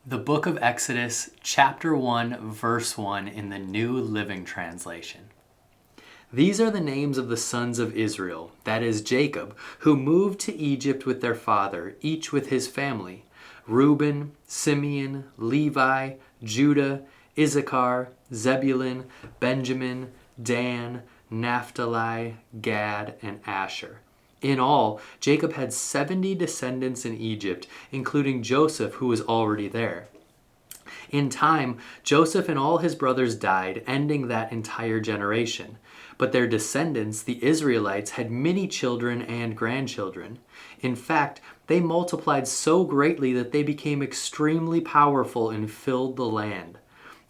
The book of Exodus, chapter 1, verse 1 in the New Living Translation. These are the names of the sons of Israel, that is Jacob, who moved to Egypt with their father, each with his family: Reuben, Simeon, Levi, Judah, Issachar, Zebulun, Benjamin, Dan, Naphtali, Gad, and Asher. In all, Jacob had 70 descendants in Egypt, including Joseph, who was already there. In time, Joseph and all his brothers died, ending that entire generation. But their descendants, the Israelites, had many children and grandchildren. In fact, they multiplied so greatly that they became extremely powerful and filled the land.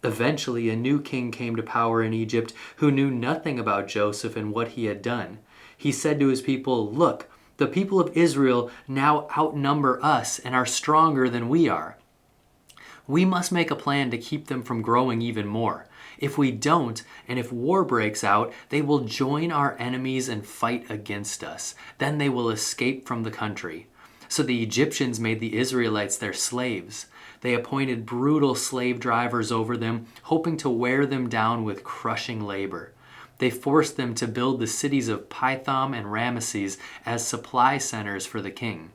Eventually, a new king came to power in Egypt who knew nothing about Joseph and what he had done. He said to his people, "Look, the people of Israel now outnumber us and are stronger than we are. We must make a plan to keep them from growing even more. If we don't, and if war breaks out, they will join our enemies and fight against us. Then they will escape from the country." So the Egyptians made the Israelites their slaves. They appointed brutal slave drivers over them, hoping to wear them down with crushing labor. They forced them to build the cities of Pithom and Ramesses as supply centers for the king.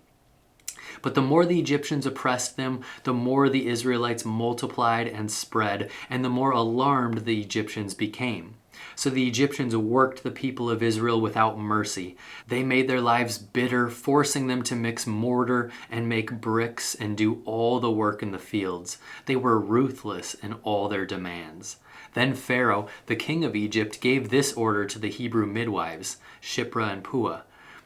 But the more the Egyptians oppressed them, the more the Israelites multiplied and spread, and the more alarmed the Egyptians became. So the Egyptians worked the people of Israel without mercy. They made their lives bitter, forcing them to mix mortar and make bricks and do all the work in the fields. They were ruthless in all their demands. Then Pharaoh, the king of Egypt, gave this order to the Hebrew midwives, Shiphrah and Puah: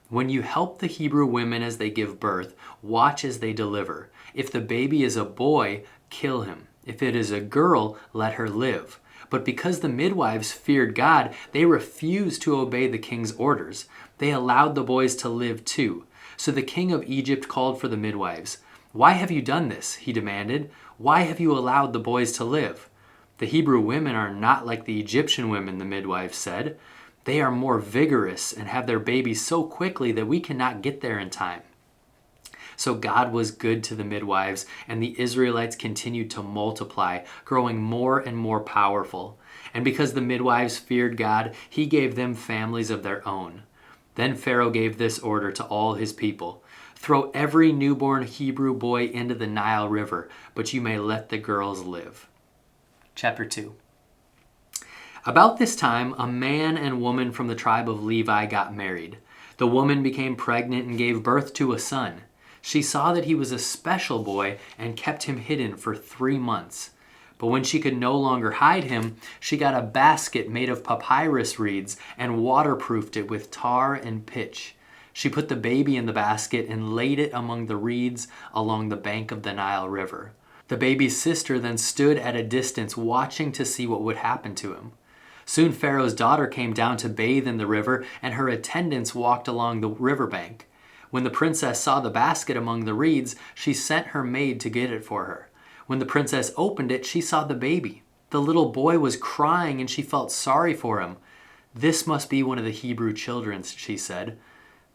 "When you help the Hebrew women as they give birth, watch as they deliver. If the baby is a boy, kill him. If it is a girl, let her live." But because the midwives feared God, they refused to obey the king's orders. They allowed the boys to live too. So the king of Egypt called for the midwives. "Why have you done this?" he demanded. "Why have you allowed the boys to live?" "The Hebrew women are not like the Egyptian women," the midwives said. "They are more vigorous and have their babies so quickly that we cannot get there in time." So God was good to the midwives, and the Israelites continued to multiply, growing more and more powerful. And because the midwives feared God, he gave them families of their own. Then Pharaoh gave this order to all his people: "Throw every newborn Hebrew boy into the Nile River, but you may let the girls live." Chapter 2. About this time, a man and woman from the tribe of Levi got married. The woman became pregnant and gave birth to a son. She saw that he was a special boy and kept him hidden for 3 months. But when she could no longer hide him, she got a basket made of papyrus reeds and waterproofed it with tar and pitch. She put the baby in the basket and laid it among the reeds along the bank of the Nile River. The baby's sister then stood at a distance watching to see what would happen to him. Soon Pharaoh's daughter came down to bathe in the river, and her attendants walked along the riverbank. When the princess saw the basket among the reeds, she sent her maid to get it for her. When the princess opened it, she saw the baby. The little boy was crying, and she felt sorry for him. "This must be one of the Hebrew children," she said.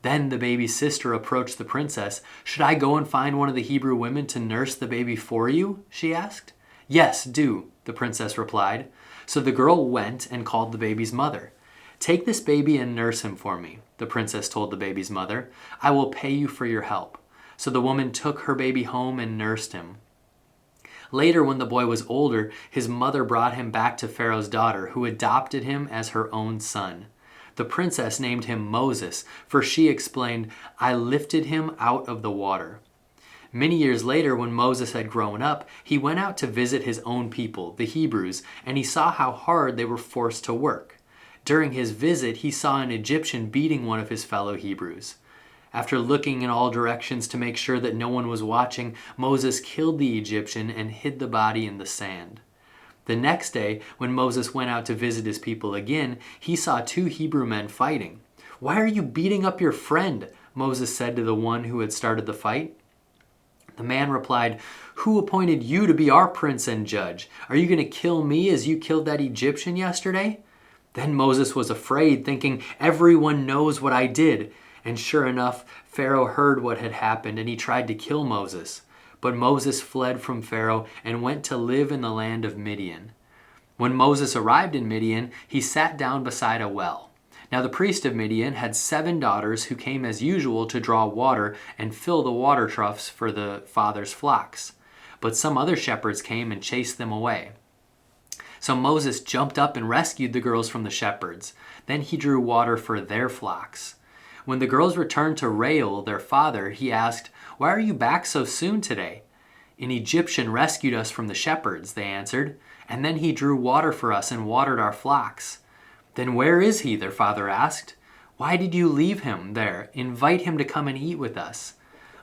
Then the baby's sister approached the princess. "Should I go and find one of the Hebrew women to nurse the baby for you?" she asked. "Yes, do," the princess replied. So the girl went and called the baby's mother. "Take this baby and nurse him for me," the princess told the baby's mother. "I will pay you for your help." So the woman took her baby home and nursed him. Later, when the boy was older, his mother brought him back to Pharaoh's daughter, who adopted him as her own son. The princess named him Moses, for she explained, "I lifted him out of the water." Many years later, when Moses had grown up, he went out to visit his own people, the Hebrews, and he saw how hard they were forced to work. During his visit, he saw an Egyptian beating one of his fellow Hebrews. After looking in all directions to make sure that no one was watching, Moses killed the Egyptian and hid the body in the sand. The next day, when Moses went out to visit his people again, he saw 2 Hebrew men fighting. "Why are you beating up your friend?" Moses said to the one who had started the fight. The man replied, "Who appointed you to be our prince and judge? Are you going to kill me as you killed that Egyptian yesterday?" Then Moses was afraid, thinking, "Everyone knows what I did." And sure enough, Pharaoh heard what had happened, and he tried to kill Moses. But Moses fled from Pharaoh and went to live in the land of Midian. When Moses arrived in Midian, he sat down beside a well. Now the priest of Midian had 7 daughters who came as usual to draw water and fill the water troughs for the father's flocks. But some other shepherds came and chased them away. So Moses jumped up and rescued the girls from the shepherds. Then he drew water for their flocks. When the girls returned to Reuel, their father, he asked, "Why are you back so soon today?" "An Egyptian rescued us from the shepherds," they answered, "and then he drew water for us and watered our flocks." "Then where is he?" their father asked. "Why did you leave him there? Invite him to come and eat with us."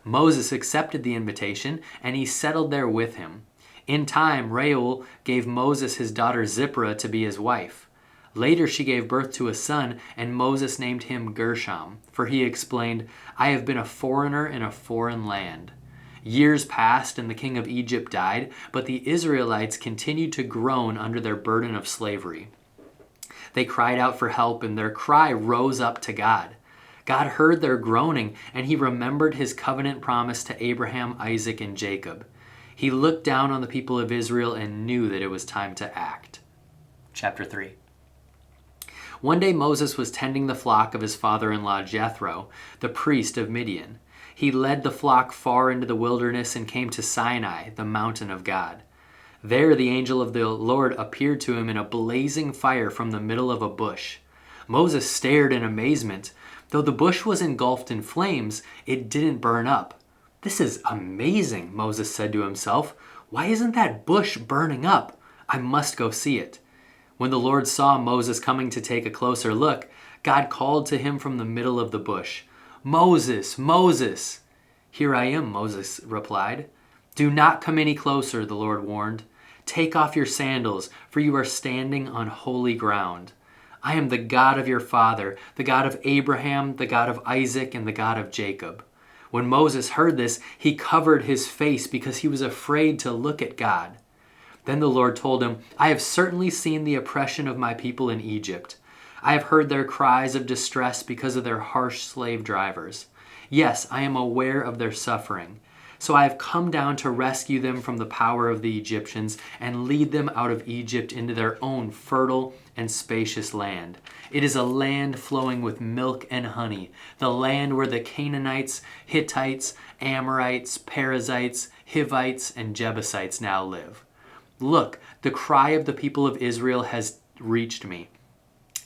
Moses accepted the invitation, and he settled there with him. In time, Reuel gave Moses his daughter Zipporah to be his wife. Later she gave birth to a son, and Moses named him Gershom, for he explained, "I have been a foreigner in a foreign land." Years passed and the king of Egypt died, but the Israelites continued to groan under their burden of slavery. They cried out for help, and their cry rose up to God. God heard their groaning, and he remembered his covenant promise to Abraham, Isaac, and Jacob. He looked down on the people of Israel and knew that it was time to act. Chapter 3. One day Moses was tending the flock of his father-in-law Jethro, the priest of Midian. He led the flock far into the wilderness and came to Sinai, the mountain of God. There the angel of the Lord appeared to him in a blazing fire from the middle of a bush. Moses stared in amazement. Though the bush was engulfed in flames, it didn't burn up. "This is amazing," Moses said to himself. "Why isn't that bush burning up? I must go see it." When the Lord saw Moses coming to take a closer look, God called to him from the middle of the bush, "Moses, Moses!" "Here I am," Moses replied. "Do not come any closer," the Lord warned. "Take off your sandals, for you are standing on holy ground. I am the God of your father, the God of Abraham, the God of Isaac, and the God of Jacob." When Moses heard this, he covered his face because he was afraid to look at God. Then the Lord told him, "I have certainly seen the oppression of my people in Egypt. I have heard their cries of distress because of their harsh slave drivers. Yes, I am aware of their suffering. So I have come down to rescue them from the power of the Egyptians and lead them out of Egypt into their own fertile and spacious land. It is a land flowing with milk and honey, the land where the Canaanites, Hittites, Amorites, Perizzites, Hivites, and Jebusites now live. Look, the cry of the people of Israel has reached me,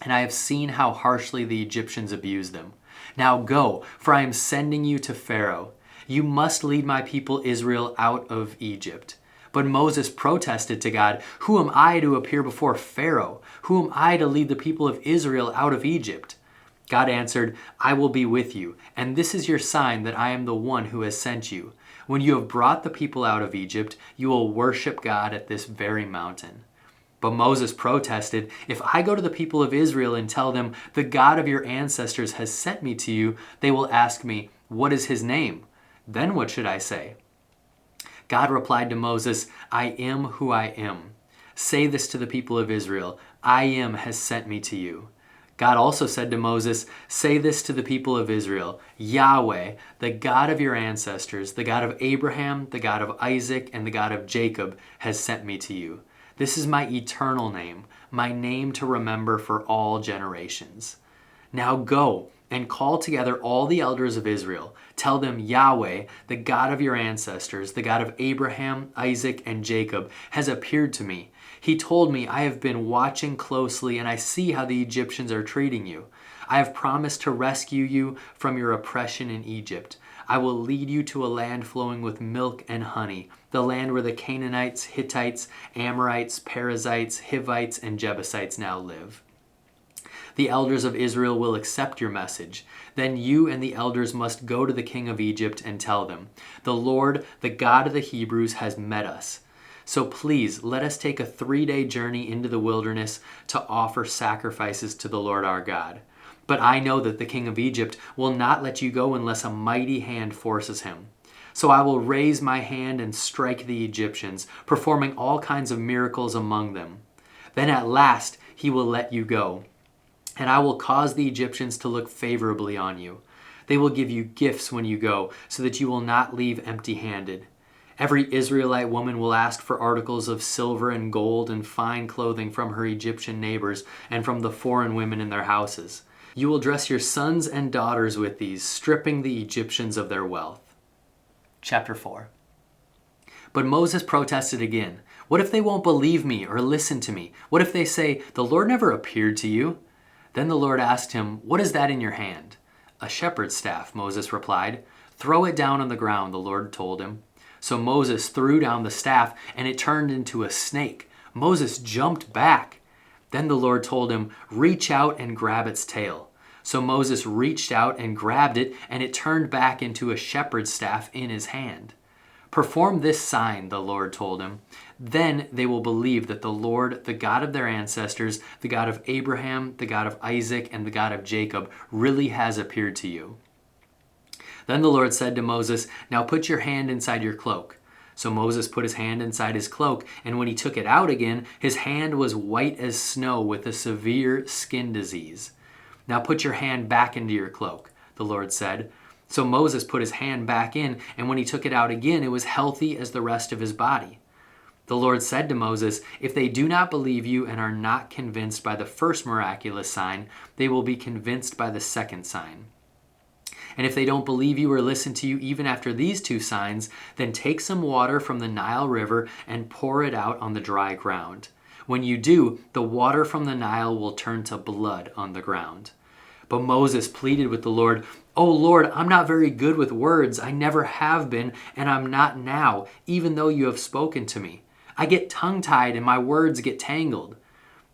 and I have seen how harshly the Egyptians abuse them. Now go, for I am sending you to Pharaoh. You must lead my people Israel out of Egypt." But Moses protested to God, "Who am I to appear before Pharaoh? Who am I to lead the people of Israel out of Egypt?" God answered, "I will be with you, and this is your sign that I am the one who has sent you. When you have brought the people out of Egypt, you will worship God at this very mountain." But Moses protested, "If I go to the people of Israel and tell them, 'The God of your ancestors has sent me to you,' they will ask me, 'What is his name?' Then what should I say?" God replied to Moses, "I am who I am. Say this to the people of Israel, 'I am has sent me to you.'" God also said to Moses, "Say this to the people of Israel, 'Yahweh, the God of your ancestors, the God of Abraham, the God of Isaac, and the God of Jacob, has sent me to you. This is my eternal name, my name to remember for all generations. Now go and call together all the elders of Israel. Tell them, Yahweh, the God of your ancestors, the God of Abraham, Isaac, and Jacob, has appeared to me. He told me, I have been watching closely, and I see how the Egyptians are treating you. I have promised to rescue you from your oppression in Egypt. I will lead you to a land flowing with milk and honey, the land where the Canaanites, Hittites, Amorites, Perizzites, Hivites, and Jebusites now live. The elders of Israel will accept your message. Then you and the elders must go to the king of Egypt and tell them, the Lord, the God of the Hebrews, has met us. So please let us take a 3-day journey into the wilderness to offer sacrifices to the Lord our God. But I know that the king of Egypt will not let you go unless a mighty hand forces him. So I will raise my hand and strike the Egyptians, performing all kinds of miracles among them. Then at last he will let you go. And I will cause the Egyptians to look favorably on you. They will give you gifts when you go, so that you will not leave empty-handed. Every Israelite woman will ask for articles of silver and gold and fine clothing from her Egyptian neighbors and from the foreign women in their houses. You will dress your sons and daughters with these, stripping the Egyptians of their wealth. Chapter 4. But Moses protested again. What if they won't believe me or listen to me? What if they say, the Lord never appeared to you? Then the Lord asked him, what is that in your hand? A shepherd's staff, Moses replied. Throw it down on the ground, the Lord told him. So Moses threw down the staff, and it turned into a snake. Moses jumped back. Then the Lord told him, reach out and grab its tail. So Moses reached out and grabbed it, and it turned back into a shepherd's staff in his hand. Perform this sign, the Lord told him. Then they will believe that the Lord, the God of their ancestors, the God of Abraham, the God of Isaac, and the God of Jacob, really has appeared to you. Then the Lord said to Moses, now put your hand inside your cloak. So Moses put his hand inside his cloak, and when he took it out again, his hand was white as snow with a severe skin disease. Now put your hand back into your cloak, the Lord said. So Moses put his hand back in, and when he took it out again, it was healthy as the rest of his body. The Lord said to Moses, if they do not believe you and are not convinced by the first miraculous sign, they will be convinced by the second sign. And if they don't believe you or listen to you even after these two signs, then take some water from the Nile River and pour it out on the dry ground. When you do, the water from the Nile will turn to blood on the ground. But Moses pleaded with the Lord, oh Lord, I'm not very good with words. I never have been, and I'm not now, even though you have spoken to me. I get tongue-tied and my words get tangled.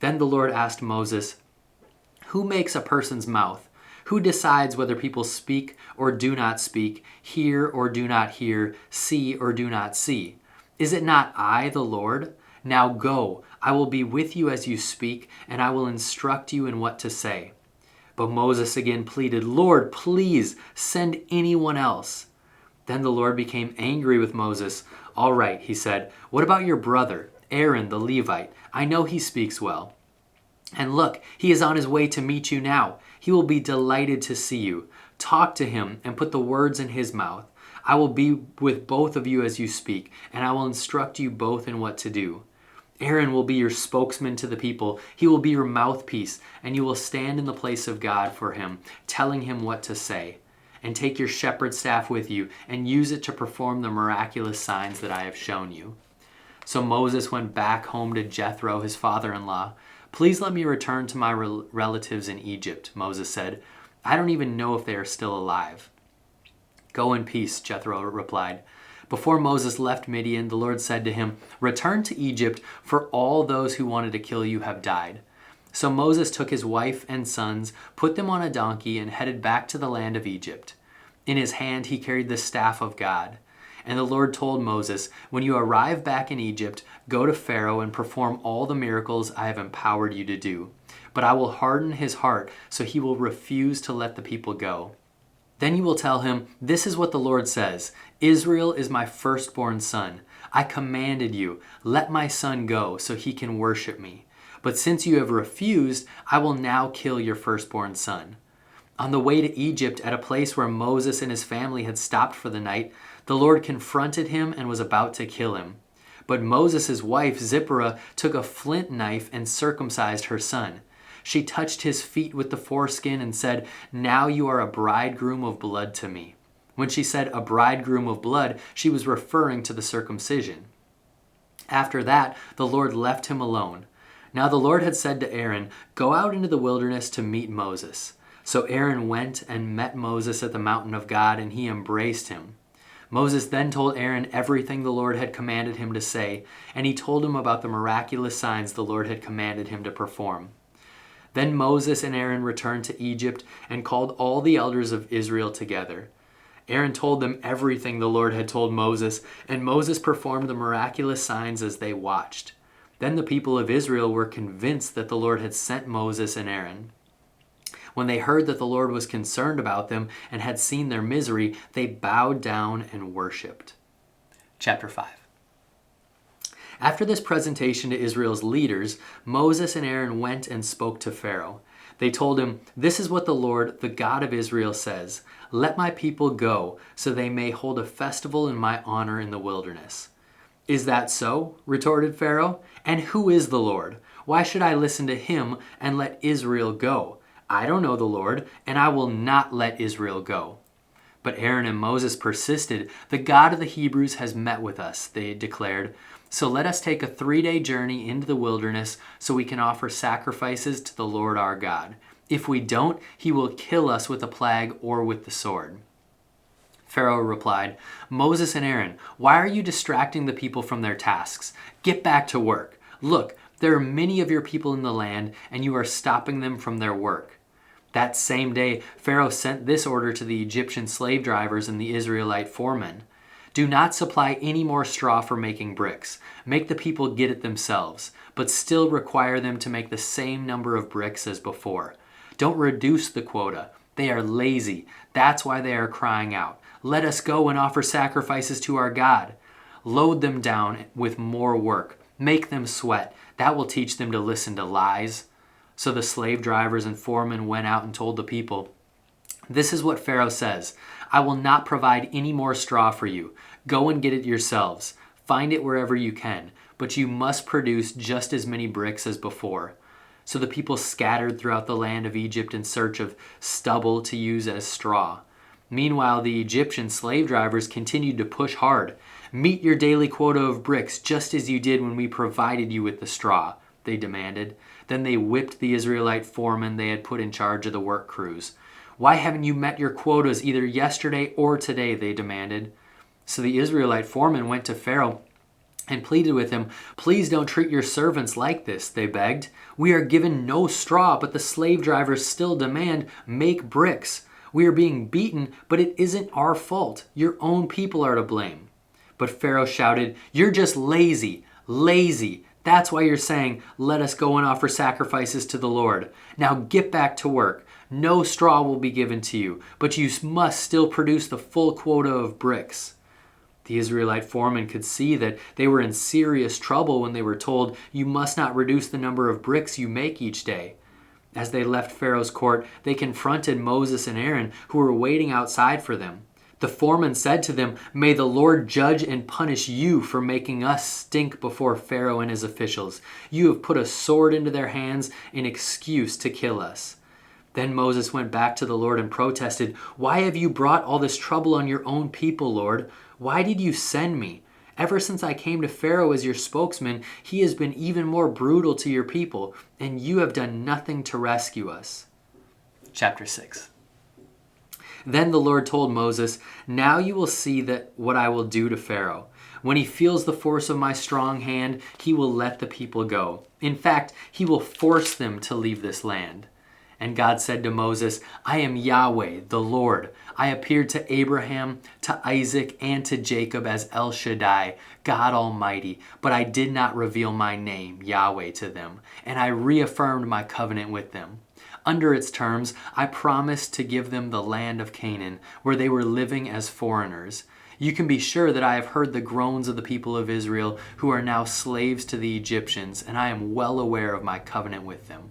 Then the Lord asked Moses, who makes a person's mouth? Who decides whether people speak or do not speak, hear or do not hear, see or do not see? Is it not I, the Lord? Now go, I will be with you as you speak, and I will instruct you in what to say. But Moses again pleaded, Lord, please send anyone else. Then the Lord became angry with Moses. All right, he said, what about your brother, Aaron the Levite? I know he speaks well. And look, he is on his way to meet you now. He will be delighted to see you. Talk to him and put the words in his mouth. I will be with both of you as you speak, and I will instruct you both in what to do. Aaron will be your spokesman to the people. He will be your mouthpiece, and you will stand in the place of God for him, telling him what to say. And take your shepherd's staff with you, and use it to perform the miraculous signs that I have shown you. So Moses went back home to Jethro, his father-in-law. Please let me return to my relatives in Egypt, Moses said. I don't even know if they are still alive. Go in peace, Jethro replied. Before Moses left Midian, the Lord said to him, return to Egypt, for all those who wanted to kill you have died. So Moses took his wife and sons, put them on a donkey, and headed back to the land of Egypt. In his hand he carried the staff of God. And the Lord told Moses, when you arrive back in Egypt, go to Pharaoh and perform all the miracles I have empowered you to do. But I will harden his heart, so he will refuse to let the people go. Then you will tell him, this is what the Lord says, Israel is my firstborn son. I commanded you, let my son go so he can worship me. But since you have refused, I will now kill your firstborn son. On the way to Egypt, at a place where Moses and his family had stopped for the night, the Lord confronted him and was about to kill him. But Moses' wife, Zipporah, took a flint knife and circumcised her son. She touched his feet with the foreskin and said, now you are a bridegroom of blood to me. When she said a bridegroom of blood, she was referring to the circumcision. After that, the Lord left him alone. Now the Lord had said to Aaron, go out into the wilderness to meet Moses. So Aaron went and met Moses at the mountain of God, and he embraced him. Moses then told Aaron everything the Lord had commanded him to say, and he told him about the miraculous signs the Lord had commanded him to perform. Then Moses and Aaron returned to Egypt and called all the elders of Israel together. Aaron told them everything the Lord had told Moses, and Moses performed the miraculous signs as they watched. Then the people of Israel were convinced that the Lord had sent Moses and Aaron. When they heard that the Lord was concerned about them and had seen their misery, they bowed down and worshipped. Chapter 5. After this presentation to Israel's leaders, Moses and Aaron went and spoke to Pharaoh. They told him, "This is what the Lord, the God of Israel, says. Let my people go, so they may hold a festival in my honor in the wilderness." "Is that so?" retorted Pharaoh. "And who is the Lord? Why should I listen to him and let Israel go? I don't know the Lord, and I will not let Israel go." But Aaron and Moses persisted. "The God of the Hebrews has met with us," they declared. "So let us take a 3-day journey into the wilderness so we can offer sacrifices to the Lord our God. If we don't, he will kill us with a plague or with the sword." Pharaoh replied, "Moses and Aaron, why are you distracting the people from their tasks? Get back to work. Look, there are many of your people in the land, and you are stopping them from their work." That same day, Pharaoh sent this order to the Egyptian slave drivers and the Israelite foremen: "Do not supply any more straw for making bricks. Make the people get it themselves, but still require them to make the same number of bricks as before. Don't reduce the quota. They are lazy. That's why they are crying out. Let us go and offer sacrifices to our God. Load them down with more work. Make them sweat. That will teach them to listen to lies." So the slave drivers and foremen went out and told the people, "This is what Pharaoh says. I will not provide any more straw for you. Go and get it yourselves. Find it wherever you can, but you must produce just as many bricks as before." So the people scattered throughout the land of Egypt in search of stubble to use as straw. Meanwhile, the Egyptian slave drivers continued to push hard. "Meet your daily quota of bricks just as you did when we provided you with the straw," they demanded. Then they whipped the Israelite foremen they had put in charge of the work crews. "Why haven't you met your quotas either yesterday or today?" they demanded. So the Israelite foreman went to Pharaoh and pleaded with him. "Please don't treat your servants like this," they begged. "We are given no straw, but the slave drivers still demand, 'Make bricks.' We are being beaten, but it isn't our fault. Your own people are to blame." But Pharaoh shouted, "You're just lazy, lazy. That's why you're saying, 'Let us go and offer sacrifices to the Lord.' Now get back to work. No straw will be given to you, but you must still produce the full quota of bricks." The Israelite foremen could see that they were in serious trouble when they were told, "You must not reduce the number of bricks you make each day." As they left Pharaoh's court, they confronted Moses and Aaron, who were waiting outside for them. The foreman said to them, "May the Lord judge and punish you for making us stink before Pharaoh and his officials. You have put a sword into their hands in excuse to kill us." Then Moses went back to the Lord and protested, "Why have you brought all this trouble on your own people, Lord? Why did you send me? Ever since I came to Pharaoh as your spokesman, he has been even more brutal to your people, and you have done nothing to rescue us." Chapter 6. Then the Lord told Moses, "Now you will see what I will do to Pharaoh. When he feels the force of my strong hand, he will let the people go. In fact, he will force them to leave this land." And God said to Moses, "I am Yahweh, the Lord. I appeared to Abraham, to Isaac, and to Jacob as El Shaddai, God Almighty, but I did not reveal my name, Yahweh, to them, and I reaffirmed my covenant with them. Under its terms, I promised to give them the land of Canaan, where they were living as foreigners. You can be sure that I have heard the groans of the people of Israel, who are now slaves to the Egyptians, and I am well aware of my covenant with them.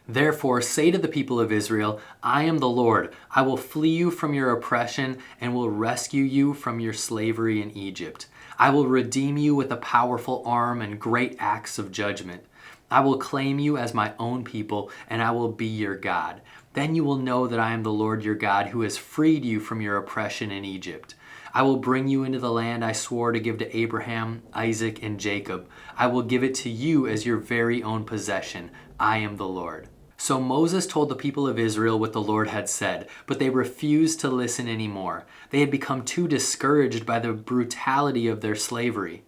Therefore, say to the people of Israel, I am the Lord. I will flee you from your oppression and will rescue you from your slavery in Egypt. I will redeem you with a powerful arm and great acts of judgment. I will claim you as my own people, and I will be your God. Then you will know that I am the Lord your God, who has freed you from your oppression in Egypt. I will bring you into the land I swore to give to Abraham, Isaac, and Jacob. I will give it to you as your very own possession. I am the Lord." So Moses told the people of Israel what the Lord had said, but they refused to listen anymore. They had become too discouraged by the brutality of their slavery.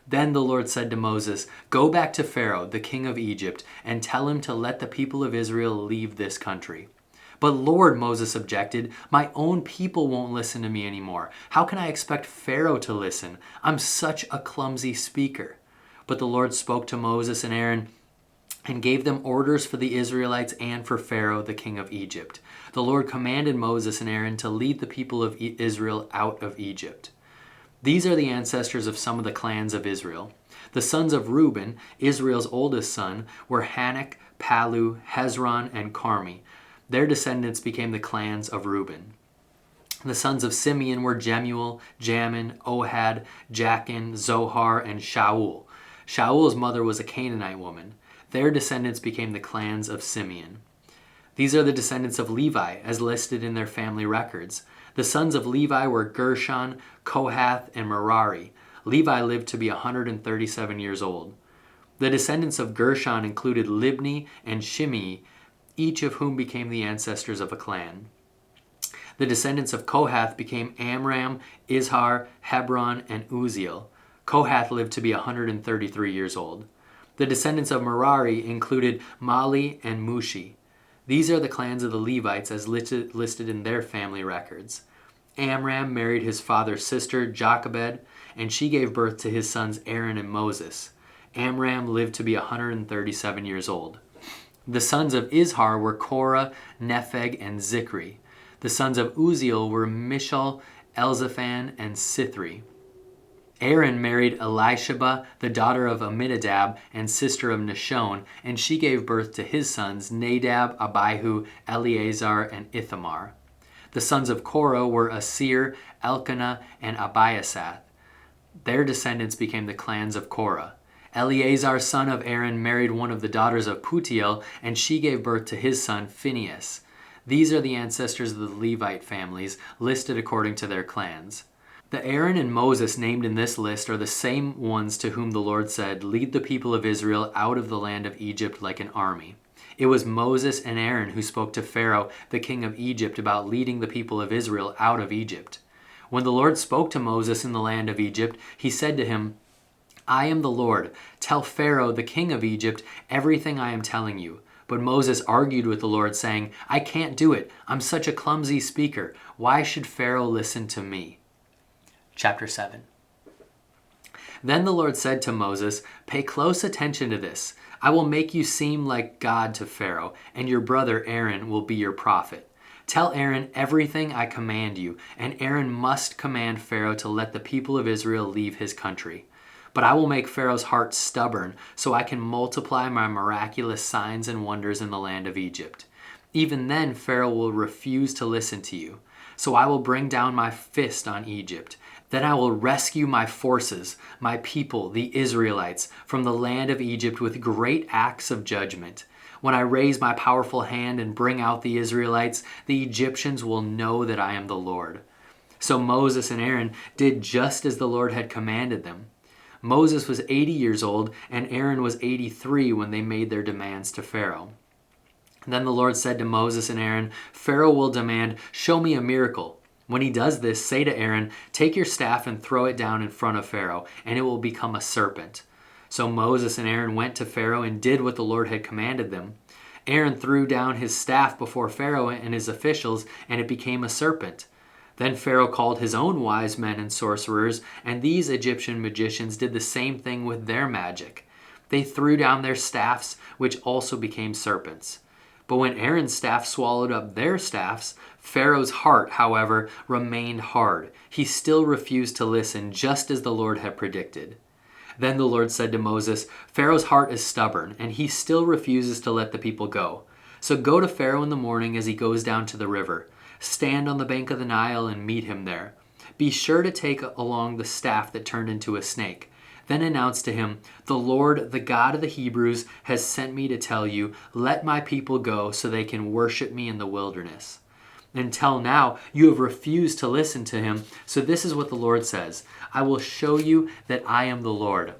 Then the Lord said to Moses, "Go back to Pharaoh, the king of Egypt, and tell him to let the people of Israel leave this country." "But Lord," Moses objected, "my own people won't listen to me anymore. How can I expect Pharaoh to listen? I'm such a clumsy speaker." But the Lord spoke to Moses and Aaron and gave them orders for the Israelites and for Pharaoh, the king of Egypt. The Lord commanded Moses and Aaron to lead the people of Israel out of Egypt. These are the ancestors of some of the clans of Israel. The sons of Reuben, Israel's oldest son, were Hanok, Palu, Hezron, and Carmi. Their descendants became the clans of Reuben. The sons of Simeon were Jemuel, Jamin, Ohad, Jachin, Zohar, and Shaul. Shaul's mother was a Canaanite woman. Their descendants became the clans of Simeon. These are the descendants of Levi, as listed in their family records. The sons of Levi were Gershon, Kohath, and Merari. Levi lived to be 137 years old. The descendants of Gershon included Libni and Shimei, each of whom became the ancestors of a clan. The descendants of Kohath became Amram, Izhar, Hebron, and Uzziel. Kohath lived to be 133 years old. The descendants of Merari included Mali and Mushi. These are the clans of the Levites as listed in their family records. Amram married his father's sister, Jochebed, and she gave birth to his sons Aaron and Moses. Amram lived to be 137 years old. The sons of Izhar were Korah, Nepheg, and Zikri. The sons of Uzziel were Mishal, Elzaphan, and Sithri. Aaron married Elisheba, the daughter of Amminadab and sister of Nashon, and she gave birth to his sons Nadab, Abihu, Eleazar, and Ithamar. The sons of Korah were Asir, Elkanah, and Abiasath. Their descendants became the clans of Korah. Eleazar, son of Aaron, married one of the daughters of Putiel, and she gave birth to his son Phinehas. These are the ancestors of the Levite families, listed according to their clans. The Aaron and Moses named in this list are the same ones to whom the Lord said, "Lead the people of Israel out of the land of Egypt like an army." It was Moses and Aaron who spoke to Pharaoh, the king of Egypt, about leading the people of Israel out of Egypt. When the Lord spoke to Moses in the land of Egypt, he said to him, "I am the Lord. Tell Pharaoh, the king of Egypt, everything I am telling you." But Moses argued with the Lord, saying, "I can't do it. I'm such a clumsy speaker. Why should Pharaoh listen to me?" Chapter 7. Then the Lord said to Moses, "Pay close attention to this. I will make you seem like God to Pharaoh, and your brother Aaron will be your prophet. Tell Aaron everything I command you, and Aaron must command Pharaoh to let the people of Israel leave his country. But I will make Pharaoh's heart stubborn, so I can multiply my miraculous signs and wonders in the land of Egypt. Even then Pharaoh will refuse to listen to you. So I will bring down my fist on Egypt. Then I will rescue my forces, my people, the Israelites, from the land of Egypt with great acts of judgment. When I raise my powerful hand and bring out the Israelites, the Egyptians will know that I am the Lord." So Moses and Aaron did just as the Lord had commanded them. Moses was 80 years old, and Aaron was 83 when they made their demands to Pharaoh. Then the Lord said to Moses and Aaron, "Pharaoh will demand, 'Show me a miracle.' When he does this, say to Aaron, 'Take your staff and throw it down in front of Pharaoh, and it will become a serpent.'" So Moses and Aaron went to Pharaoh and did what the Lord had commanded them. Aaron threw down his staff before Pharaoh and his officials, and it became a serpent. Then Pharaoh called his own wise men and sorcerers, and these Egyptian magicians did the same thing with their magic. They threw down their staffs, which also became serpents. But when Aaron's staff swallowed up their staffs, Pharaoh's heart, however, remained hard. He still refused to listen, just as the Lord had predicted. Then the Lord said to Moses, "Pharaoh's heart is stubborn, and he still refuses to let the people go. So go to Pharaoh in the morning as he goes down to the river. Stand on the bank of the Nile and meet him there. Be sure to take along the staff that turned into a snake. Then announce to him, 'The Lord, the God of the Hebrews, has sent me to tell you, let my people go so they can worship me in the wilderness.' Until now, you have refused to listen to him. So this is what the Lord says, 'I will show you that I am the Lord.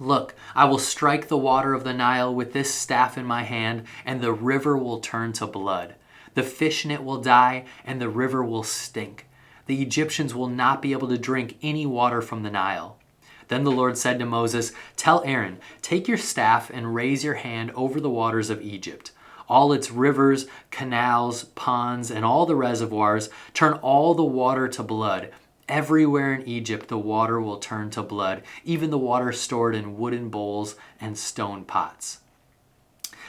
Look, I will strike the water of the Nile with this staff in my hand, and the river will turn to blood. The fish in it will die, and the river will stink. The Egyptians will not be able to drink any water from the Nile.' Then the Lord said to Moses, 'Tell Aaron, take your staff and raise your hand over the waters of Egypt. All its rivers, canals, ponds, and all the reservoirs, turn all the water to blood. Everywhere in Egypt the water will turn to blood, even the water stored in wooden bowls and stone pots.'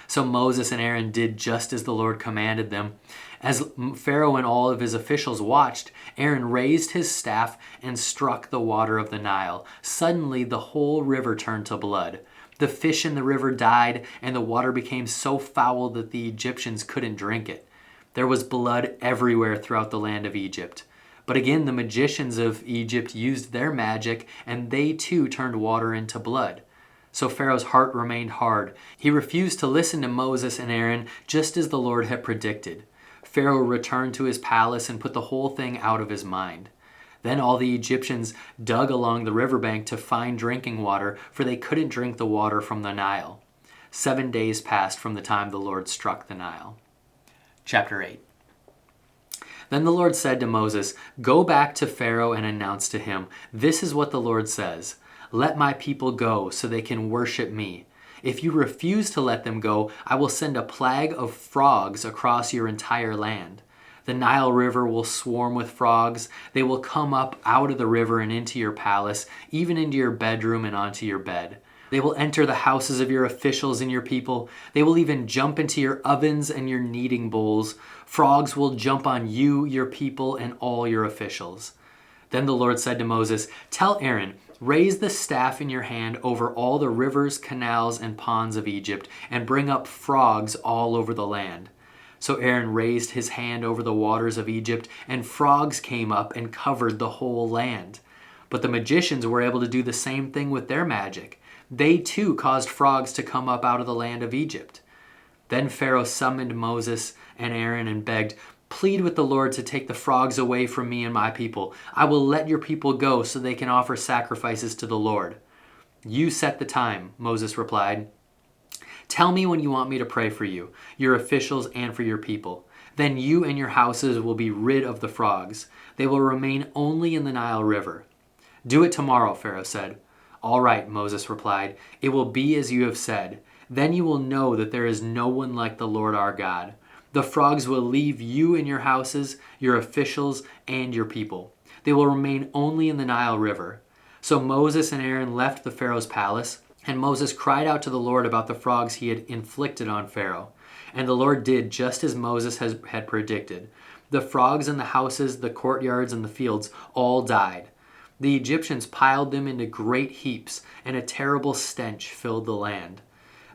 So Moses and Aaron did just as the Lord commanded them. As Pharaoh and all of his officials watched, Aaron raised his staff and struck the water of the Nile. Suddenly the whole river turned to blood. The fish in the river died, and the water became so foul that the Egyptians couldn't drink it. There was blood everywhere throughout the land of Egypt. But again, the magicians of Egypt used their magic, and they too turned water into blood. So Pharaoh's heart remained hard. He refused to listen to Moses and Aaron, just as the Lord had predicted. Pharaoh returned to his palace and put the whole thing out of his mind. Then all the Egyptians dug along the riverbank to find drinking water, for they couldn't drink the water from the Nile. 7 days passed from the time the Lord struck the Nile. Chapter 8. Then the Lord said to Moses, "Go back to Pharaoh and announce to him, 'This is what the Lord says. Let my people go so they can worship me. If you refuse to let them go, I will send a plague of frogs across your entire land. The Nile River will swarm with frogs. They will come up out of the river and into your palace, even into your bedroom and onto your bed. They will enter the houses of your officials and your people. They will even jump into your ovens and your kneading bowls. Frogs will jump on you, your people, and all your officials.' Then the Lord said to Moses, 'Tell Aaron, raise the staff in your hand over all the rivers, canals, and ponds of Egypt, and bring up frogs all over the land.' So Aaron raised his hand over the waters of Egypt, and frogs came up and covered the whole land. But the magicians were able to do the same thing with their magic. They too caused frogs to come up out of the land of Egypt. Then Pharaoh summoned Moses and Aaron and begged, 'Plead with the Lord to take the frogs away from me and my people. I will let your people go so they can offer sacrifices to the Lord.' 'You set the time,' Moses replied. 'Tell me when you want me to pray for you, your officials, and for your people. Then you and your houses will be rid of the frogs. They will remain only in the Nile River.' 'Do it tomorrow,' Pharaoh said. 'All right,' Moses replied. 'It will be as you have said. Then you will know that there is no one like the Lord our God. The frogs will leave you and your houses, your officials, and your people. They will remain only in the Nile River.' So Moses and Aaron left the Pharaoh's palace, and Moses cried out to the Lord about the frogs he had inflicted on Pharaoh. And the Lord did just as Moses had predicted. The frogs in the houses, the courtyards, and the fields all died. The Egyptians piled them into great heaps, and a terrible stench filled the land.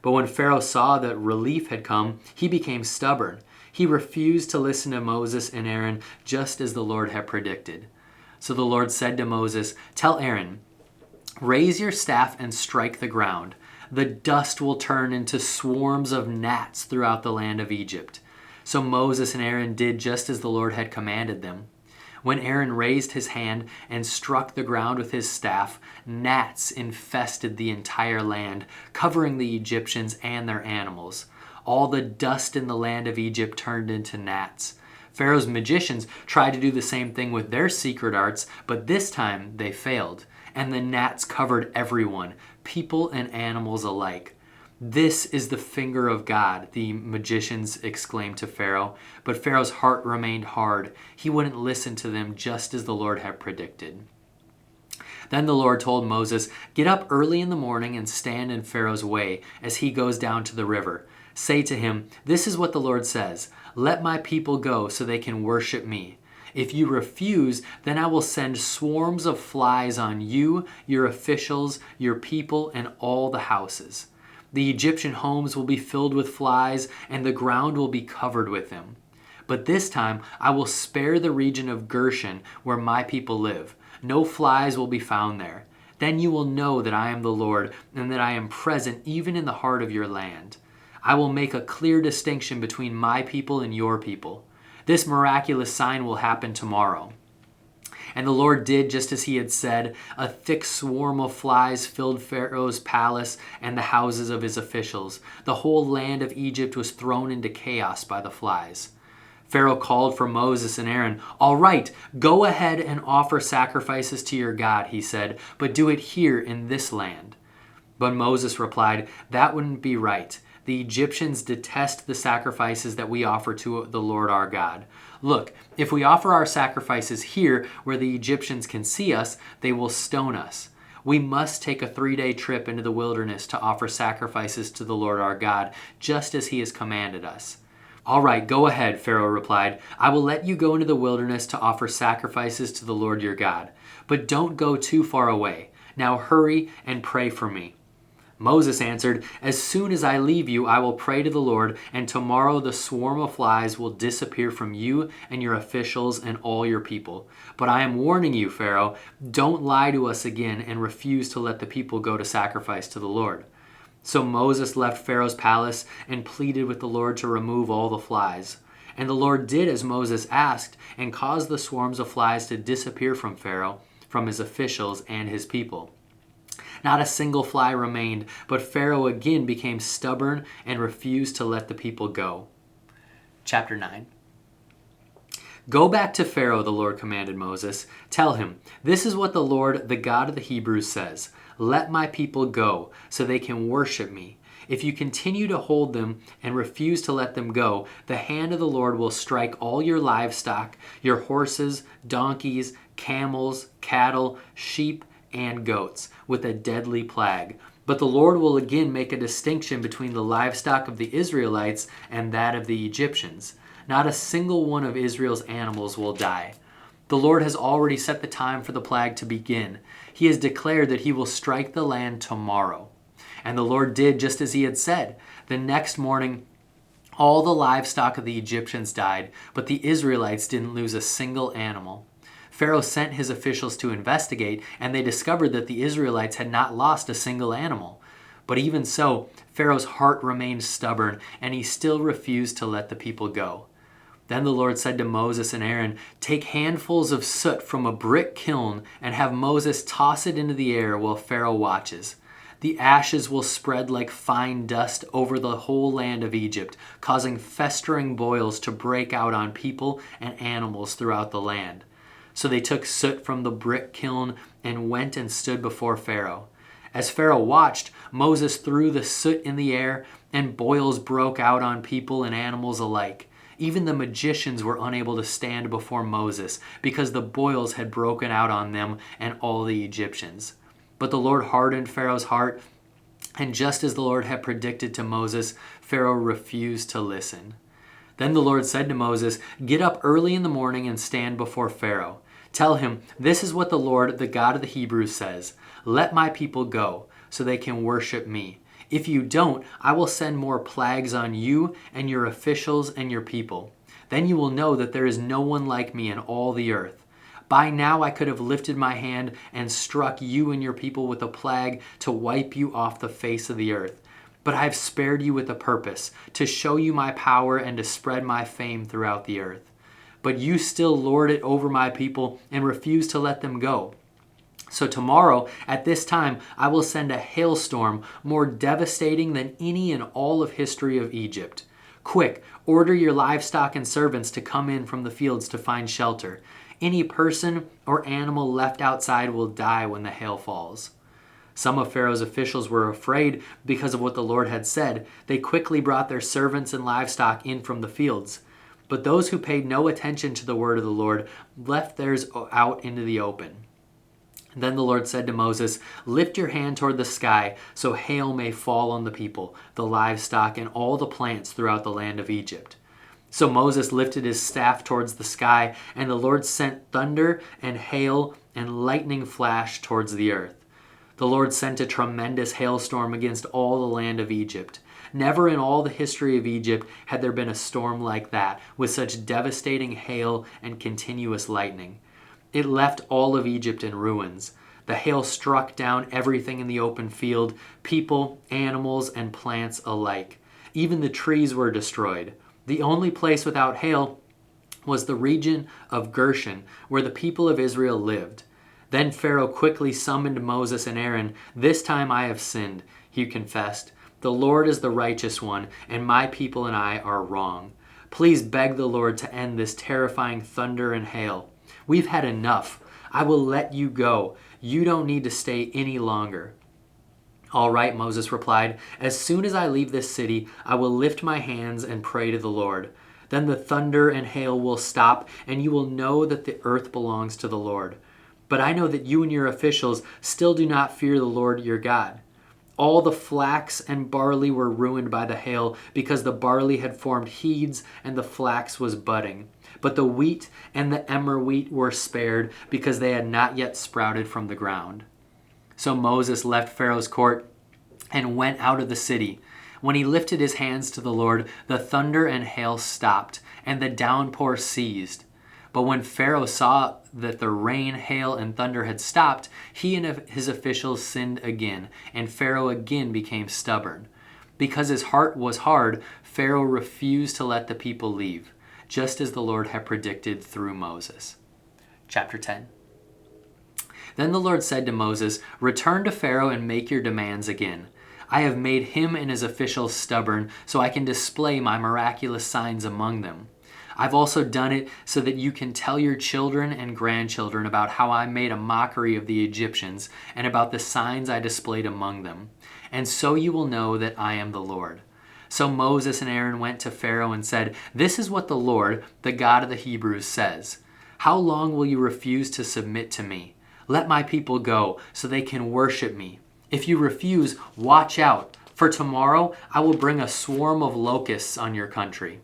But when Pharaoh saw that relief had come, he became stubborn. He refused to listen to Moses and Aaron, just as the Lord had predicted. So the Lord said to Moses, 'Tell Aaron, raise your staff and strike the ground. The dust will turn into swarms of gnats throughout the land of Egypt.' So Moses and Aaron did just as the Lord had commanded them. When Aaron raised his hand and struck the ground with his staff, gnats infested the entire land, covering the Egyptians and their animals. All the dust in the land of Egypt turned into gnats. Pharaoh's magicians tried to do the same thing with their secret arts, but this time they failed, and the gnats covered everyone, people and animals alike. 'This is the finger of God,' the magicians exclaimed to Pharaoh. But Pharaoh's heart remained hard. He wouldn't listen to them, just as the Lord had predicted. Then the Lord told Moses, 'Get up early in the morning and stand in Pharaoh's way as he goes down to the river. Say to him, "This is what the Lord says. Let my people go so they can worship me. If you refuse, then I will send swarms of flies on you, your officials, your people, and all the houses. The Egyptian homes will be filled with flies, and the ground will be covered with them. But this time I will spare the region of Goshen where my people live. No flies will be found there. Then you will know that I am the Lord, and that I am present even in the heart of your land. I will make a clear distinction between my people and your people. This miraculous sign will happen tomorrow.' And the Lord did just as he had said. A thick swarm of flies filled Pharaoh's palace and the houses of his officials. The whole land of Egypt was thrown into chaos by the flies. Pharaoh called for Moses and Aaron. 'All right, go ahead and offer sacrifices to your God,' he said, 'but do it here in this land.' But Moses replied, 'That wouldn't be right. The Egyptians detest the sacrifices that we offer to the Lord our God. Look, if we offer our sacrifices here where the Egyptians can see us, they will stone us. We must take a 3-day trip into the wilderness to offer sacrifices to the Lord our God, just as he has commanded us." "All right, go ahead," Pharaoh replied. "I will let you go into the wilderness to offer sacrifices to the Lord your God. But don't go too far away. Now hurry and pray for me." Moses answered, "As soon as I leave you, I will pray to the Lord, and tomorrow the swarm of flies will disappear from you and your officials and all your people. But I am warning you, Pharaoh, don't lie to us again and refuse to let the people go to sacrifice to the Lord." So Moses left Pharaoh's palace and pleaded with the Lord to remove all the flies. And the Lord did as Moses asked and caused the swarms of flies to disappear from Pharaoh, from his officials and his people. Not a single fly remained, but Pharaoh again became stubborn and refused to let the people go. Chapter 9. "Go back to Pharaoh," the Lord commanded Moses. "Tell him, 'This is what the Lord, the God of the Hebrews, says. Let my people go, so they can worship me. If you continue to hold them and refuse to let them go, the hand of the Lord will strike all your livestock, your horses, donkeys, camels, cattle, sheep, and goats, with a deadly plague. But the Lord will again make a distinction between the livestock of the Israelites and that of the Egyptians. Not a single one of Israel's animals will die. The Lord has already set the time for the plague to begin. He has declared that he will strike the land tomorrow." And the Lord did just as he had said. The next morning, all the livestock of the Egyptians died, but the Israelites didn't lose a single animal. Pharaoh sent his officials to investigate, and they discovered that the Israelites had not lost a single animal. But even so, Pharaoh's heart remained stubborn, and he still refused to let the people go. Then the Lord said to Moses and Aaron, "Take handfuls of soot from a brick kiln and have Moses toss it into the air while Pharaoh watches. The ashes will spread like fine dust over the whole land of Egypt, causing festering boils to break out on people and animals throughout the land." So they took soot from the brick kiln and went and stood before Pharaoh. As Pharaoh watched, Moses threw the soot in the air, and boils broke out on people and animals alike. Even the magicians were unable to stand before Moses because the boils had broken out on them and all the Egyptians. But the Lord hardened Pharaoh's heart, and just as the Lord had predicted to Moses, Pharaoh refused to listen. Then the Lord said to Moses, "Get up early in the morning and stand before Pharaoh. Tell him, 'This is what the Lord, the God of the Hebrews, says. Let my people go, so they can worship me. If you don't, I will send more plagues on you and your officials and your people. Then you will know that there is no one like me in all the earth. By now I could have lifted my hand and struck you and your people with a plague to wipe you off the face of the earth. But I have spared you with a purpose, to show you my power and to spread my fame throughout the earth. But you still lord it over my people and refuse to let them go. So tomorrow, at this time, I will send a hailstorm more devastating than any in all of history of Egypt. Quick, order your livestock and servants to come in from the fields to find shelter. Any person or animal left outside will die when the hail falls." Some of Pharaoh's officials were afraid because of what the Lord had said. They quickly brought their servants and livestock in from the fields. But those who paid no attention to the word of the Lord left theirs out into the open. Then the Lord said to Moses, "Lift your hand toward the sky, so hail may fall on the people, the livestock, and all the plants throughout the land of Egypt." So Moses lifted his staff towards the sky, and the Lord sent thunder and hail and lightning flash towards the earth. The Lord sent a tremendous hailstorm against all the land of Egypt. Never in all the history of Egypt had there been a storm like that, with such devastating hail and continuous lightning. It left all of Egypt in ruins. The hail struck down everything in the open field, people, animals, and plants alike. Even the trees were destroyed. The only place without hail was the region of Goshen, where the people of Israel lived. Then Pharaoh quickly summoned Moses and Aaron. "This time I have sinned," he confessed. "The Lord is the righteous one, and my people and I are wrong. Please beg the Lord to end this terrifying thunder and hail. We've had enough. I will let you go. You don't need to stay any longer." "All right," Moses replied. "As soon as I leave this city, I will lift my hands and pray to the Lord. Then the thunder and hail will stop, and you will know that the earth belongs to the Lord." But I know that you and your officials still do not fear the Lord your God. All the flax and barley were ruined by the hail because the barley had formed heads and the flax was budding. But the wheat and the emmer wheat were spared because they had not yet sprouted from the ground. So Moses left Pharaoh's court and went out of the city. When he lifted his hands to the Lord, the thunder and hail stopped, and the downpour ceased. But when Pharaoh saw that the rain, hail, and thunder had stopped, he and his officials sinned again, and Pharaoh again became stubborn. Because his heart was hard, Pharaoh refused to let the people leave, just as the Lord had predicted through Moses. Chapter 10. Then the Lord said to Moses, "Return to Pharaoh and make your demands again. I have made him and his officials stubborn, so I can display my miraculous signs among them. I've also done it so that you can tell your children and grandchildren about how I made a mockery of the Egyptians and about the signs I displayed among them. And so you will know that I am the Lord." So Moses and Aaron went to Pharaoh and said, "This is what the Lord, the God of the Hebrews, says. How long will you refuse to submit to me? Let my people go so they can worship me. If you refuse, watch out, for tomorrow I will bring a swarm of locusts on your country.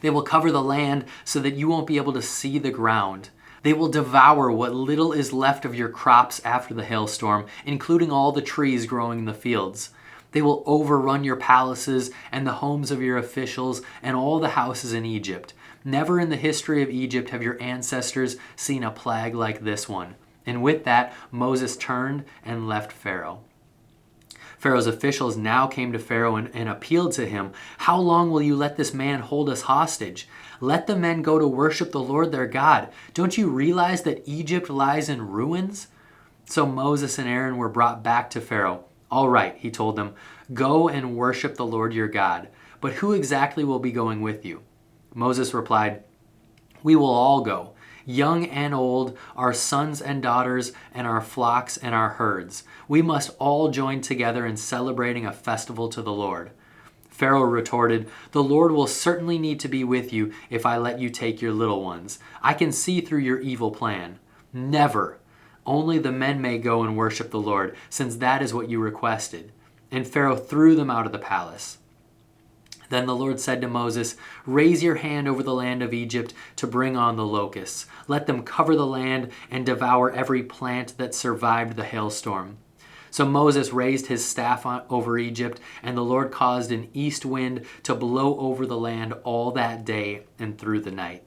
They will cover the land so that you won't be able to see the ground. They will devour what little is left of your crops after the hailstorm, including all the trees growing in the fields. They will overrun your palaces and the homes of your officials and all the houses in Egypt. Never in the history of Egypt have your ancestors seen a plague like this one." And with that, Moses turned and left Pharaoh. Pharaoh's officials now came to Pharaoh and appealed to him, "How long will you let this man hold us hostage? Let the men go to worship the Lord their God. Don't you realize that Egypt lies in ruins?" So Moses and Aaron were brought back to Pharaoh. "All right," he told them, "go and worship the Lord your God. But who exactly will be going with you?" Moses replied, "We will all go, young and old, our sons and daughters, and our flocks and our herds. We must all join together in celebrating a festival to the Lord." Pharaoh retorted, "The Lord will certainly need to be with you if I let you take your little ones. I can see through your evil plan." "Never. Only the men may go and worship the Lord, since that is what you requested." And Pharaoh threw them out of the palace. Then the Lord said to Moses, "Raise your hand over the land of Egypt to bring on the locusts. Let them cover the land and devour every plant that survived the hailstorm." So Moses raised his staff over Egypt, and the Lord caused an east wind to blow over the land all that day and through the night.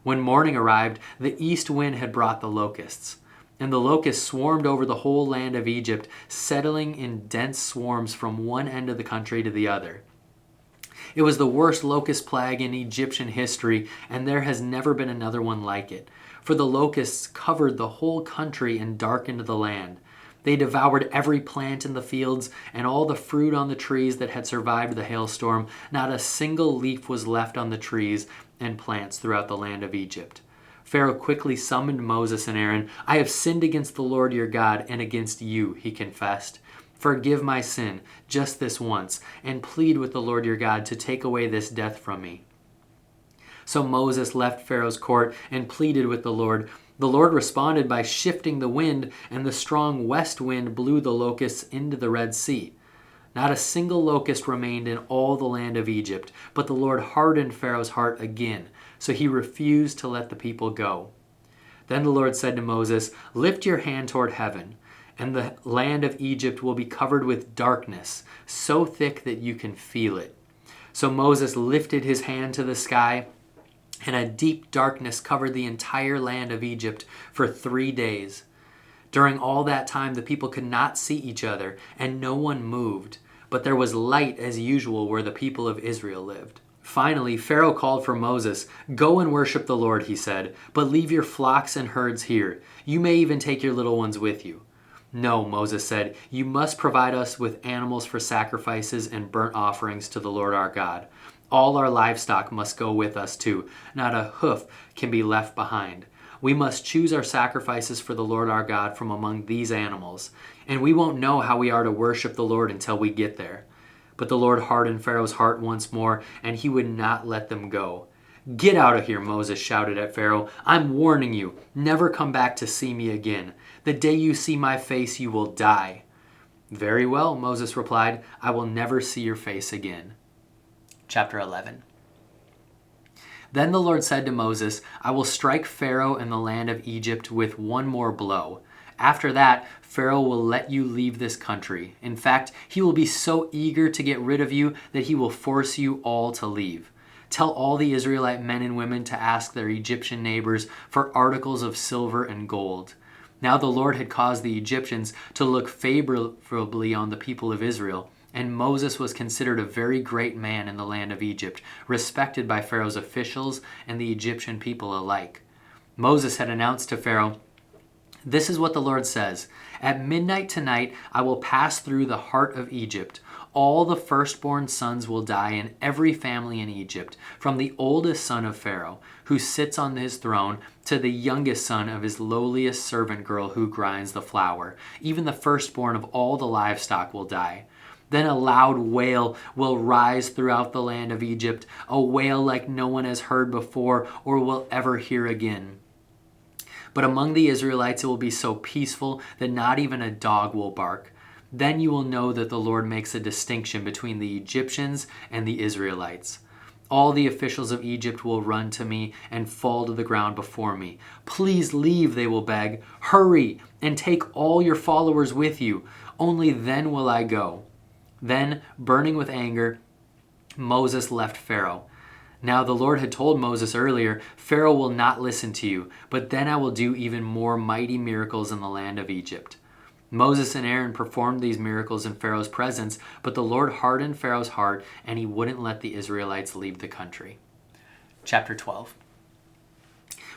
When morning arrived, the east wind had brought the locusts. And the locusts swarmed over the whole land of Egypt, settling in dense swarms from one end of the country to the other. It was the worst locust plague in Egyptian history, and there has never been another one like it. For the locusts covered the whole country and darkened the land. They devoured every plant in the fields and all the fruit on the trees that had survived the hailstorm. Not a single leaf was left on the trees and plants throughout the land of Egypt. Pharaoh quickly summoned Moses and Aaron. "I have sinned against the Lord your God and against you," he confessed. "Forgive my sin just this once, and plead with the Lord your God to take away this death from me." So Moses left Pharaoh's court and pleaded with the Lord. The Lord responded by shifting the wind, and the strong west wind blew the locusts into the Red Sea. Not a single locust remained in all the land of Egypt, but the Lord hardened Pharaoh's heart again, so he refused to let the people go. Then the Lord said to Moses, "Lift your hand toward heaven, and the land of Egypt will be covered with darkness, so thick that you can feel it." So Moses lifted his hand to the sky, and a deep darkness covered the entire land of Egypt for 3 days. During all that time, the people could not see each other, and no one moved, but there was light as usual where the people of Israel lived. Finally, Pharaoh called for Moses. "Go and worship the Lord," he said, "but leave your flocks and herds here. You may even take your little ones with you." "No," Moses said, "you must provide us with animals for sacrifices and burnt offerings to the Lord our God. All our livestock must go with us too. Not a hoof can be left behind. We must choose our sacrifices for the Lord our God from among these animals, and we won't know how we are to worship the Lord until we get there." But the Lord hardened Pharaoh's heart once more, and he would not let them go. "Get out of here," Moses shouted at Pharaoh. "I'm warning you, never come back to see me again. The day you see my face, you will die." "Very well," Moses replied. "I will never see your face again." Chapter 11. Then the Lord said to Moses, "I will strike Pharaoh and the land of Egypt with one more blow. After that, Pharaoh will let you leave this country. In fact, he will be so eager to get rid of you that he will force you all to leave. Tell all the Israelite men and women to ask their Egyptian neighbors for articles of silver and gold." Now the Lord had caused the Egyptians to look favorably on the people of Israel, and Moses was considered a very great man in the land of Egypt, respected by Pharaoh's officials and the Egyptian people alike. Moses had announced to Pharaoh, "This is what the Lord says. At midnight tonight I will pass through the heart of Egypt. All the firstborn sons will die in every family in Egypt, from the oldest son of Pharaoh, who sits on his throne, to the youngest son of his lowliest servant girl who grinds the flour. Even the firstborn of all the livestock will die. Then a loud wail will rise throughout the land of Egypt, a wail like no one has heard before or will ever hear again. But among the Israelites it will be so peaceful that not even a dog will bark. Then you will know that the Lord makes a distinction between the Egyptians and the Israelites. All the officials of Egypt will run to me and fall to the ground before me. 'Please leave,' they will beg. 'Hurry and take all your followers with you. Only then will I go.' Then, burning with anger, Moses left Pharaoh. Now the Lord had told Moses earlier, 'Pharaoh will not listen to you, but then I will do even more mighty miracles in the land of Egypt.' Moses and Aaron performed these miracles in Pharaoh's presence, but the Lord hardened Pharaoh's heart, and he wouldn't let the Israelites leave the country. Chapter 12.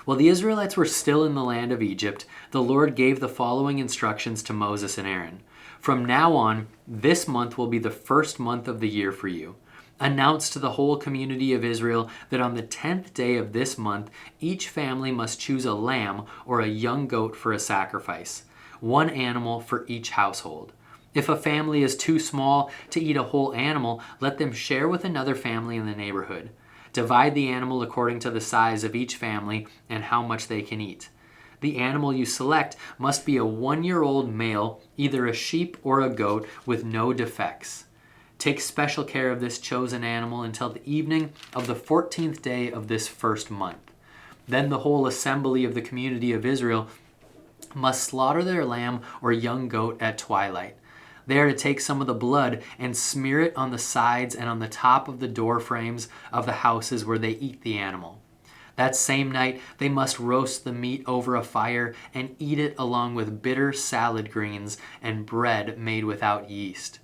While the Israelites were still in the land of Egypt, the Lord gave the following instructions to Moses and Aaron. "From now on, this month will be the first month of the year for you. Announce to the whole community of Israel that on the 10th day of this month, each family must choose a lamb or a young goat for a sacrifice. One animal for each household. If a family is too small to eat a whole animal, let them share with another family in the neighborhood. Divide the animal according to the size of each family and how much they can eat. The animal you select must be a 1-year-old male, either a sheep or a goat, with no defects. Take special care of this chosen animal until the evening of the 14th day of this first month. Then the whole assembly of the community of Israel must slaughter their lamb or young goat at twilight. They are to take some of the blood and smear it on the sides and on the top of the door frames of the houses where they eat the animal. That same night they must roast the meat over a fire and eat it along with bitter salad greens and bread made without yeast.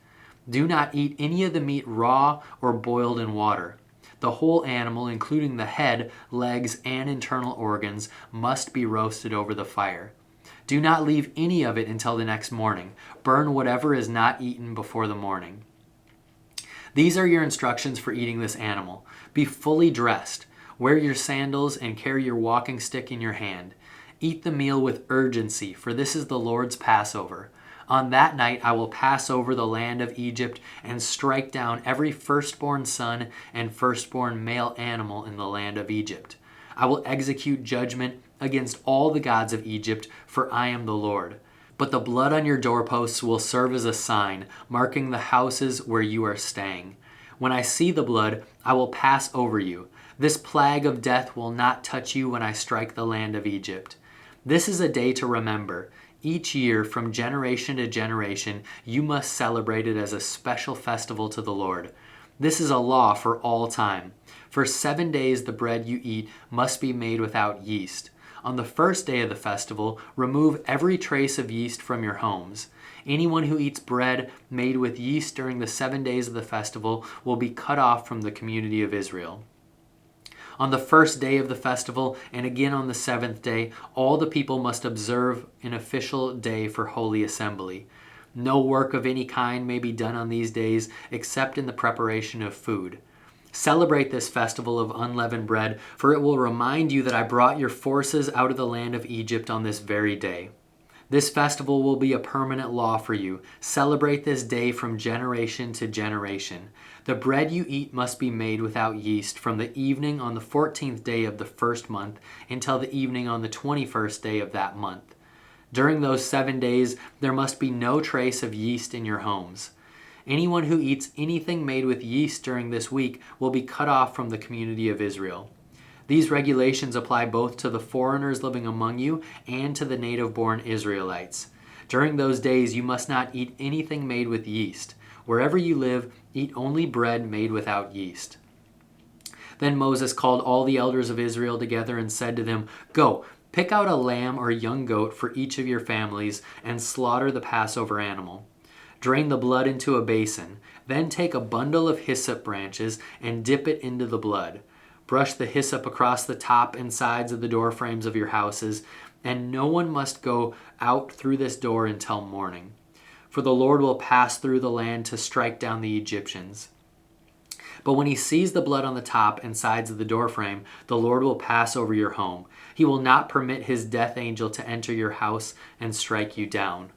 Do not eat any of the meat raw or boiled in water. The whole animal, including the head, legs, and internal organs, must be roasted over the fire. Do not leave any of it until the next morning. Burn whatever is not eaten before the morning. These are your instructions for eating this animal. Be fully dressed. Wear your sandals and carry your walking stick in your hand. Eat the meal with urgency, for this is the Lord's Passover. On that night I will pass over the land of Egypt and strike down every firstborn son and firstborn male animal in the land of Egypt. I will execute judgment against all the gods of Egypt, for I am the Lord. But the blood on your doorposts will serve as a sign, marking the houses where you are staying. When I see the blood, I will pass over you. This plague of death will not touch you when I strike the land of Egypt. This is a day to remember. Each year, from generation to generation, you must celebrate it as a special festival to the Lord. This is a law for all time. For 7 days the bread you eat must be made without yeast. On the first day of the festival, remove every trace of yeast from your homes. Anyone who eats bread made with yeast during the 7 days of the festival will be cut off from the community of Israel. On the first day of the festival, and again on the 7th day, all the people must observe an official day for holy assembly. No work of any kind may be done on these days except in the preparation of food. Celebrate this festival of unleavened bread, for it will remind you that I brought your forces out of the land of Egypt on this very day. This festival will be a permanent law for you. Celebrate this day from generation to generation. The bread you eat must be made without yeast from the evening on the 14th day of the first month until the evening on the 21st day of that month. During those 7 days, there must be no trace of yeast in your homes. Anyone who eats anything made with yeast during this week will be cut off from the community of Israel. These regulations apply both to the foreigners living among you and to the native-born Israelites. During those days, you must not eat anything made with yeast. Wherever you live, eat only bread made without yeast. Then Moses called all the elders of Israel together and said to them, "Go, pick out a lamb or young goat for each of your families and slaughter the Passover animal. Drain the blood into a basin. Then take a bundle of hyssop branches and dip it into the blood. Brush the hyssop across the top and sides of the door frames of your houses, and no one must go out through this door until morning. For the Lord will pass through the land to strike down the Egyptians. But when he sees the blood on the top and sides of the doorframe, the Lord will pass over your home. He will not permit his death angel to enter your house and strike you down."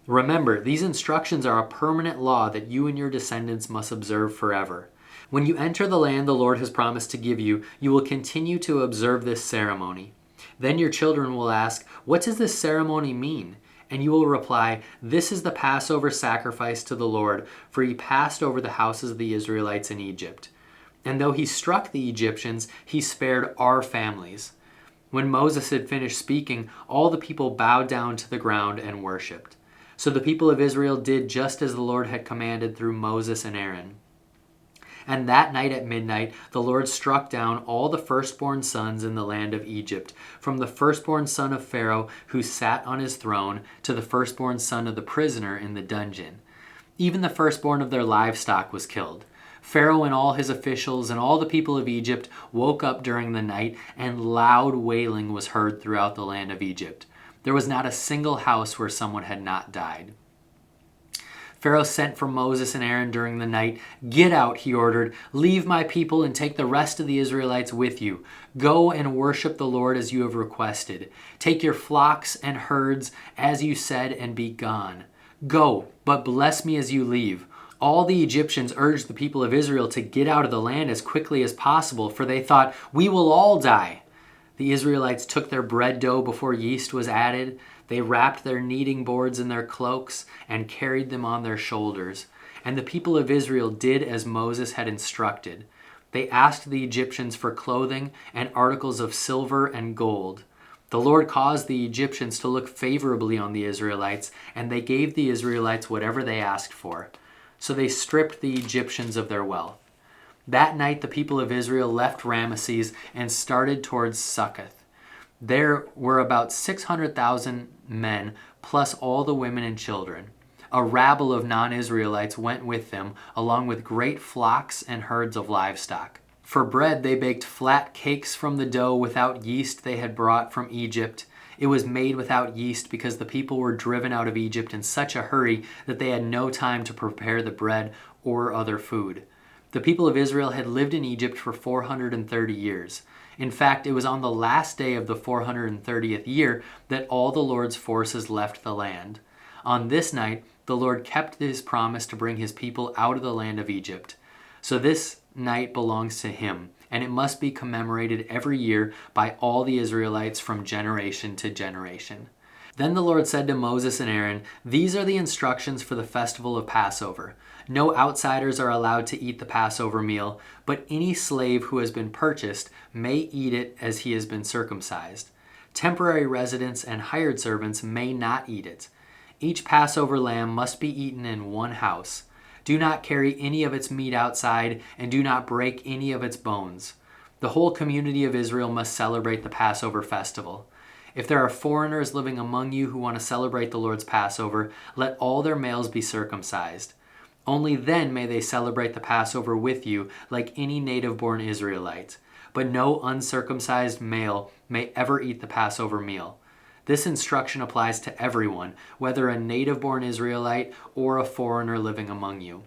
Remember, these instructions are a permanent law that you and your descendants must observe forever. When you enter the land the Lord has promised to give you, you will continue to observe this ceremony. Then your children will ask, "What does this ceremony mean?" And you will reply, "This is the Passover sacrifice to the Lord, for he passed over the houses of the Israelites in Egypt. And though he struck the Egyptians, he spared our families." When Moses had finished speaking, all the people bowed down to the ground and worshipped. So the people of Israel did just as the Lord had commanded through Moses and Aaron. And that night at midnight, the Lord struck down all the firstborn sons in the land of Egypt, from the firstborn son of Pharaoh who sat on his throne to the firstborn son of the prisoner in the dungeon. Even the firstborn of their livestock was killed. Pharaoh and all his officials and all the people of Egypt woke up during the night, and loud wailing was heard throughout the land of Egypt. There was not a single house where someone had not died. Pharaoh sent for Moses and Aaron during the night. "Get out," he ordered. "Leave my people and take the rest of the Israelites with you. Go and worship the Lord as you have requested. Take your flocks and herds as you said and be gone. Go, but bless me as you leave." All the Egyptians urged the people of Israel to get out of the land as quickly as possible, for they thought, "We will all die." The Israelites took their bread dough before yeast was added. They wrapped their kneading boards in their cloaks and carried them on their shoulders. And the people of Israel did as Moses had instructed. They asked the Egyptians for clothing and articles of silver and gold. The Lord caused the Egyptians to look favorably on the Israelites, and they gave the Israelites whatever they asked for. So they stripped the Egyptians of their wealth. That night the people of Israel left Ramesses and started towards Succoth. There were about 600,000 men, plus all the women and children. A rabble of non-Israelites went with them, along with great flocks and herds of livestock. For bread they baked flat cakes from the dough without yeast they had brought from Egypt. It was made without yeast because the people were driven out of Egypt in such a hurry that they had no time to prepare the bread or other food. The people of Israel had lived in Egypt for 430 years. In fact, it was on the last day of the 430th year that all the Lord's forces left the land. On this night, the Lord kept his promise to bring his people out of the land of Egypt. So this night belongs to him, and it must be commemorated every year by all the Israelites from generation to generation. Then the Lord said to Moses and Aaron, "These are the instructions for the festival of Passover. No outsiders are allowed to eat the Passover meal, but any slave who has been purchased may eat it as he has been circumcised. Temporary residents and hired servants may not eat it. Each Passover lamb must be eaten in one house. Do not carry any of its meat outside, and do not break any of its bones. The whole community of Israel must celebrate the Passover festival. If there are foreigners living among you who want to celebrate the Lord's Passover, let all their males be circumcised. Only then may they celebrate the Passover with you like any native-born Israelite. But no uncircumcised male may ever eat the Passover meal. This instruction applies to everyone, whether a native-born Israelite or a foreigner living among you."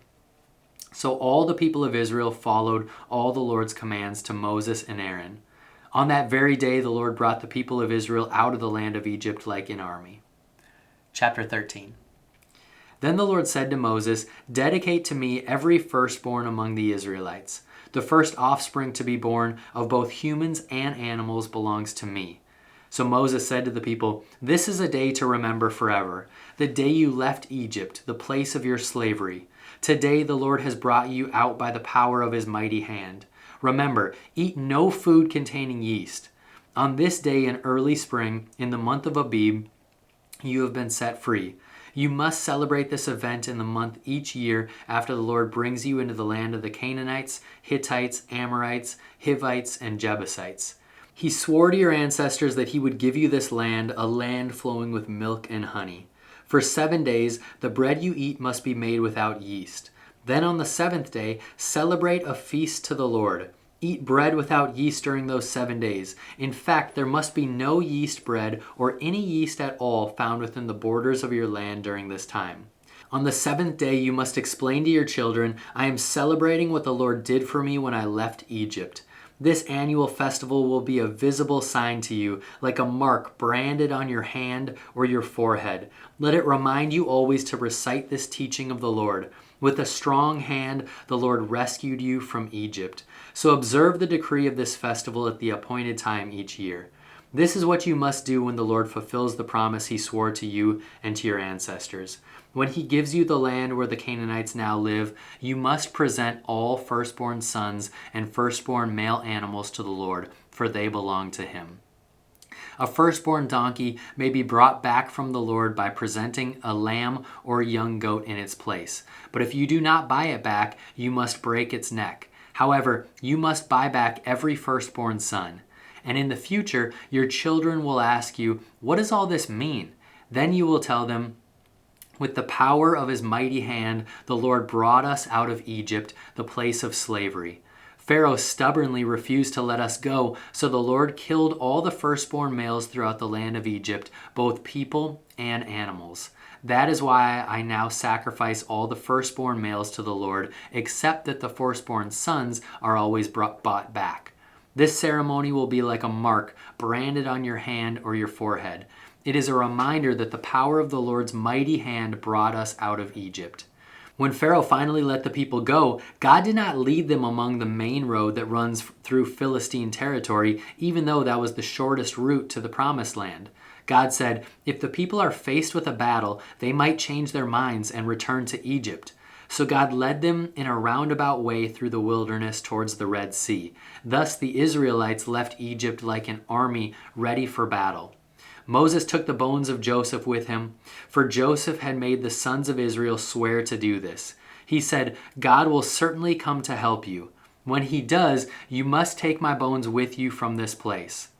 So all the people of Israel followed all the Lord's commands to Moses and Aaron. On that very day, the Lord brought the people of Israel out of the land of Egypt like an army. Chapter 13. Then the Lord said to Moses, "Dedicate to me every firstborn among the Israelites. The first offspring to be born of both humans and animals belongs to me." So Moses said to the people, "This is a day to remember forever, the day you left Egypt, the place of your slavery. Today the Lord has brought you out by the power of his mighty hand. Remember, eat no food containing yeast. On this day in early spring, in the month of Abib, you have been set free. You must celebrate this event in the month each year after the Lord brings you into the land of the Canaanites, Hittites, Amorites, Hivites, and Jebusites. He swore to your ancestors that he would give you this land, a land flowing with milk and honey. For 7 days, the bread you eat must be made without yeast. Then on the 7th day, celebrate a feast to the Lord. Eat bread without yeast during those 7 days. In fact, there must be no yeast bread or any yeast at all found within the borders of your land during this time. On the 7th day, you must explain to your children, I am celebrating what the Lord did for me when I left Egypt. This annual festival will be a visible sign to you, like a mark branded on your hand or your forehead. Let it remind you always to recite this teaching of the Lord. With a strong hand, the Lord rescued you from Egypt. So observe the decree of this festival at the appointed time each year. This is what you must do when the Lord fulfills the promise he swore to you and to your ancestors. When he gives you the land where the Canaanites now live, you must present all firstborn sons and firstborn male animals to the Lord, for they belong to him. A firstborn donkey may be brought back from the Lord by presenting a lamb or young goat in its place. But if you do not buy it back, you must break its neck. However, you must buy back every firstborn son. And in the future, your children will ask you, what does all this mean? Then you will tell them, with the power of his mighty hand, the Lord brought us out of Egypt, the place of slavery. Pharaoh stubbornly refused to let us go, so the Lord killed all the firstborn males throughout the land of Egypt, both people and animals. That is why I now sacrifice all the firstborn males to the Lord, except that the firstborn sons are always bought back. This ceremony will be like a mark branded on your hand or your forehead. It is a reminder that the power of the Lord's mighty hand brought us out of Egypt. When Pharaoh finally let the people go, God did not lead them along the main road that runs through Philistine territory, even though that was the shortest route to the promised land. God said, if the people are faced with a battle, they might change their minds and return to Egypt. So God led them in a roundabout way through the wilderness towards the Red Sea. Thus the Israelites left Egypt like an army ready for battle. Moses took the bones of Joseph with him, for Joseph had made the sons of Israel swear to do this. He said, God will certainly come to help you. When he does, you must take my bones with you from this place.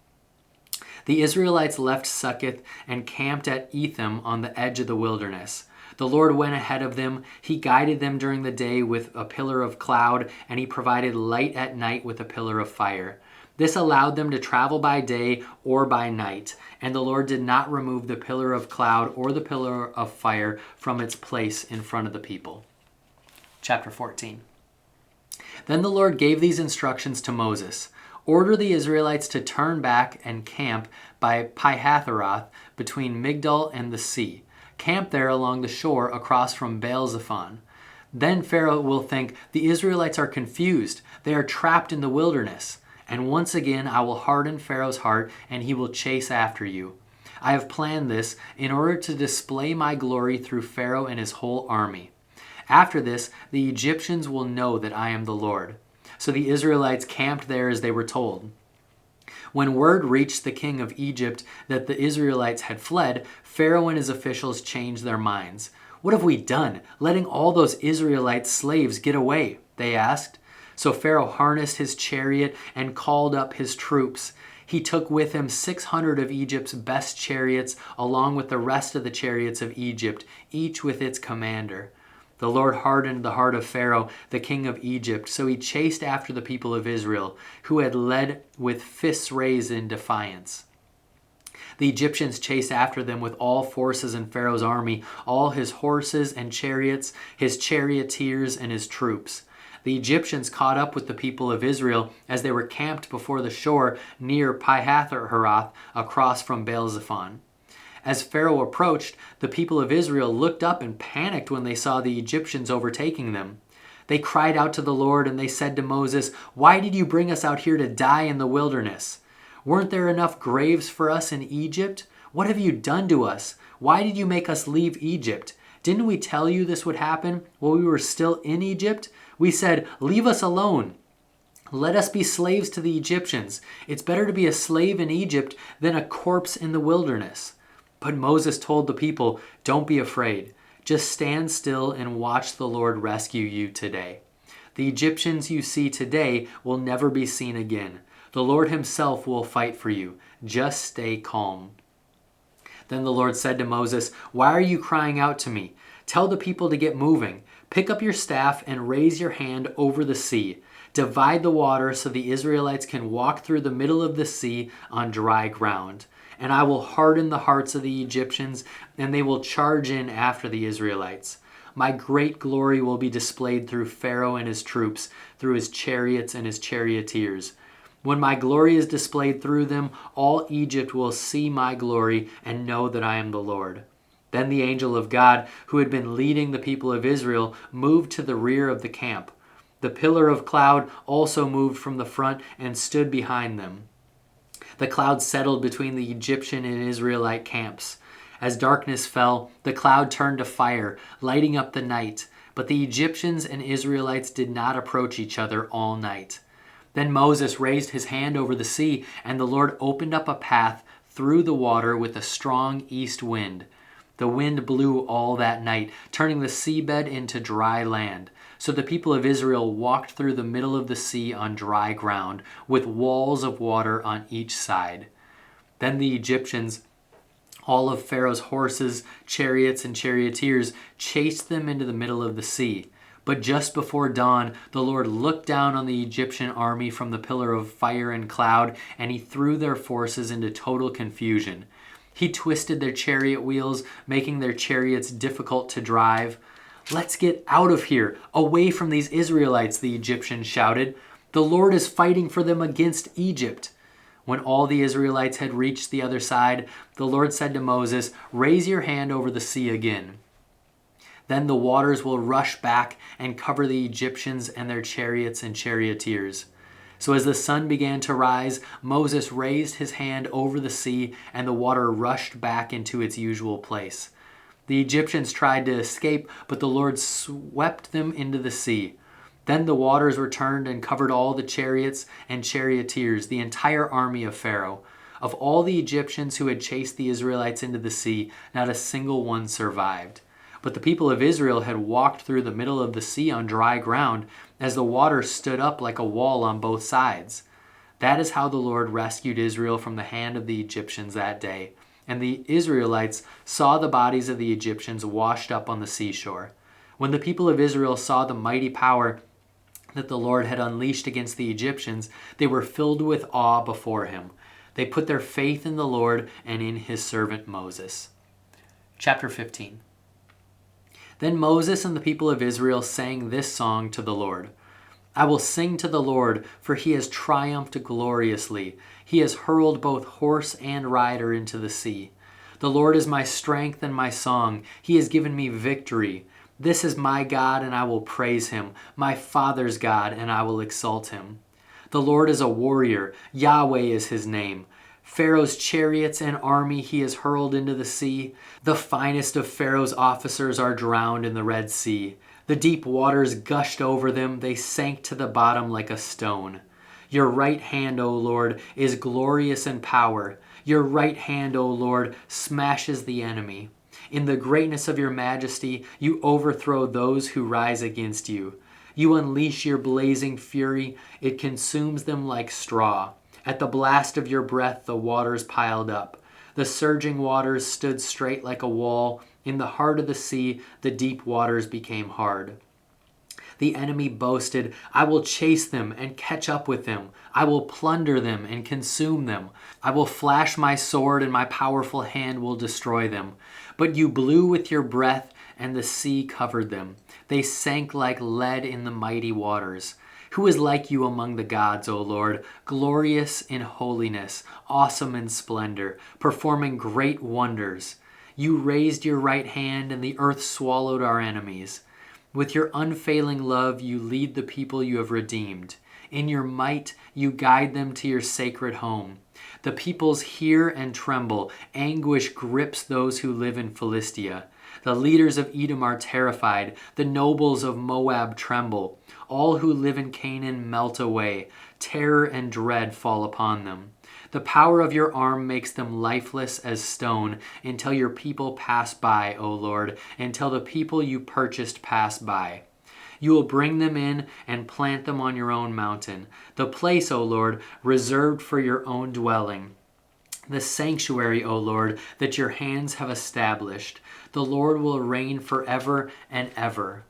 The Israelites left Succoth and camped at Etham on the edge of the wilderness. The Lord went ahead of them. He guided them during the day with a pillar of cloud, and he provided light at night with a pillar of fire. This allowed them to travel by day or by night, and the Lord did not remove the pillar of cloud or the pillar of fire from its place in front of the people. Chapter 14. Then the Lord gave these instructions to Moses. Order the Israelites to turn back and camp by Pi-hahiroth between Migdol and the sea. Camp there along the shore across from Baal-zephon. Then Pharaoh will think, the Israelites are confused. They are trapped in the wilderness. And once again I will harden Pharaoh's heart, and he will chase after you. I have planned this in order to display my glory through Pharaoh and his whole army. After this, the Egyptians will know that I am the Lord. So the Israelites camped there as they were told. When word reached the king of Egypt that the Israelites had fled, Pharaoh and his officials changed their minds. What have we done, letting all those Israelite slaves get away? They asked. So Pharaoh harnessed his chariot and called up his troops. He took with him 600 of Egypt's best chariots, along with the rest of the chariots of Egypt, each with its commander. The Lord hardened the heart of Pharaoh, the king of Egypt, so he chased after the people of Israel, who had led with fists raised in defiance. The Egyptians chased after them with all forces in Pharaoh's army, all his horses and chariots, his charioteers and his troops. The Egyptians caught up with the people of Israel as they were camped before the shore near Pi-hahiroth across from Baal-zephon. As Pharaoh approached, the people of Israel looked up and panicked when they saw the Egyptians overtaking them. They cried out to the Lord and they said to Moses, "Why did you bring us out here to die in the wilderness? Weren't there enough graves for us in Egypt? What have you done to us? Why did you make us leave Egypt? Didn't we tell you this would happen while we were still in Egypt? We said, 'Leave us alone. Let us be slaves to the Egyptians. It's better to be a slave in Egypt than a corpse in the wilderness.' But Moses told the people, 'Don't be afraid. Just stand still and watch the Lord rescue you today. The Egyptians you see today will never be seen again. The Lord himself will fight for you. Just stay calm.' Then the Lord said to Moses, 'Why are you crying out to me? Tell the people to get moving. Pick up your staff and raise your hand over the sea. Divide the water so the Israelites can walk through the middle of the sea on dry ground. And I will harden the hearts of the Egyptians, and they will charge in after the Israelites. My great glory will be displayed through Pharaoh and his troops, through his chariots and his charioteers. When my glory is displayed through them, all Egypt will see my glory and know that I am the Lord.' Then the angel of God, who had been leading the people of Israel, moved to the rear of the camp. The pillar of cloud also moved from the front and stood behind them. The cloud settled between the Egyptian and Israelite camps. As darkness fell, the cloud turned to fire, lighting up the night. But the Egyptians and Israelites did not approach each other all night. Then Moses raised his hand over the sea, and the Lord opened up a path through the water with a strong east wind. The wind blew all that night, turning the seabed into dry land. So the people of Israel walked through the middle of the sea on dry ground, with walls of water on each side. Then the Egyptians, all of Pharaoh's horses, chariots, and charioteers, chased them into the middle of the sea. But just before dawn, the Lord looked down on the Egyptian army from the pillar of fire and cloud, and he threw their forces into total confusion. He twisted their chariot wheels, making their chariots difficult to drive. "Let's get out of here, away from these Israelites," the Egyptians shouted. "The Lord is fighting for them against Egypt." When all the Israelites had reached the other side, the Lord said to Moses, "Raise your hand over the sea again. Then the waters will rush back and cover the Egyptians and their chariots and charioteers." So as the sun began to rise, Moses raised his hand over the sea, and the water rushed back into its usual place. The Egyptians tried to escape, but the Lord swept them into the sea. Then the waters returned and covered all the chariots and charioteers, the entire army of Pharaoh. Of all the Egyptians who had chased the Israelites into the sea, not a single one survived. But the people of Israel had walked through the middle of the sea on dry ground, as the water stood up like a wall on both sides. That is how the Lord rescued Israel from the hand of the Egyptians that day. And the Israelites saw the bodies of the Egyptians washed up on the seashore. When the people of Israel saw the mighty power that the Lord had unleashed against the Egyptians, they were filled with awe before him. They put their faith in the Lord and in his servant Moses. Chapter 15. Then Moses and the people of Israel sang this song to the Lord. "I will sing to the Lord, for he has triumphed gloriously. He has hurled both horse and rider into the sea. The Lord is my strength and my song. He has given me victory. This is my God, and I will praise him, my father's God, and I will exalt him. The Lord is a warrior. Yahweh is his name. Pharaoh's chariots and army he has hurled into the sea. The finest of Pharaoh's officers are drowned in the Red Sea. The deep waters gushed over them. They sank to the bottom like a stone. Your right hand, O Lord, is glorious in power. Your right hand, O Lord, smashes the enemy. In the greatness of your majesty, you overthrow those who rise against you. You unleash your blazing fury. It consumes them like straw. At the blast of your breath, the waters piled up. The surging waters stood straight like a wall. In the heart of the sea, the deep waters became hard. The enemy boasted, "I will chase them and catch up with them. I will plunder them and consume them. I will flash my sword and my powerful hand will destroy them." But you blew with your breath and the sea covered them. They sank like lead in the mighty waters. Who is like you among the gods, O Lord, glorious in holiness, awesome in splendor, performing great wonders? You raised your right hand, and the earth swallowed our enemies. With your unfailing love, you lead the people you have redeemed. In your might, you guide them to your sacred home. The peoples hear and tremble. Anguish grips those who live in Philistia. The leaders of Edom are terrified. The nobles of Moab tremble. All who live in Canaan melt away. Terror and dread fall upon them. The power of your arm makes them lifeless as stone until your people pass by, O Lord, until the people you purchased pass by. You will bring them in and plant them on your own mountain, the place, O Lord, reserved for your own dwelling. The sanctuary, O Lord, that your hands have established. The Lord will reign forever and ever.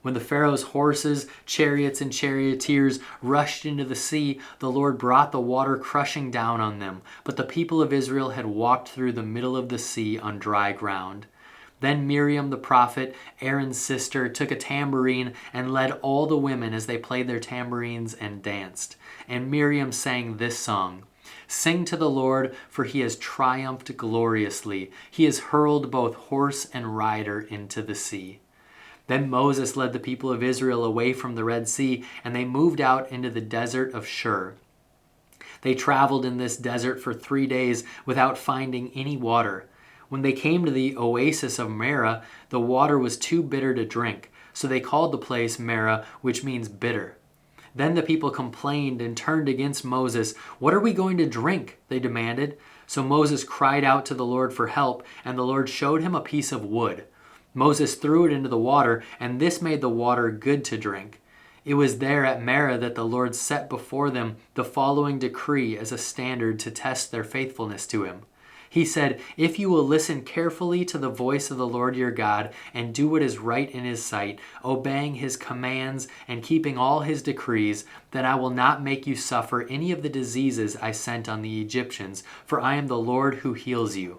When the Pharaoh's horses, chariots, and charioteers rushed into the sea, the Lord brought the water crushing down on them. But the people of Israel had walked through the middle of the sea on dry ground. Then Miriam the prophet, Aaron's sister, took a tambourine and led all the women as they played their tambourines and danced. And Miriam sang this song: Sing to the Lord, for he has triumphed gloriously. He has hurled both horse and rider into the sea. Then Moses led the people of Israel away from the Red Sea, and they moved out into the desert of Shur. They traveled in this desert for 3 days without finding any water. When they came to the oasis of Marah, the water was too bitter to drink, so they called the place Marah, which means bitter. Then the people complained and turned against Moses. "What are we going to drink?" they demanded. So Moses cried out to the Lord for help, and the Lord showed him a piece of wood. Moses threw it into the water, and this made the water good to drink. It was there at Marah that the Lord set before them the following decree as a standard to test their faithfulness to him. He said, "If you will listen carefully to the voice of the Lord your God and do what is right in his sight, obeying his commands and keeping all his decrees, then I will not make you suffer any of the diseases I sent on the Egyptians, for I am the Lord who heals you."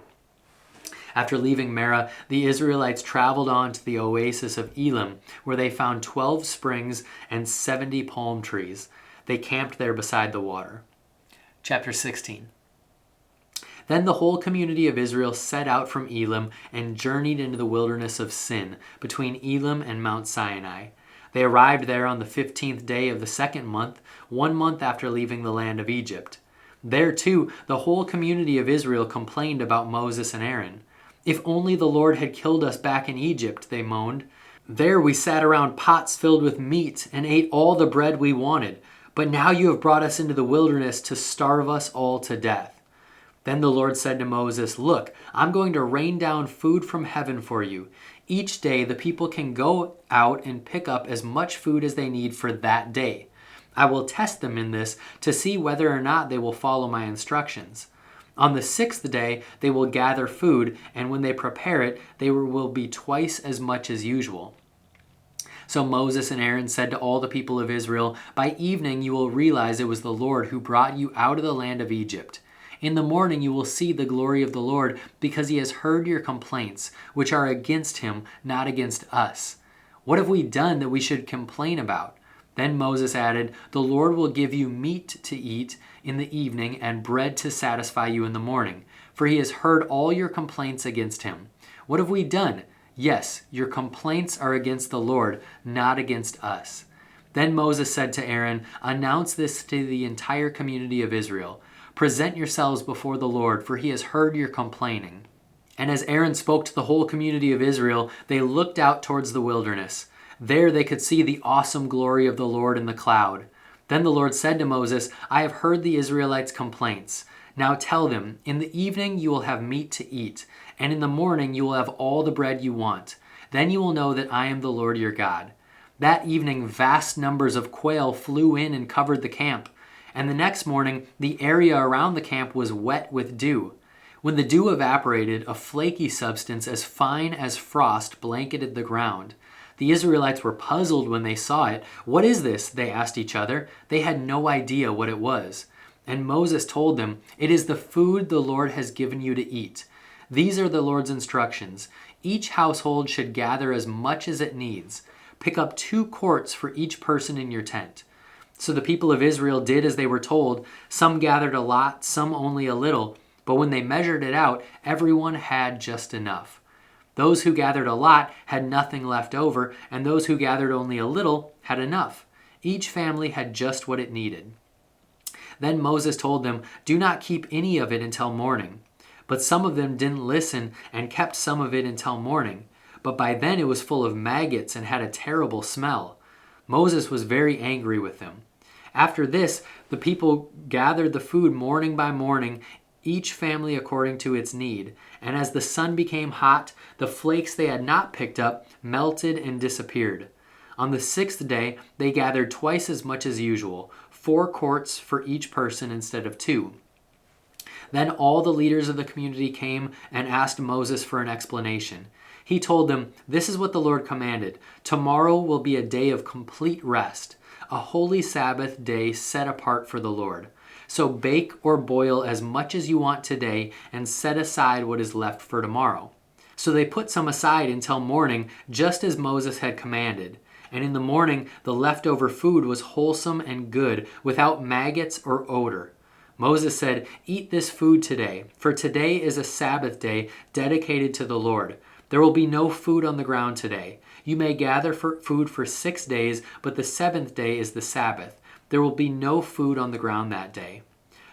After leaving Marah, the Israelites traveled on to the oasis of Elim, where they found 12 springs and 70 palm trees. They camped there beside the water. Chapter 16. Then the whole community of Israel set out from Elim and journeyed into the wilderness of Sin, between Elim and Mount Sinai. They arrived there on the 15th day of the 2nd month, 1 month after leaving the land of Egypt. There, too, the whole community of Israel complained about Moses and Aaron. "If only the Lord had killed us back in Egypt," they moaned. "There we sat around pots filled with meat and ate all the bread we wanted. But now you have brought us into the wilderness to starve us all to death." Then the Lord said to Moses, "Look, I'm going to rain down food from heaven for you. Each day the people can go out and pick up as much food as they need for that day. I will test them in this to see whether or not they will follow my instructions. On the 6th day, they will gather food, and when they prepare it, there will be twice as much as usual." So Moses and Aaron said to all the people of Israel, "By evening you will realize it was the Lord who brought you out of the land of Egypt. In the morning you will see the glory of the Lord, because he has heard your complaints, which are against him, not against us. What have we done that we should complain about?" Then Moses added, "The Lord will give you meat to eat in the evening and bread to satisfy you in the morning, for he has heard all your complaints against him. What have we done? Yes, your complaints are against the Lord, not against us." Then Moses said to Aaron, "Announce this to the entire community of Israel. Present yourselves before the Lord, for he has heard your complaining." And as Aaron spoke to the whole community of Israel, they looked out towards the wilderness. There they could see the awesome glory of the Lord in the cloud. Then the Lord said to Moses, "I have heard the Israelites' complaints. Now tell them, in the evening you will have meat to eat, and in the morning you will have all the bread you want. Then you will know that I am the Lord your God." That evening vast numbers of quail flew in and covered the camp. And the next morning the area around the camp was wet with dew. When the dew evaporated, a flaky substance as fine as frost blanketed the ground. The Israelites were puzzled when they saw it. "What is this?" they asked each other. They had no idea what it was. And Moses told them, "It is the food the Lord has given you to eat. These are the Lord's instructions. Each household should gather as much as it needs. Pick up 2 quarts for each person in your tent. So the people of Israel did as they were told. Some gathered a lot, some only a little. But when they measured it out, everyone had just enough. Those who gathered a lot had nothing left over, and those who gathered only a little had enough. Each family had just what it needed. Then Moses told them, "Do not keep any of it until morning." But some of them didn't listen and kept some of it until morning. But by then it was full of maggots and had a terrible smell. Moses was very angry with them. After this, the people gathered the food morning by morning, each family according to its need. And as the sun became hot, the flakes they had not picked up melted and disappeared. On the 6th day, they gathered twice as much as usual, 4 quarts for each person instead of 2. Then all the leaders of the community came and asked Moses for an explanation. He told them, "This is what the Lord commanded. Tomorrow will be a day of complete rest, a holy Sabbath day set apart for the Lord. So bake or boil as much as you want today and set aside what is left for tomorrow." So they put some aside until morning, just as Moses had commanded. And in the morning, the leftover food was wholesome and good, without maggots or odor. Moses said, "Eat this food today, for today is a Sabbath day dedicated to the Lord. There will be no food on the ground today. You may gather food for 6 days, but the 7th day is the Sabbath. There will be no food on the ground that day."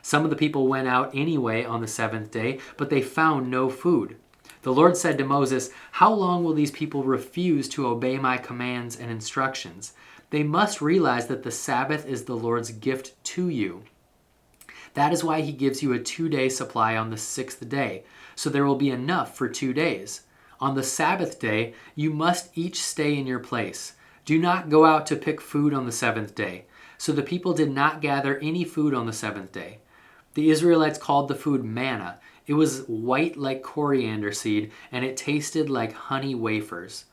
Some of the people went out anyway on the 7th day, but they found no food. The Lord said to Moses, "How long will these people refuse to obey my commands and instructions? They must realize that the Sabbath is the Lord's gift to you. That is why he gives you a 2-day supply on the 6th day, so there will be enough for 2 days. On the Sabbath day, you must each stay in your place. Do not go out to pick food on the 7th day." So the people did not gather any food on the 7th day. The Israelites called the food manna. It was white like coriander seed, and it tasted like honey wafers.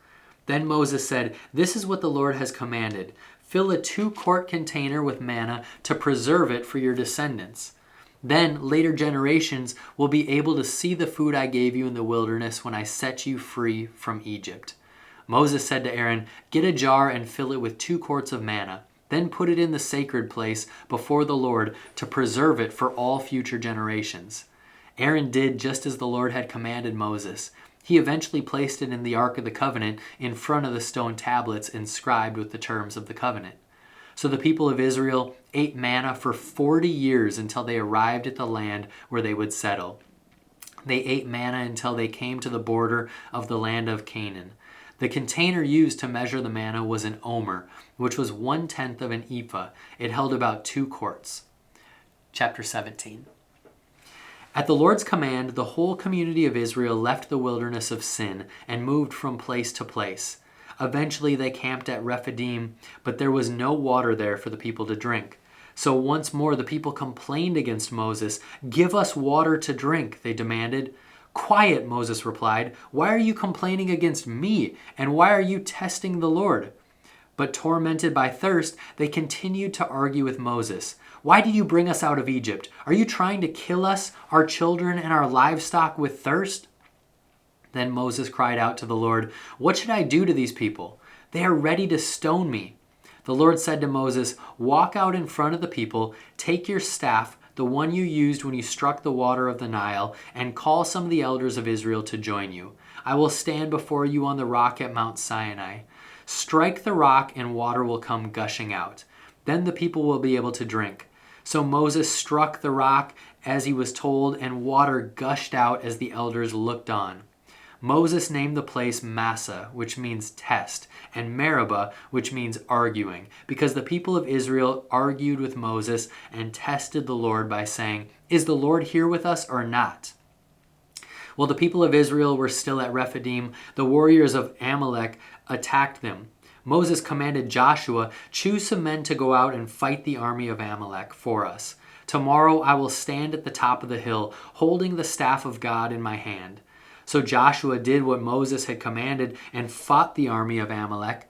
Then Moses said, "This is what the Lord has commanded. Fill a 2-quart container with manna to preserve it for your descendants. Then later generations will be able to see the food I gave you in the wilderness when I set you free from Egypt." Moses said to Aaron, "Get a jar and fill it with 2 quarts of manna. Then put it in the sacred place before the Lord to preserve it for all future generations." Aaron did just as the Lord had commanded Moses. He eventually placed it in the Ark of the Covenant in front of the stone tablets inscribed with the terms of the covenant. So the people of Israel ate manna for 40 years until they arrived at the land where they would settle. They ate manna until they came to the border of the land of Canaan. The container used to measure the manna was an omer, which was 1/10 of an ephah. It held about 2 quarts. Chapter 17. At the Lord's command, the whole community of Israel left the wilderness of Sin and moved from place to place. Eventually they camped at Rephidim, but there was no water there for the people to drink. So once more the people complained against Moses. "Give us water to drink," they demanded. "Quiet," Moses replied. "Why are you complaining against me? And why are you testing the Lord?" But tormented by thirst, they continued to argue with Moses. "Why did you bring us out of Egypt? Are you trying to kill us, our children, and our livestock with thirst?" Then Moses cried out to the Lord, "What should I do to these people? They are ready to stone me." The Lord said to Moses, "Walk out in front of the people, take your staff, the one you used when you struck the water of the Nile, and call some of the elders of Israel to join you. I will stand before you on the rock at Mount Sinai. Strike the rock and water will come gushing out. Then the people will be able to drink." So Moses struck the rock as he was told, and water gushed out as the elders looked on. Moses named the place Massah, which means test, and Meribah, which means arguing, because the people of Israel argued with Moses and tested the Lord by saying, "Is the Lord here with us or not?" While the people of Israel were still at Rephidim, the warriors of Amalek attacked them. Moses commanded Joshua, "Choose some men to go out and fight the army of Amalek for us. Tomorrow I will stand at the top of the hill, holding the staff of God in my hand." So Joshua did what Moses had commanded and fought the army of Amalek.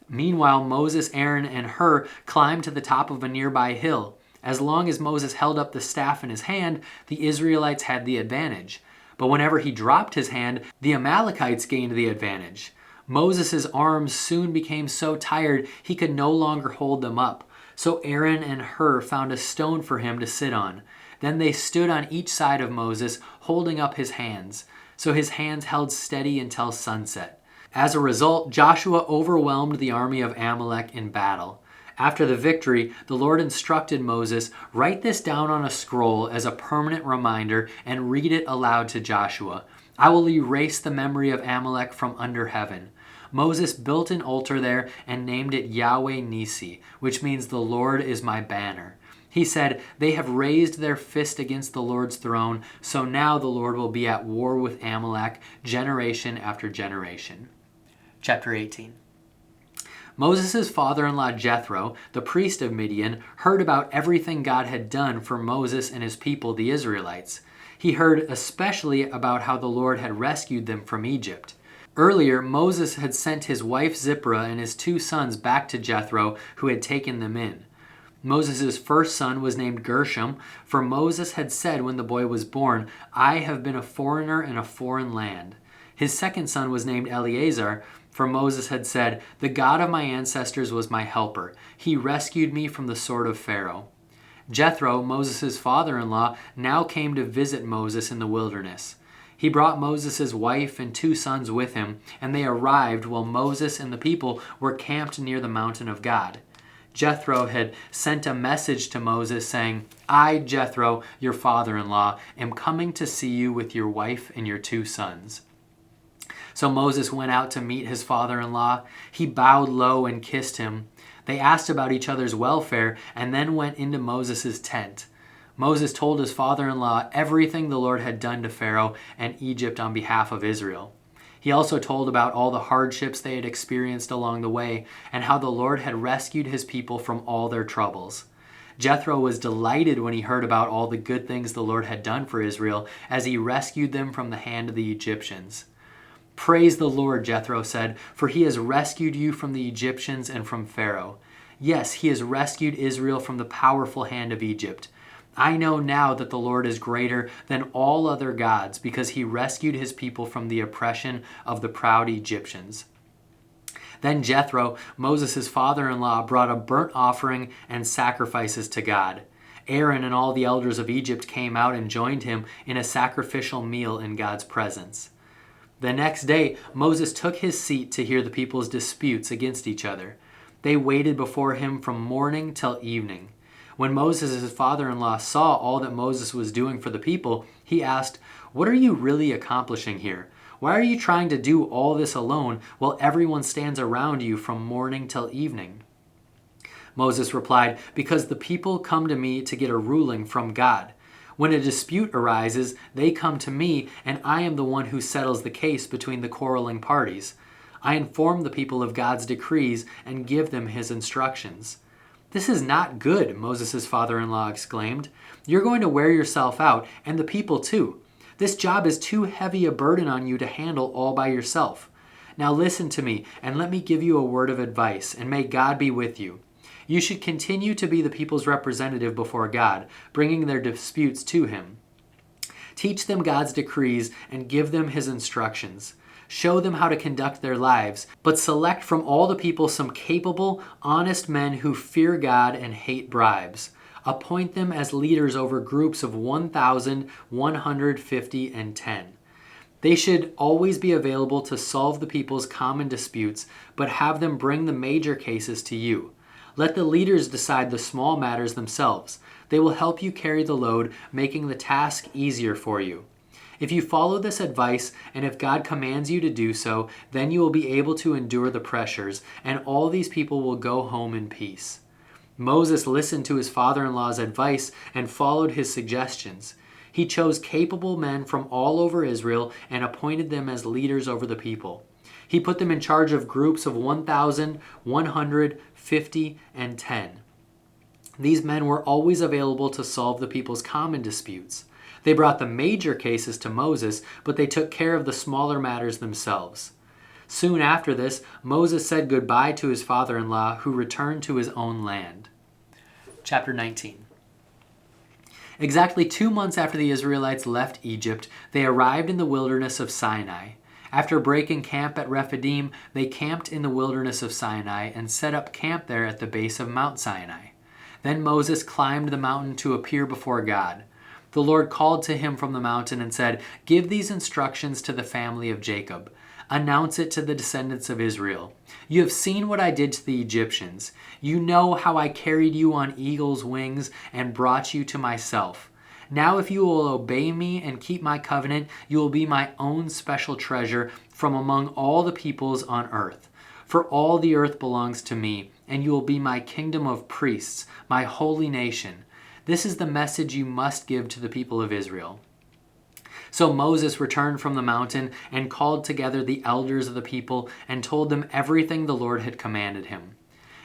Meanwhile, Moses, Aaron, and Hur climbed to the top of a nearby hill. As long as Moses held up the staff in his hand, the Israelites had the advantage. But whenever he dropped his hand, the Amalekites gained the advantage. Moses' arms soon became so tired he could no longer hold them up. So Aaron and Hur found a stone for him to sit on. Then they stood on each side of Moses, holding up his hands. So his hands held steady until sunset. As a result, Joshua overwhelmed the army of Amalek in battle. After the victory, the Lord instructed Moses, "Write this down on a scroll as a permanent reminder and read it aloud to Joshua. I will erase the memory of Amalek from under heaven." Moses built an altar there and named it Yahweh Nisi, which means the Lord is my banner. He said, "They have raised their fist against the Lord's throne, so now the Lord will be at war with Amalek generation after generation." Chapter 18. Moses' father-in-law Jethro, the priest of Midian, heard about everything God had done for Moses and his people, the Israelites. He heard especially about how the Lord had rescued them from Egypt. Earlier, Moses had sent his wife Zipporah and his 2 sons back to Jethro, who had taken them in. Moses' first son was named Gershom, for Moses had said when the boy was born, "I have been a foreigner in a foreign land." His second son was named Eleazar, for Moses had said, "The God of my ancestors was my helper. He rescued me from the sword of Pharaoh." Jethro, Moses' father-in-law, now came to visit Moses in the wilderness. He brought Moses' wife and 2 sons with him, and they arrived while Moses and the people were camped near the mountain of God. Jethro had sent a message to Moses saying, "I, Jethro, your father-in-law, am coming to see you with your wife and your 2 sons." So Moses went out to meet his father-in-law. He bowed low and kissed him. They asked about each other's welfare and then went into Moses' tent. Moses told his father-in-law everything the Lord had done to Pharaoh and Egypt on behalf of Israel. He also told about all the hardships they had experienced along the way and how the Lord had rescued his people from all their troubles. Jethro was delighted when he heard about all the good things the Lord had done for Israel as he rescued them from the hand of the Egyptians. "Praise the Lord," Jethro said, "for he has rescued you from the Egyptians and from Pharaoh. Yes, he has rescued Israel from the powerful hand of Egypt. I know now that the Lord is greater than all other gods because he rescued his people from the oppression of the proud Egyptians." Then Jethro, Moses' father-in-law, brought a burnt offering and sacrifices to God. Aaron and all the elders of Egypt came out and joined him in a sacrificial meal in God's presence. The next day, Moses took his seat to hear the people's disputes against each other. They waited before him from morning till evening. When Moses' father-in-law saw all that Moses was doing for the people, he asked, "What are you really accomplishing here? Why are you trying to do all this alone while everyone stands around you from morning till evening?" Moses replied, "Because the people come to me to get a ruling from God. When a dispute arises, they come to me, and I am the one who settles the case between the quarreling parties. I inform the people of God's decrees and give them his instructions." "This is not good," Moses' father-in-law exclaimed. "You're going to wear yourself out, and the people too. This job is too heavy a burden on you to handle all by yourself. Now listen to me, and let me give you a word of advice, and may God be with you. You should continue to be the people's representative before God, bringing their disputes to him. Teach them God's decrees and give them his instructions. Show them how to conduct their lives, but select from all the people some capable, honest men who fear God and hate bribes. Appoint them as leaders over groups of 1,000, 150, and 10. They should always be available to solve the people's common disputes, but have them bring the major cases to you. Let the leaders decide the small matters themselves. They will help you carry the load, making the task easier for you. If you follow this advice, and if God commands you to do so, then you will be able to endure the pressures, and all these people will go home in peace." Moses listened to his father-in-law's advice and followed his suggestions. He chose capable men from all over Israel and appointed them as leaders over the people. He put them in charge of groups of 1,000, 150, and 10. These men were always available to solve the people's common disputes. They brought the major cases to Moses, but they took care of the smaller matters themselves. Soon after this, Moses said goodbye to his father-in-law, who returned to his own land. Chapter 19. Exactly 2 months after the Israelites left Egypt, they arrived in the wilderness of Sinai. After breaking camp at Rephidim, they camped in the wilderness of Sinai and set up camp there at the base of Mount Sinai. Then Moses climbed the mountain to appear before God. The Lord called to him from the mountain and said, "Give these instructions to the family of Jacob. Announce it to the descendants of Israel. You have seen what I did to the Egyptians. You know how I carried you on eagle's wings and brought you to myself. Now if you will obey me and keep my covenant, you will be my own special treasure from among all the peoples on earth. For all the earth belongs to me, and you will be my kingdom of priests, my holy nation. This is the message you must give to the people of Israel." So Moses returned from the mountain and called together the elders of the people and told them everything the Lord had commanded him.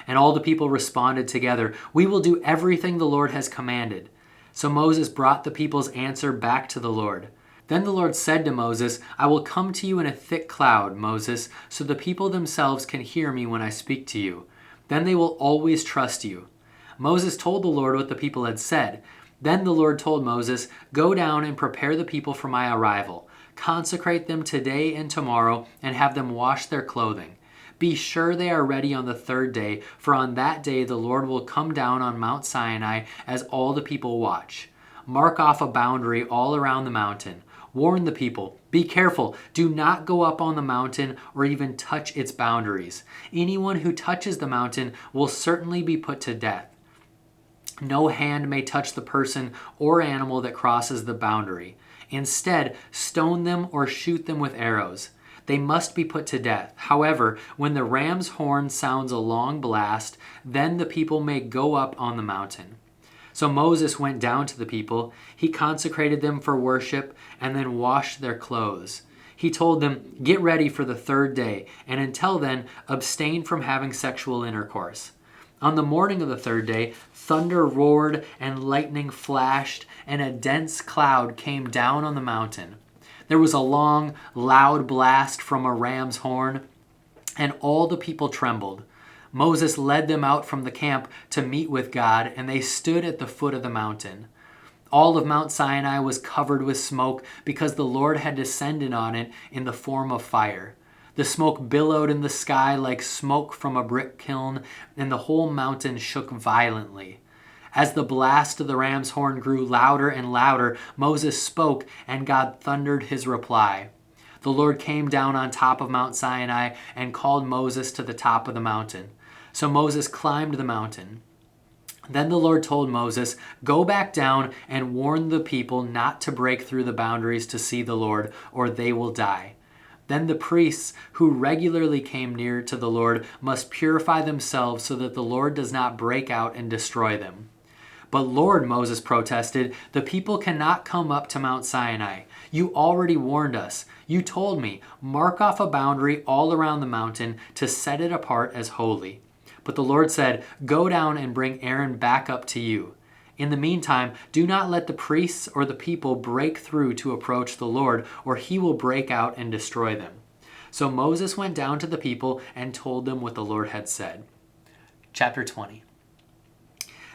And all the people responded together, "We will do everything the Lord has commanded." So Moses brought the people's answer back to the Lord. Then the Lord said to Moses, "I will come to you in a thick cloud, Moses, so the people themselves can hear me when I speak to you. Then they will always trust you." Moses told the Lord what the people had said. Then the Lord told Moses, "Go down and prepare the people for my arrival. Consecrate them today and tomorrow and have them wash their clothing. Be sure they are ready on the third day, for on that day the Lord will come down on Mount Sinai as all the people watch. Mark off a boundary all around the mountain. Warn the people, be careful, do not go up on the mountain or even touch its boundaries. Anyone who touches the mountain will certainly be put to death. No hand may touch the person or animal that crosses the boundary. Instead, stone them or shoot them with arrows. They must be put to death. However, when the ram's horn sounds a long blast, then the people may go up on the mountain." So Moses went down to the people. He consecrated them for worship and then washed their clothes. He told them, "Get ready for the third day, and until then, abstain from having sexual intercourse." On the morning of the third day, thunder roared and lightning flashed, and a dense cloud came down on the mountain. There was a long, loud blast from a ram's horn, and all the people trembled. Moses led them out from the camp to meet with God, and they stood at the foot of the mountain. All of Mount Sinai was covered with smoke because the Lord had descended on it in the form of fire. The smoke billowed in the sky like smoke from a brick kiln, and the whole mountain shook violently. As the blast of the ram's horn grew louder and louder, Moses spoke, and God thundered his reply. The Lord came down on top of Mount Sinai and called Moses to the top of the mountain. So Moses climbed the mountain. Then the Lord told Moses, "Go back down and warn the people not to break through the boundaries to see the Lord, or they will die." Then the priests who regularly came near to the Lord must purify themselves so that the Lord does not break out and destroy them. "But Lord," Moses protested, "the people cannot come up to Mount Sinai. You already warned us. You told me, mark off a boundary all around the mountain to set it apart as holy." But the Lord said, "Go down and bring Aaron back up to you. In the meantime, do not let the priests or the people break through to approach the Lord, or he will break out and destroy them." So Moses went down to the people and told them what the Lord had said. Chapter 20.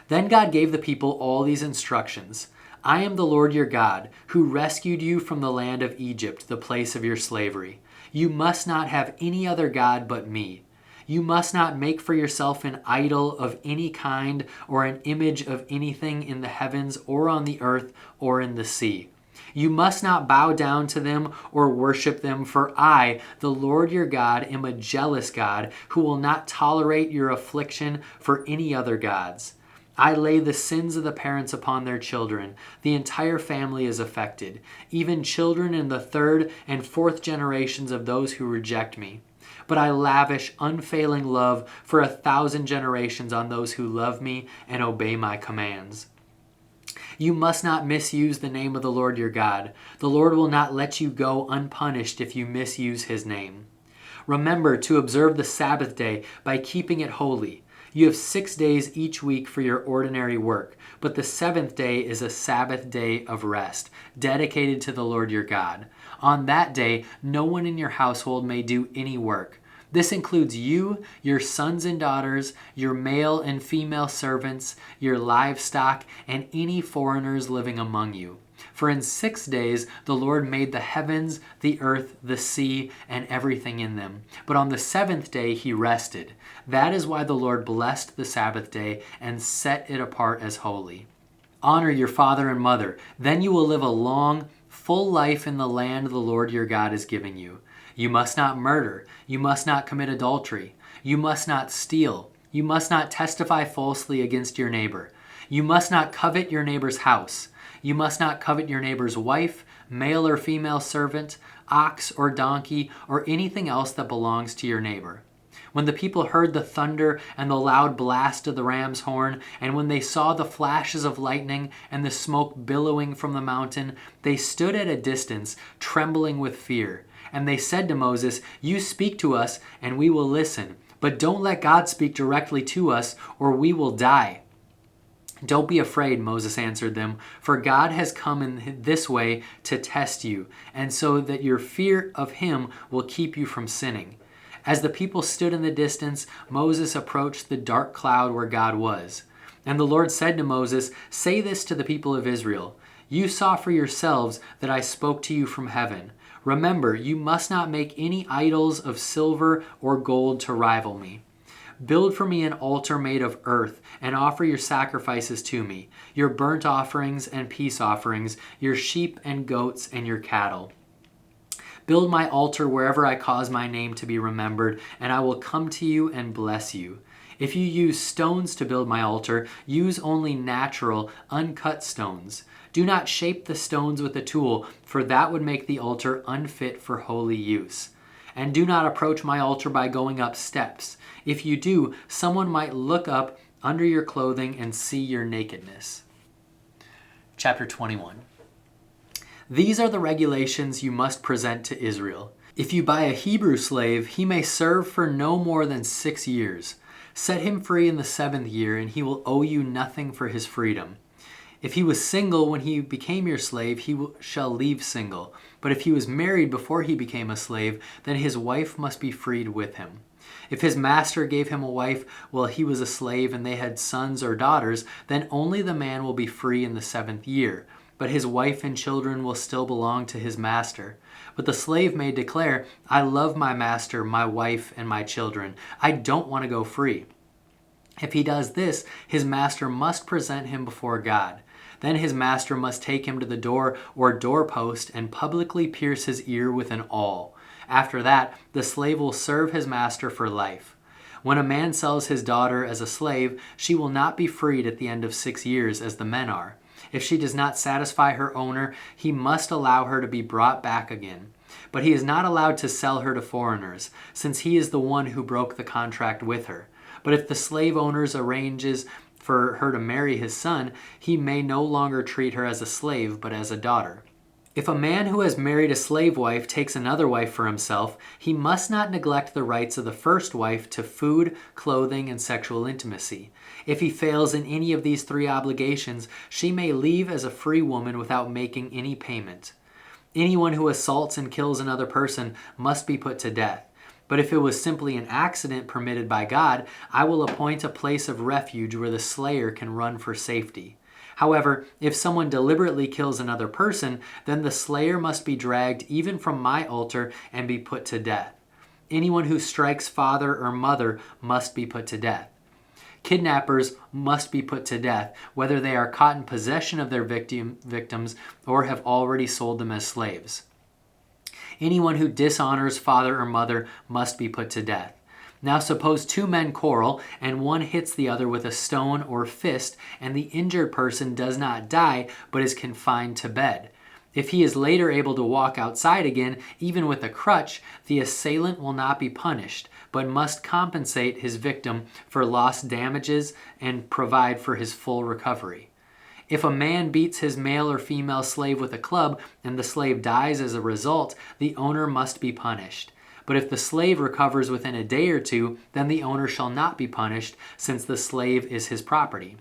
Then God gave the people all these instructions. "I am the Lord your God, who rescued you from the land of Egypt, the place of your slavery. You must not have any other God but me. You must not make for yourself an idol of any kind or an image of anything in the heavens or on the earth or in the sea. You must not bow down to them or worship them, for I, the Lord your God, am a jealous God who will not tolerate your affliction for any other gods. I lay the sins of the parents upon their children. The entire family is affected, even children in the third and fourth generations of those who reject me. But I lavish unfailing love for 1,000 generations on those who love me and obey my commands. You must not misuse the name of the Lord your God. The Lord will not let you go unpunished if you misuse his name. Remember to observe the Sabbath day by keeping it holy. You have 6 days each week for your ordinary work, but the seventh day is a Sabbath day of rest, dedicated to the Lord your God. On that day, no one in your household may do any work. This includes you, your sons and daughters, your male and female servants, your livestock, and any foreigners living among you. For in 6 days the Lord made the heavens, the earth, the sea, and everything in them. But on the 7th day he rested. That is why the Lord blessed the Sabbath day and set it apart as holy. Honor your father and mother. Then you will live a long, full life in the land the Lord your God is giving you. You must not murder. You must not commit adultery. You must not steal. You must not testify falsely against your neighbor. You must not covet your neighbor's house. You must not covet your neighbor's wife, male or female servant, ox or donkey, or anything else that belongs to your neighbor. When the people heard the thunder and the loud blast of the ram's horn, and when they saw the flashes of lightning and the smoke billowing from the mountain, they stood at a distance, trembling with fear. And they said to Moses, "You speak to us, and we will listen. But don't let God speak directly to us, or we will die." "Don't be afraid," Moses answered them, "for God has come in this way to test you, and so that your fear of him will keep you from sinning." As the people stood in the distance, Moses approached the dark cloud where God was. And the Lord said to Moses, "Say this to the people of Israel: You saw for yourselves that I spoke to you from heaven. Remember, you must not make any idols of silver or gold to rival me. Build for me an altar made of earth and offer your sacrifices to me, your burnt offerings and peace offerings, your sheep and goats and your cattle. Build my altar wherever I cause my name to be remembered, and I will come to you and bless you. If you use stones to build my altar, use only natural, uncut stones. Do not shape the stones with a tool, for that would make the altar unfit for holy use. And do not approach my altar by going up steps. If you do, someone might look up under your clothing and see your nakedness." Chapter 21. These are the regulations you must present to Israel. If you buy a Hebrew slave, he may serve for no more than 6 years. Set him free in the 7th year, and he will owe you nothing for his freedom. If he was single when he became your slave, shall leave single. But if he was married before he became a slave, then his wife must be freed with him. If his master gave him a wife while he was a slave and they had sons or daughters, then only the man will be free in the 7th year. But his wife and children will still belong to his master. But the slave may declare, "I love my master, my wife, and my children. I don't want to go free." If he does this, his master must present him before God. Then his master must take him to the door or doorpost and publicly pierce his ear with an awl. After that, the slave will serve his master for life. When a man sells his daughter as a slave, she will not be freed at the end of 6 years as the men are. If she does not satisfy her owner, he must allow her to be brought back again. But he is not allowed to sell her to foreigners, since he is the one who broke the contract with her. But if the slave owner arranges for her to marry his son, he may no longer treat her as a slave, but as a daughter. If a man who has married a slave wife takes another wife for himself, he must not neglect the rights of the first wife to food, clothing, and sexual intimacy. If he fails in any of these 3 obligations, she may leave as a free woman without making any payment. Anyone who assaults and kills another person must be put to death. But if it was simply an accident permitted by God, I will appoint a place of refuge where the slayer can run for safety. However, if someone deliberately kills another person, then the slayer must be dragged even from my altar and be put to death. Anyone who strikes father or mother must be put to death. Kidnappers must be put to death, whether they are caught in possession of their victims or have already sold them as slaves. Anyone who dishonors father or mother must be put to death. Now suppose 2 men quarrel, and one hits the other with a stone or fist, and the injured person does not die, but is confined to bed. If he is later able to walk outside again, even with a crutch, the assailant will not be punished, but must compensate his victim for lost damages and provide for his full recovery. If a man beats his male or female slave with a club, and the slave dies as a result, the owner must be punished. But if the slave recovers within a day or 2, then the owner shall not be punished, since the slave is his property.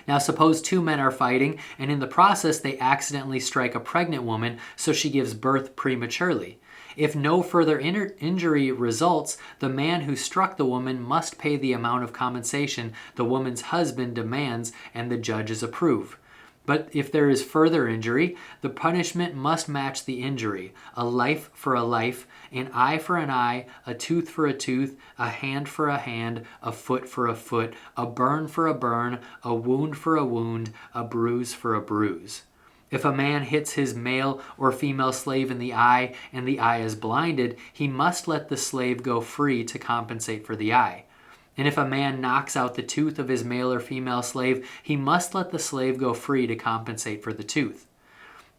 Now suppose 2 men are fighting, and in the process they accidentally strike a pregnant woman, so she gives birth prematurely. If no further injury results, the man who struck the woman must pay the amount of compensation the woman's husband demands and the judges approve. But if there is further injury, the punishment must match the injury: a life for a life, an eye for an eye, a tooth for a tooth, a hand for a hand, a foot for a foot, a burn for a burn, a wound for a wound, a bruise for a bruise. If a man hits his male or female slave in the eye and the eye is blinded, he must let the slave go free to compensate for the eye. And if a man knocks out the tooth of his male or female slave, he must let the slave go free to compensate for the tooth.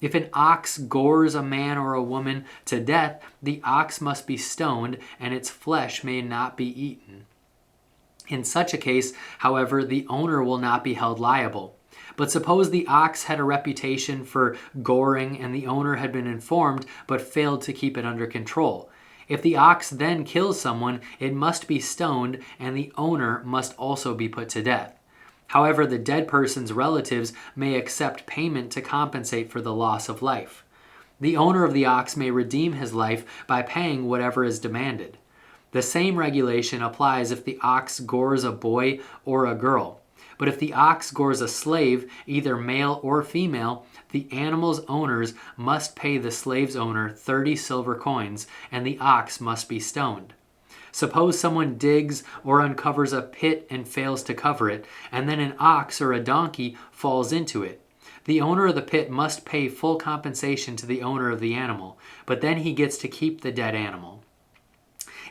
If an ox gores a man or a woman to death, the ox must be stoned, and its flesh may not be eaten. In such a case, however, the owner will not be held liable. But suppose the ox had a reputation for goring and the owner had been informed but failed to keep it under control. If the ox then kills someone, it must be stoned, and the owner must also be put to death. However, the dead person's relatives may accept payment to compensate for the loss of life. The owner of the ox may redeem his life by paying whatever is demanded. The same regulation applies if the ox gores a boy or a girl. But if the ox gores a slave, either male or female, the animal's owners must pay the slave's owner 30 silver coins, and the ox must be stoned. Suppose someone digs or uncovers a pit and fails to cover it, and then an ox or a donkey falls into it. The owner of the pit must pay full compensation to the owner of the animal, but then he gets to keep the dead animal.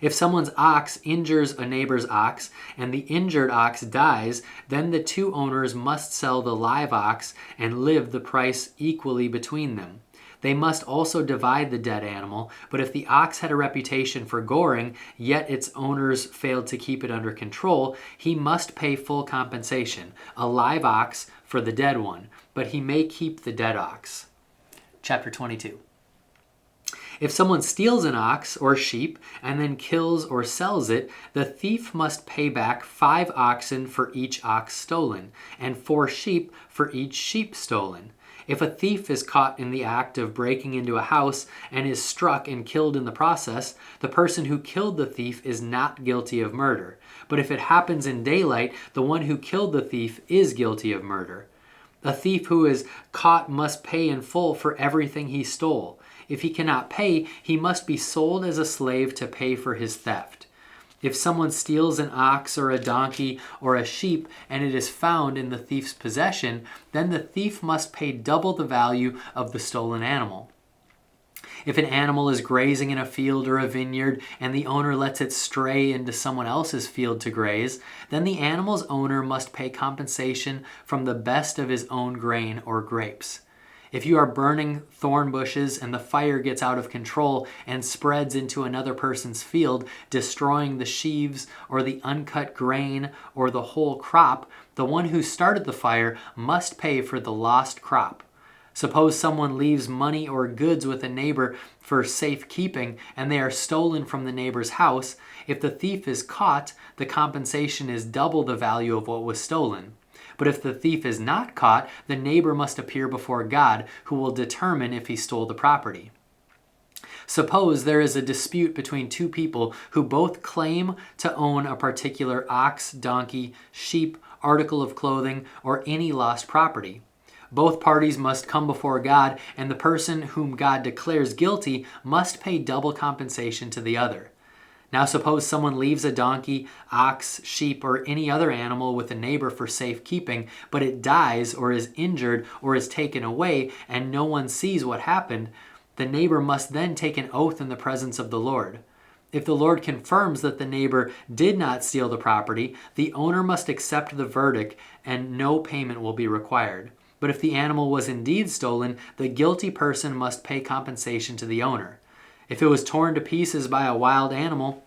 If someone's ox injures a neighbor's ox and the injured ox dies, then the two owners must sell the live ox and live the price equally between them. They must also divide the dead animal, but if the ox had a reputation for goring, yet its owners failed to keep it under control, he must pay full compensation, a live ox for the dead one, but he may keep the dead ox. Chapter 22. If someone steals an ox or sheep and then kills or sells it, the thief must pay back 5 oxen for each ox stolen, and 4 sheep for each sheep stolen. If a thief is caught in the act of breaking into a house and is struck and killed in the process, the person who killed the thief is not guilty of murder. But if it happens in daylight, the one who killed the thief is guilty of murder. A thief who is caught must pay in full for everything he stole. If he cannot pay, he must be sold as a slave to pay for his theft. If someone steals an ox or a donkey or a sheep and it is found in the thief's possession, then the thief must pay double the value of the stolen animal. If an animal is grazing in a field or a vineyard and the owner lets it stray into someone else's field to graze, then the animal's owner must pay compensation from the best of his own grain or grapes. If you are burning thorn bushes and the fire gets out of control and spreads into another person's field, destroying the sheaves or the uncut grain or the whole crop, the one who started the fire must pay for the lost crop. Suppose someone leaves money or goods with a neighbor for safekeeping and they are stolen from the neighbor's house. If the thief is caught, the compensation is double the value of what was stolen. But if the thief is not caught, the neighbor must appear before God, who will determine if he stole the property. Suppose there is a dispute between two people who both claim to own a particular ox, donkey, sheep, article of clothing, or any lost property. Both parties must come before God, and the person whom God declares guilty must pay double compensation to the other. Now suppose someone leaves a donkey, ox, sheep, or any other animal with a neighbor for safekeeping, but it dies or is injured or is taken away, and no one sees what happened. The neighbor must then take an oath in the presence of the Lord. If the Lord confirms that the neighbor did not steal the property, the owner must accept the verdict and no payment will be required. But if the animal was indeed stolen, the guilty person must pay compensation to the owner. If it was torn to pieces by a wild animal,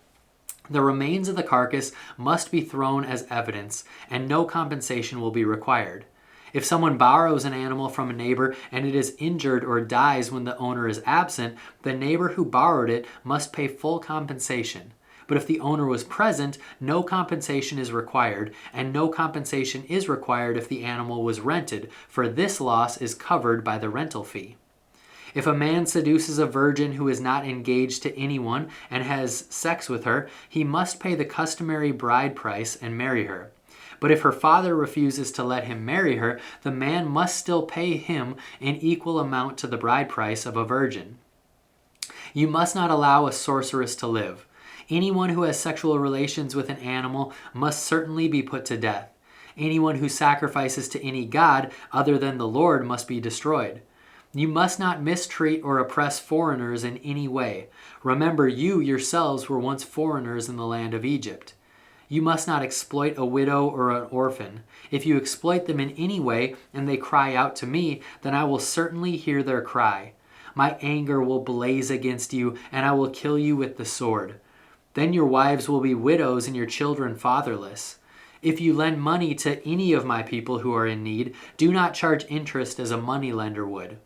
the remains of the carcass must be thrown as evidence, and no compensation will be required. If someone borrows an animal from a neighbor and it is injured or dies when the owner is absent, the neighbor who borrowed it must pay full compensation. But if the owner was present, no compensation is required, and no compensation is required if the animal was rented, for this loss is covered by the rental fee. If a man seduces a virgin who is not engaged to anyone and has sex with her, he must pay the customary bride price and marry her. But if her father refuses to let him marry her, the man must still pay him an equal amount to the bride price of a virgin. You must not allow a sorceress to live. Anyone who has sexual relations with an animal must certainly be put to death. Anyone who sacrifices to any god other than the Lord must be destroyed. You must not mistreat or oppress foreigners in any way. Remember, you yourselves were once foreigners in the land of Egypt. You must not exploit a widow or an orphan. If you exploit them in any way and they cry out to me, then I will certainly hear their cry. My anger will blaze against you, and I will kill you with the sword. Then your wives will be widows and your children fatherless. If you lend money to any of my people who are in need, do not charge interest as a moneylender would.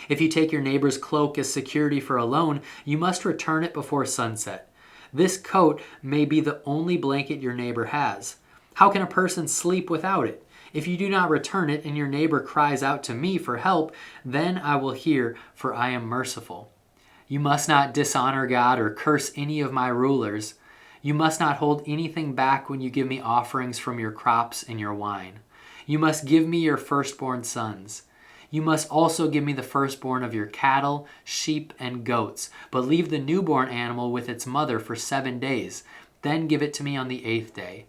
If you take your neighbor's cloak as security for a loan, you must return it before sunset. This coat may be the only blanket your neighbor has. How can a person sleep without it? If you do not return it and your neighbor cries out to me for help, then I will hear, for I am merciful. You must not dishonor God or curse any of my rulers. You must not hold anything back when you give me offerings from your crops and your wine. You must give me your firstborn sons. You must also give me the firstborn of your cattle, sheep, and goats, but leave the newborn animal with its mother for 7 days. Then give it to me on the 8th day.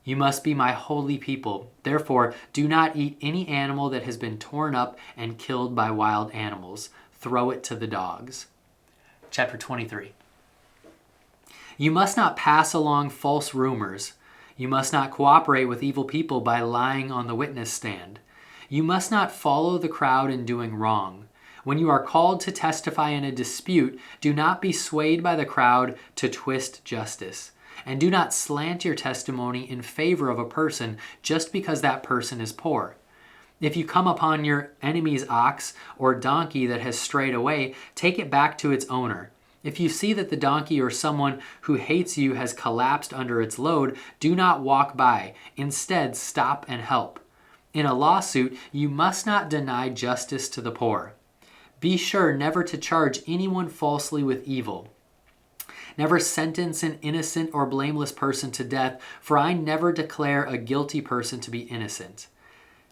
You must be my holy people. Therefore, do not eat any animal that has been torn up and killed by wild animals. Throw it to the dogs. Chapter 23. You must not pass along false rumors. You must not cooperate with evil people by lying on the witness stand. You must not follow the crowd in doing wrong. When you are called to testify in a dispute, do not be swayed by the crowd to twist justice. And do not slant your testimony in favor of a person just because that person is poor. If you come upon your enemy's ox or donkey that has strayed away, take it back to its owner. If you see that the donkey or someone who hates you has collapsed under its load, do not walk by. Instead, stop and help. In a lawsuit, you must not deny justice to the poor. Be sure never to charge anyone falsely with evil. Never sentence an innocent or blameless person to death, for I never declare a guilty person to be innocent.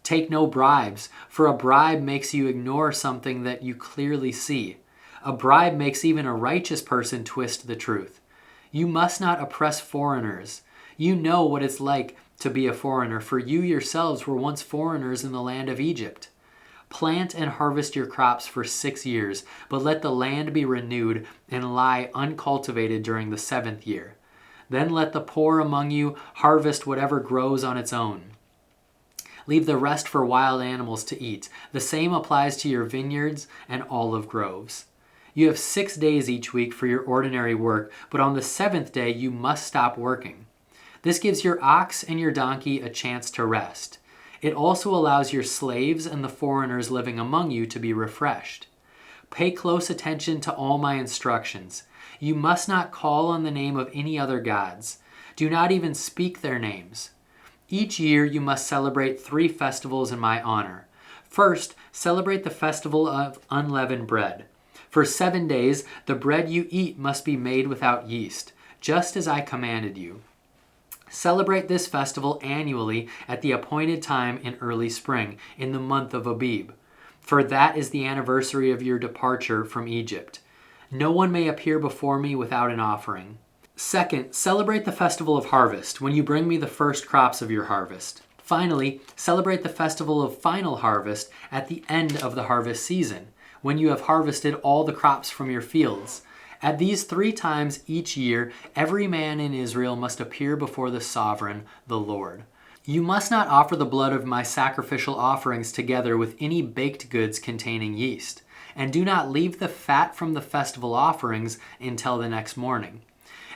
Take no bribes, for a bribe makes you ignore something that you clearly see. A bribe makes even a righteous person twist the truth. You must not oppress foreigners. You know what it's like to be a foreigner, for you yourselves were once foreigners in the land of Egypt. Plant and harvest your crops for 6 years, but let the land be renewed and lie uncultivated during the 7th year. Then let the poor among you harvest whatever grows on its own. Leave the rest for wild animals to eat. The same applies to your vineyards and olive groves. You have 6 days each week for your ordinary work, but on the 7th day you must stop working. This gives your ox and your donkey a chance to rest. It also allows your slaves and the foreigners living among you to be refreshed. Pay close attention to all my instructions. You must not call on the name of any other gods. Do not even speak their names. Each year you must celebrate 3 festivals in my honor. First, celebrate the festival of unleavened bread. For 7 days, the bread you eat must be made without yeast, just as I commanded you. Celebrate this festival annually at the appointed time in early spring, in the month of Abib, for that is the anniversary of your departure from Egypt. No one may appear before me without an offering. Second, celebrate the festival of harvest, when you bring me the first crops of your harvest. Finally, celebrate the festival of final harvest at the end of the harvest season, when you have harvested all the crops from your fields. At these 3 times each year, every man in Israel must appear before the sovereign, the Lord. You must not offer the blood of my sacrificial offerings together with any baked goods containing yeast, and do not leave the fat from the festival offerings until the next morning.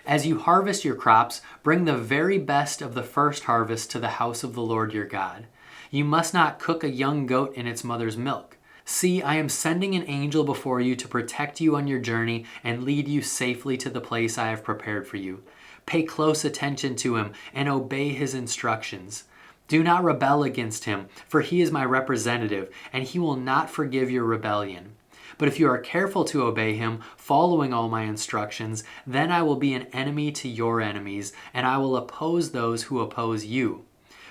As you harvest your crops, bring the very best of the first harvest to the house of the Lord your God. You must not cook a young goat in its mother's milk. See, I am sending an angel before you to protect you on your journey and lead you safely to the place I have prepared for you. Pay close attention to him and obey his instructions. Do not rebel against him, for he is my representative, and he will not forgive your rebellion. But if you are careful to obey him, following all my instructions, then I will be an enemy to your enemies, and I will oppose those who oppose you.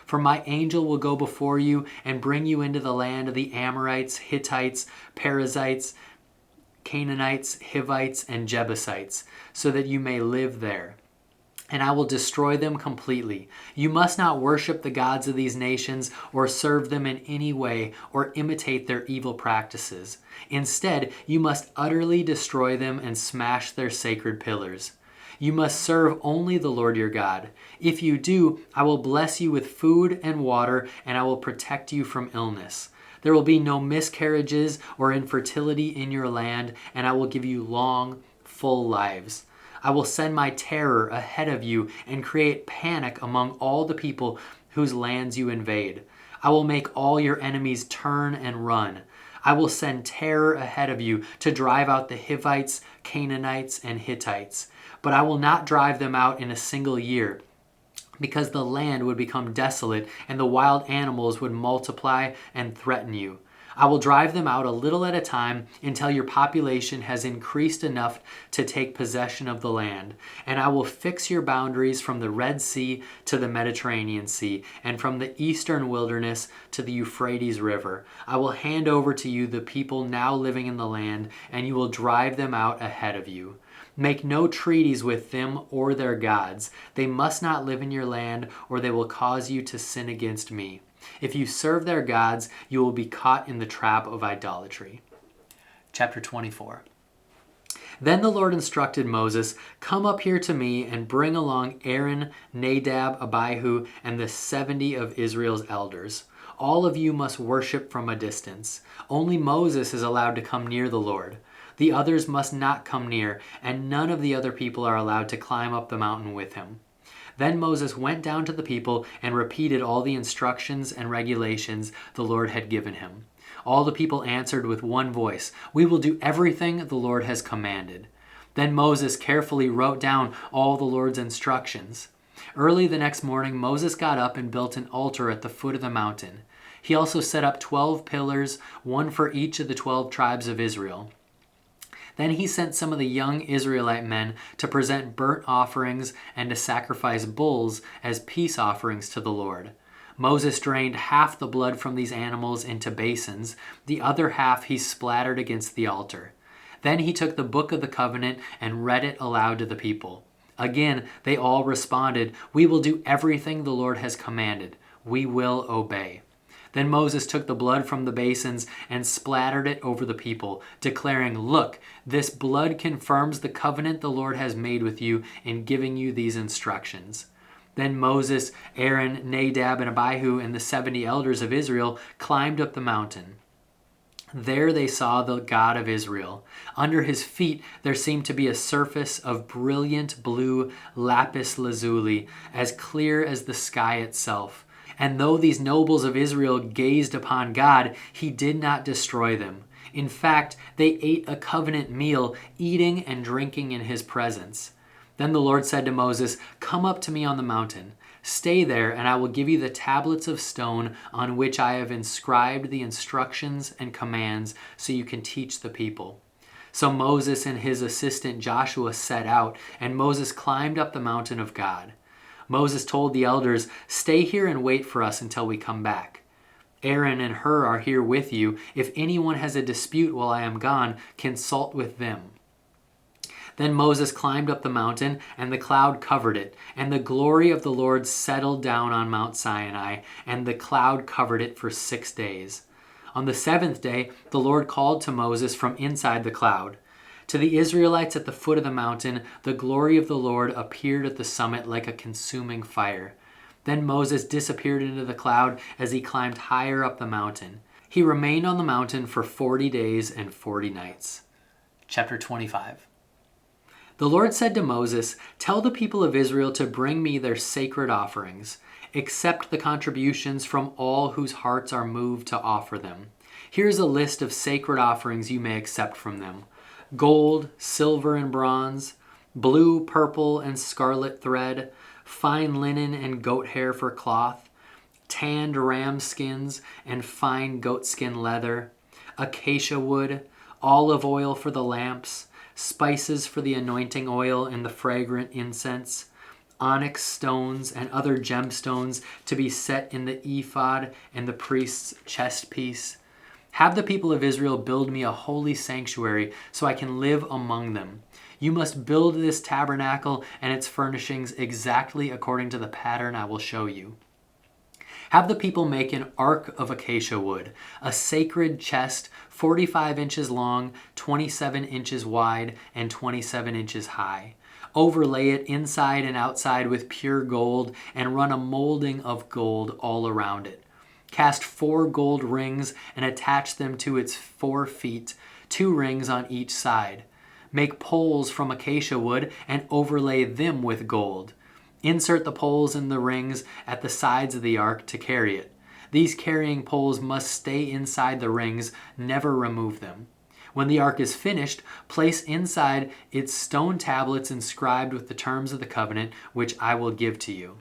For my angel will go before you and bring you into the land of the Amorites, Hittites, Perizzites, Canaanites, Hivites, and Jebusites, so that you may live there. And I will destroy them completely. You must not worship the gods of these nations or serve them in any way or imitate their evil practices. Instead, you must utterly destroy them and smash their sacred pillars. You must serve only the Lord your God. If you do, I will bless you with food and water, and I will protect you from illness. There will be no miscarriages or infertility in your land, and I will give you long, full lives. I will send my terror ahead of you and create panic among all the people whose lands you invade. I will make all your enemies turn and run. I will send terror ahead of you to drive out the Hivites, Canaanites, and Hittites. But I will not drive them out in a single year, because the land would become desolate and the wild animals would multiply and threaten you. I will drive them out a little at a time until your population has increased enough to take possession of the land. And I will fix your boundaries from the Red Sea to the Mediterranean Sea, and from the eastern wilderness to the Euphrates River. I will hand over to you the people now living in the land, and you will drive them out ahead of you. Make no treaties with them or their gods. They must not live in your land, or they will cause you to sin against me. If you serve their gods, you will be caught in the trap of idolatry. Chapter 24. Then the Lord instructed Moses, "Come up here to me and bring along Aaron, Nadab, Abihu, and the 70 of Israel's elders. All of you must worship from a distance. Only Moses is allowed to come near the Lord. The others must not come near, and none of the other people are allowed to climb up the mountain with him." Then Moses went down to the people and repeated all the instructions and regulations the Lord had given him. All the people answered with one voice, "We will do everything the Lord has commanded." Then Moses carefully wrote down all the Lord's instructions. Early the next morning, Moses got up and built an altar at the foot of the mountain. He also set up 12 pillars, one for each of the 12 tribes of Israel. Then he sent some of the young Israelite men to present burnt offerings and to sacrifice bulls as peace offerings to the Lord. Moses drained half the blood from these animals into basins. The other half he splattered against the altar. Then he took the book of the covenant and read it aloud to the people. Again, they all responded, "We will do everything the Lord has commanded. We will obey." Then Moses took the blood from the basins and splattered it over the people, declaring, "Look, this blood confirms the covenant the Lord has made with you in giving you these instructions." Then Moses, Aaron, Nadab, and Abihu, and the 70 elders of Israel climbed up the mountain. There they saw the God of Israel. Under his feet there seemed to be a surface of brilliant blue lapis lazuli, as clear as the sky itself. And though these nobles of Israel gazed upon God, he did not destroy them. In fact, they ate a covenant meal, eating and drinking in his presence. Then the Lord said to Moses, "Come up to me on the mountain. Stay there, and I will give you the tablets of stone on which I have inscribed the instructions and commands, so you can teach the people." So Moses and his assistant Joshua set out, and Moses climbed up the mountain of God. Moses told the elders, "Stay here and wait for us until we come back. Aaron and Hur are here with you. If anyone has a dispute while I am gone, consult with them." Then Moses climbed up the mountain, and the cloud covered it, and the glory of the Lord settled down on Mount Sinai, and the cloud covered it for 6 days. On the 7th day, the Lord called to Moses from inside the cloud. To the Israelites at the foot of the mountain, the glory of the Lord appeared at the summit like a consuming fire. Then Moses disappeared into the cloud as he climbed higher up the mountain. He remained on the mountain for 40 days and 40 nights. Chapter 25. The Lord said to Moses, "Tell the people of Israel to bring me their sacred offerings. Accept the contributions from all whose hearts are moved to offer them. Here's a list of sacred offerings you may accept from them: gold, silver, and bronze, blue, purple, and scarlet thread, fine linen and goat hair for cloth, tanned ram skins and fine goatskin leather, acacia wood, olive oil for the lamps, spices for the anointing oil and the fragrant incense, onyx stones, and other gemstones to be set in the ephod and the priest's chest piece. Have the people of Israel build me a holy sanctuary so I can live among them. You must build this tabernacle and its furnishings exactly according to the pattern I will show you. Have the people make an ark of acacia wood, a sacred chest 45 inches long, 27 inches wide, and 27 inches high. Overlay it inside and outside with pure gold and run a molding of gold all around it. Cast 4 gold rings and attach them to its 4 feet, 2 rings on each side. Make poles from acacia wood and overlay them with gold. Insert the poles in the rings at the sides of the ark to carry it. These carrying poles must stay inside the rings, never remove them. When the ark is finished, place inside its stone tablets inscribed with the terms of the covenant which I will give to you.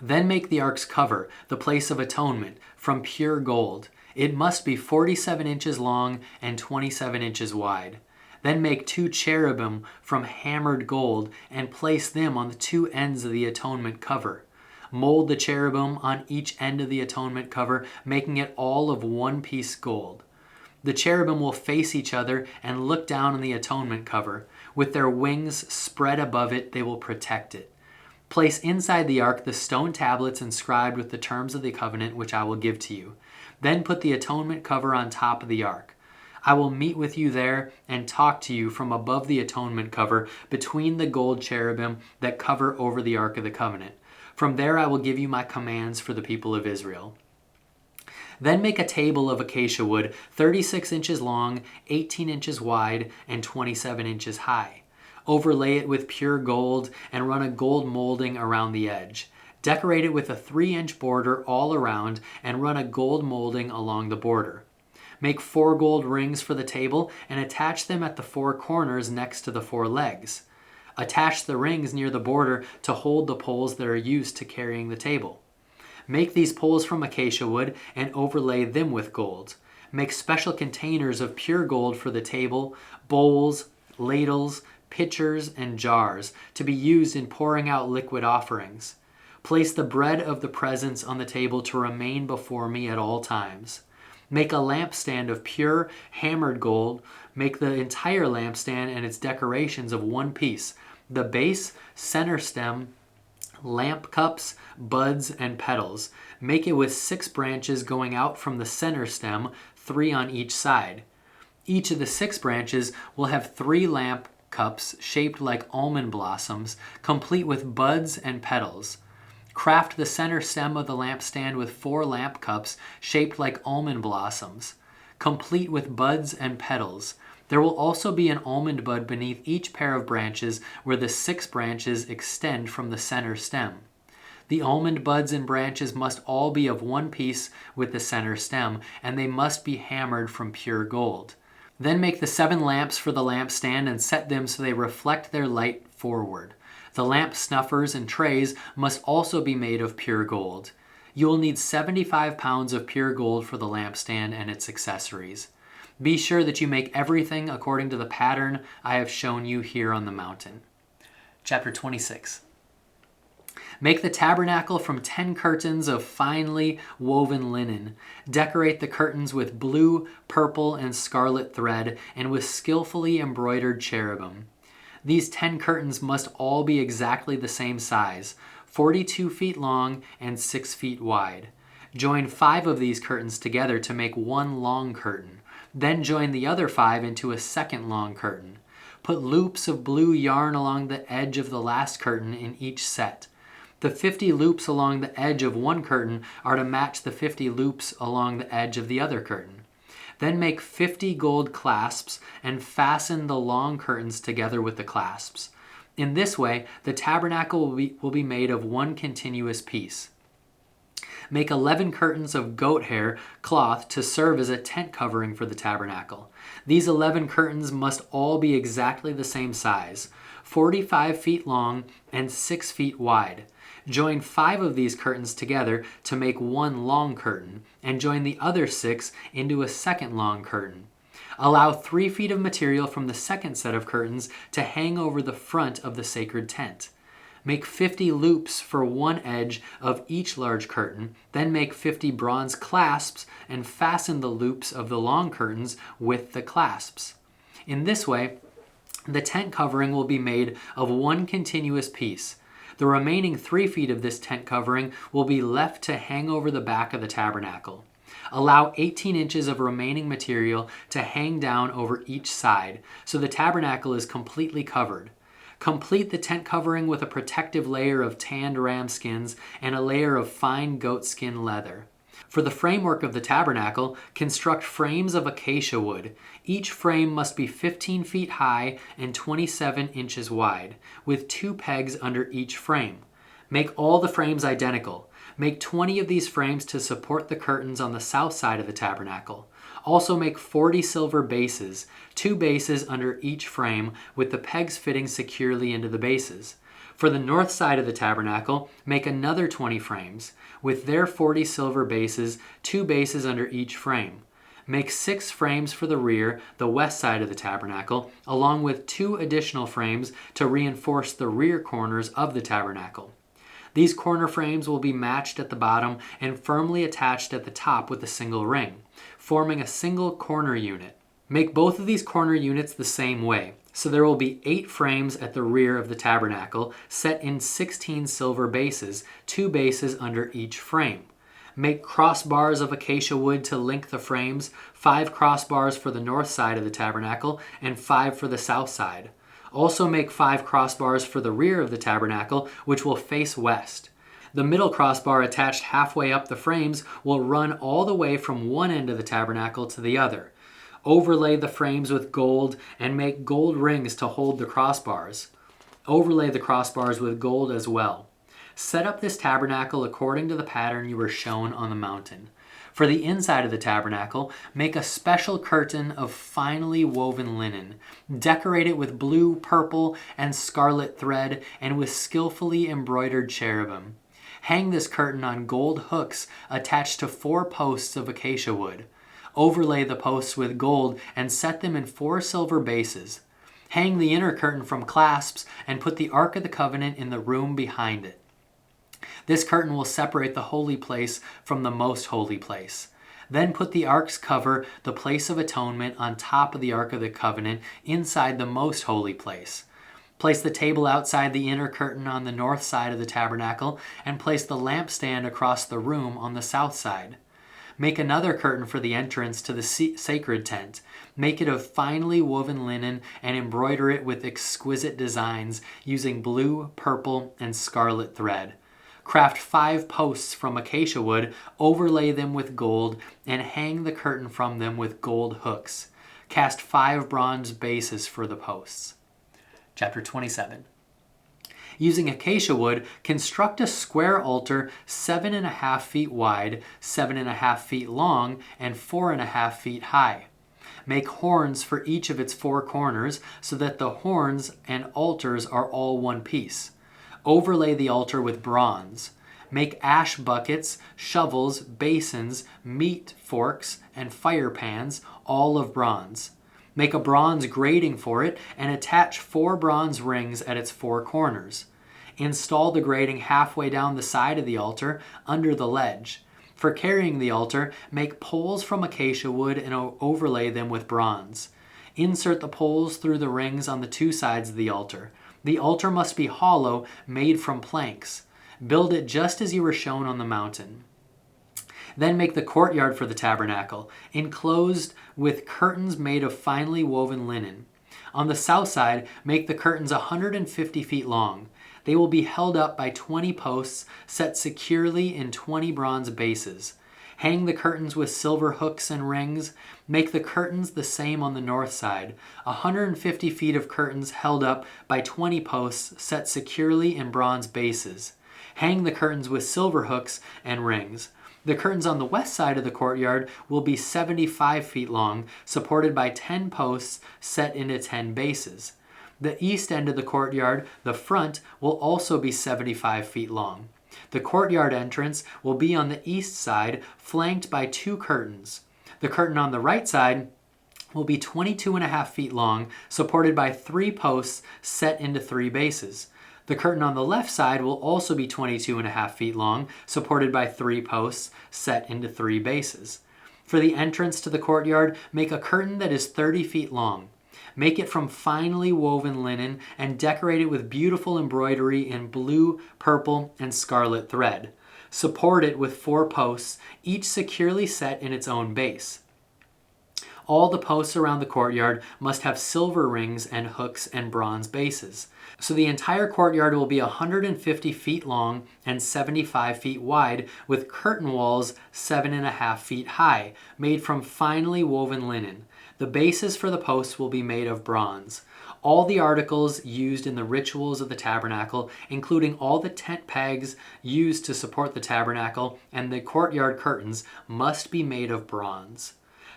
Then make the ark's cover, the place of atonement, from pure gold. It must be 47 inches long and 27 inches wide. Then make 2 cherubim from hammered gold and place them on the 2 ends of the atonement cover. Mold the cherubim on each end of the atonement cover, making it all of 1 piece gold. The cherubim will face each other and look down on the atonement cover. With their wings spread above it, they will protect it. Place inside the ark the stone tablets inscribed with the terms of the covenant which I will give to you. Then put the atonement cover on top of the ark. I will meet with you there and talk to you from above the atonement cover between the gold cherubim that cover over the ark of the covenant. From there I will give you my commands for the people of Israel. Then make a table of acacia wood 36 inches long, 18 inches wide, and 27 inches high. Overlay it with pure gold and run a gold molding around the edge. Decorate it with a 3-inch border all around and run a gold molding along the border. Make 4 gold rings for the table and attach them at the 4 corners next to the 4 legs. Attach the rings near the border to hold the poles that are used to carrying the table. Make these poles from acacia wood and overlay them with gold. Make special containers of pure gold for the table, bowls, ladles, pitchers, and jars to be used in pouring out liquid offerings. Place the bread of the presence on the table to remain before me at all times. Make a lampstand of pure hammered gold. Make the entire lampstand and its decorations of 1 piece, the base, center stem, lamp cups, buds, and petals. Make it with 6 branches going out from the center stem, 3 on each side. Each of the 6 branches will have 3 lamp cups shaped like almond blossoms, complete with buds and petals. Craft the center stem of the lampstand with 4 lamp cups shaped like almond blossoms, complete with buds and petals. There will also be an almond bud beneath each pair of branches where the 6 branches extend from the center stem. The almond buds and branches must all be of 1 piece with the center stem, and they must be hammered from pure gold. Then make the 7 lamps for the lampstand and set them so they reflect their light forward. The lamp snuffers and trays must also be made of pure gold. You will need 75 pounds of pure gold for the lampstand and its accessories. Be sure that you make everything according to the pattern I have shown you here on the mountain. Chapter 26. Make the tabernacle from 10 curtains of finely woven linen. Decorate the curtains with blue, purple, and scarlet thread and with skillfully embroidered cherubim. These 10 curtains must all be exactly the same size, 42 feet long and 6 feet wide. Join 5 of these curtains together to make 1 long curtain. Then join the other 5 into a second long curtain. Put loops of blue yarn along the edge of the last curtain in each set. The 50 loops along the edge of one curtain are to match the 50 loops along the edge of the other curtain. Then make 50 gold clasps and fasten the long curtains together with the clasps. In this way, the tabernacle will be made of one continuous piece. Make 11 curtains of goat hair cloth to serve as a tent covering for the tabernacle. These 11 curtains must all be exactly the same size, 45 feet long and 6 feet wide. Join 5 of these curtains together to make 1 long curtain, and join the other 6 into a second long curtain. Allow 3 feet of material from the second set of curtains to hang over the front of the sacred tent. Make 50 loops for one edge of each large curtain, then make 50 bronze clasps and fasten the loops of the long curtains with the clasps. In this way, the tent covering will be made of one continuous piece. The remaining 3 feet of this tent covering will be left to hang over the back of the tabernacle. Allow 18 inches of remaining material to hang down over each side, so the tabernacle is completely covered. Complete the tent covering with a protective layer of tanned ram skins and a layer of fine goat skin leather. For the framework of the tabernacle, construct frames of acacia wood. Each frame must be 15 feet high and 27 inches wide, with 2 pegs under each frame. Make all the frames identical. Make 20 of these frames to support the curtains on the south side of the tabernacle. Also make 40 silver bases, 2 bases under each frame, with the pegs fitting securely into the bases. For the north side of the tabernacle, make another 20 frames, with their 40 silver bases, 2 bases under each frame. Make 6 frames for the rear, the west side of the tabernacle, along with 2 additional frames to reinforce the rear corners of the tabernacle. These corner frames will be matched at the bottom and firmly attached at the top with a single ring, forming a single corner unit. Make both of these corner units the same way, so there will be 8 frames at the rear of the tabernacle set in 16 silver bases, 2 bases under each frame. Make crossbars of acacia wood to link the frames, 5 crossbars for the north side of the tabernacle and 5 for the south side. Also make 5 crossbars for the rear of the tabernacle, which will face west. The middle crossbar attached halfway up the frames will run all the way from one end of the tabernacle to the other. Overlay the frames with gold and make gold rings to hold the crossbars. Overlay the crossbars with gold as well. Set up this tabernacle according to the pattern you were shown on the mountain. For the inside of the tabernacle, make a special curtain of finely woven linen. Decorate it with blue, purple, and scarlet thread and with skillfully embroidered cherubim. Hang this curtain on gold hooks attached to 4 posts of acacia wood. Overlay the posts with gold and set them in 4 silver bases. Hang the inner curtain from clasps and put the Ark of the Covenant in the room behind it. This curtain will separate the holy place from the most holy place. Then put the ark's cover, the place of atonement, on top of the Ark of the Covenant inside the most holy place. Place the table outside the inner curtain on the north side of the tabernacle and place the lampstand across the room on the south side. Make another curtain for the entrance to the sacred tent. Make it of finely woven linen and embroider it with exquisite designs using blue, purple, and scarlet thread. Craft 5 posts from acacia wood, overlay them with gold, and hang the curtain from them with gold hooks. Cast 5 bronze bases for the posts. Chapter 27. Using acacia wood, construct a square altar 7.5 feet wide, 7.5 feet long, and 4.5 feet high. Make horns for each of its 4 corners so that the horns and altars are all one piece. Overlay the altar with bronze. Make ash buckets, shovels, basins, meat forks, and fire pans, all of bronze. Make a bronze grating for it and attach 4 bronze rings at its 4 corners. Install the grating halfway down the side of the altar under the ledge. For carrying the altar, make poles from acacia wood and overlay them with bronze. Insert the poles through the rings on the 2 sides of the altar. The altar must be hollow, made from planks. Build it just as you were shown on the mountain. Then make the courtyard for the tabernacle, enclosed with curtains made of finely woven linen. On the south side, make the curtains 150 feet long. They will be held up by 20 posts set securely in 20 bronze bases. Hang the curtains with silver hooks and rings. Make the curtains the same on the north side. 150 feet of curtains held up by 20 posts set securely in bronze bases. Hang the curtains with silver hooks and rings. The curtains on the west side of the courtyard will be 75 feet long, supported by 10 posts set into 10 bases. The east end of the courtyard, the front, will also be 75 feet long. The courtyard entrance will be on the east side, flanked by 2 curtains. The curtain on the right side will be 22.5 feet long, supported by 3 posts set into 3 bases. The curtain on the left side will also be 22.5 feet long, supported by 3 posts set into 3 bases. For the entrance to the courtyard, make a curtain that is 30 feet long. Make it from finely woven linen and decorate it with beautiful embroidery in blue, purple, and scarlet thread. Support it with 4 posts, each securely set in its own base. All the posts around the courtyard must have silver rings and hooks and bronze bases. So the entire courtyard will be 150 feet long and 75 feet wide, with curtain walls 7.5 feet high, made from finely woven linen. The bases for the posts will be made of bronze. All the articles used in the rituals of the tabernacle, including all the tent pegs used to support the tabernacle and the courtyard curtains, must be made of bronze.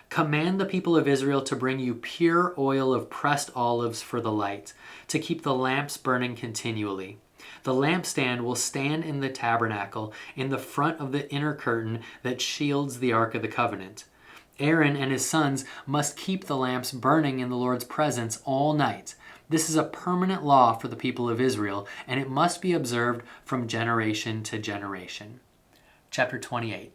Command the people of Israel to bring you pure oil of pressed olives for the light, to keep the lamps burning continually. The lampstand will stand in the tabernacle in the front of the inner curtain that shields the Ark of the Covenant. Aaron and his sons must keep the lamps burning in the Lord's presence all night. This is a permanent law for the people of Israel, and it must be observed from generation to generation. Chapter 28.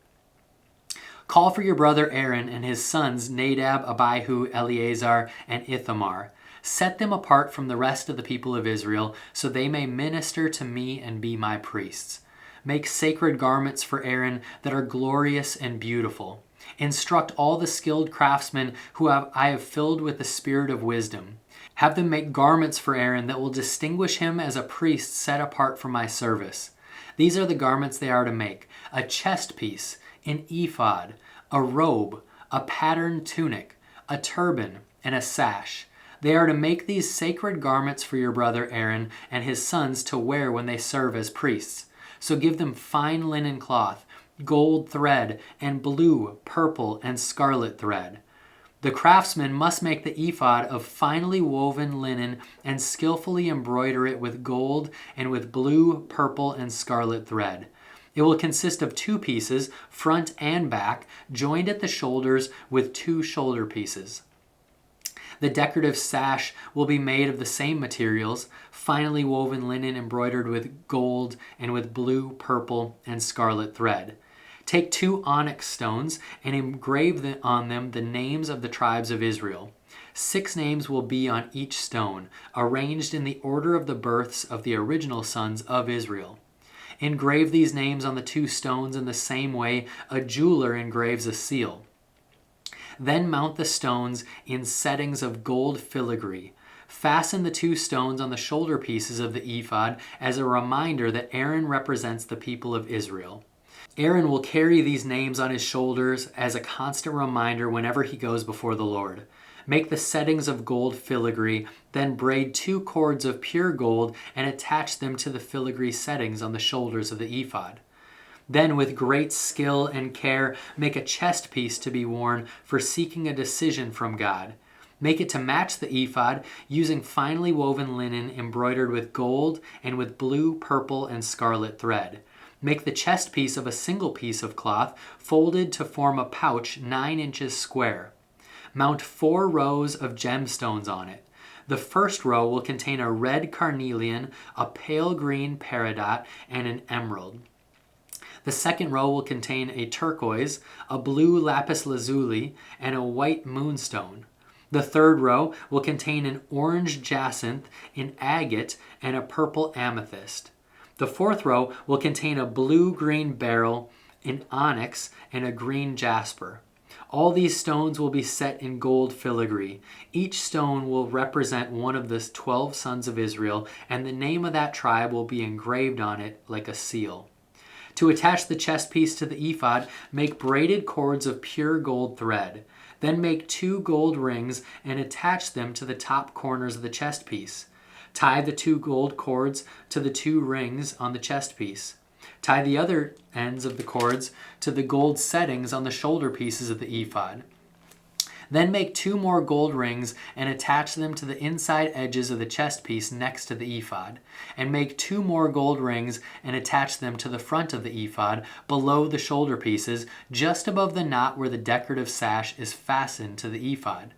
Call for your brother Aaron and his sons Nadab, Abihu, Eleazar, and Ithamar. Set them apart from the rest of the people of Israel, so they may minister to me and be my priests. Make sacred garments for Aaron that are glorious and beautiful. Instruct all the skilled craftsmen who I have filled with the spirit of wisdom. Have them make garments for Aaron that will distinguish him as a priest set apart for my service. These are the garments they are to make: a chest piece, an ephod, a robe, a patterned tunic, a turban, and a sash. They are to make these sacred garments for your brother Aaron and his sons to wear when they serve as priests. So give them fine linen cloth, gold thread, and blue, purple, and scarlet thread. The craftsman must make the ephod of finely woven linen and skillfully embroider it with gold and with blue, purple, and scarlet thread. It will consist of 2 pieces, front and back, joined at the shoulders with 2 shoulder pieces. The decorative sash will be made of the same materials, finely woven linen embroidered with gold and with blue, purple, and scarlet thread. Take 2 onyx stones and engrave on them the names of the tribes of Israel. 6 names will be on each stone, arranged in the order of the births of the original sons of Israel. Engrave these names on the 2 stones in the same way a jeweler engraves a seal. Then mount the stones in settings of gold filigree. Fasten the 2 stones on the shoulder pieces of the ephod as a reminder that Aaron represents the people of Israel. Aaron will carry these names on his shoulders as a constant reminder whenever he goes before the Lord. Make the settings of gold filigree, then braid 2 cords of pure gold and attach them to the filigree settings on the shoulders of the ephod. Then, with great skill and care, make a chest piece to be worn for seeking a decision from God. Make it to match the ephod using finely woven linen embroidered with gold and with blue, purple, and scarlet thread. Make the chest piece of a single piece of cloth folded to form a pouch 9 inches square. Mount 4 rows of gemstones on it. The first row will contain a red carnelian, a pale green peridot, and an emerald. The second row will contain a turquoise, a blue lapis lazuli, and a white moonstone. The third row will contain an orange jacinth, an agate, and a purple amethyst. The fourth row will contain a blue-green beryl, an onyx, and a green jasper. All these stones will be set in gold filigree. Each stone will represent one of the 12 sons of Israel, and the name of that tribe will be engraved on it like a seal. To attach the chest piece to the ephod, make braided cords of pure gold thread. Then make 2 gold rings and attach them to the top corners of the chest piece. Tie the 2 gold cords to the 2 rings on the chest piece. Tie the other ends of the cords to the gold settings on the shoulder pieces of the ephod. Then make 2 more gold rings and attach them to the inside edges of the chest piece next to the ephod. And make 2 more gold rings and attach them to the front of the ephod below the shoulder pieces, just above the knot where the decorative sash is fastened to the ephod.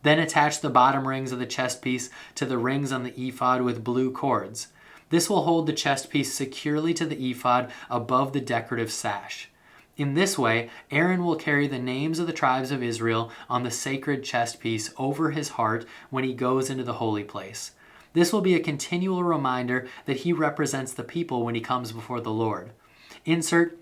Then attach the bottom rings of the chest piece to the rings on the ephod with blue cords. This will hold the chest piece securely to the ephod above the decorative sash. In this way, Aaron will carry the names of the tribes of Israel on the sacred chest piece over his heart when he goes into the holy place. This will be a continual reminder that he represents the people when he comes before the Lord. Insert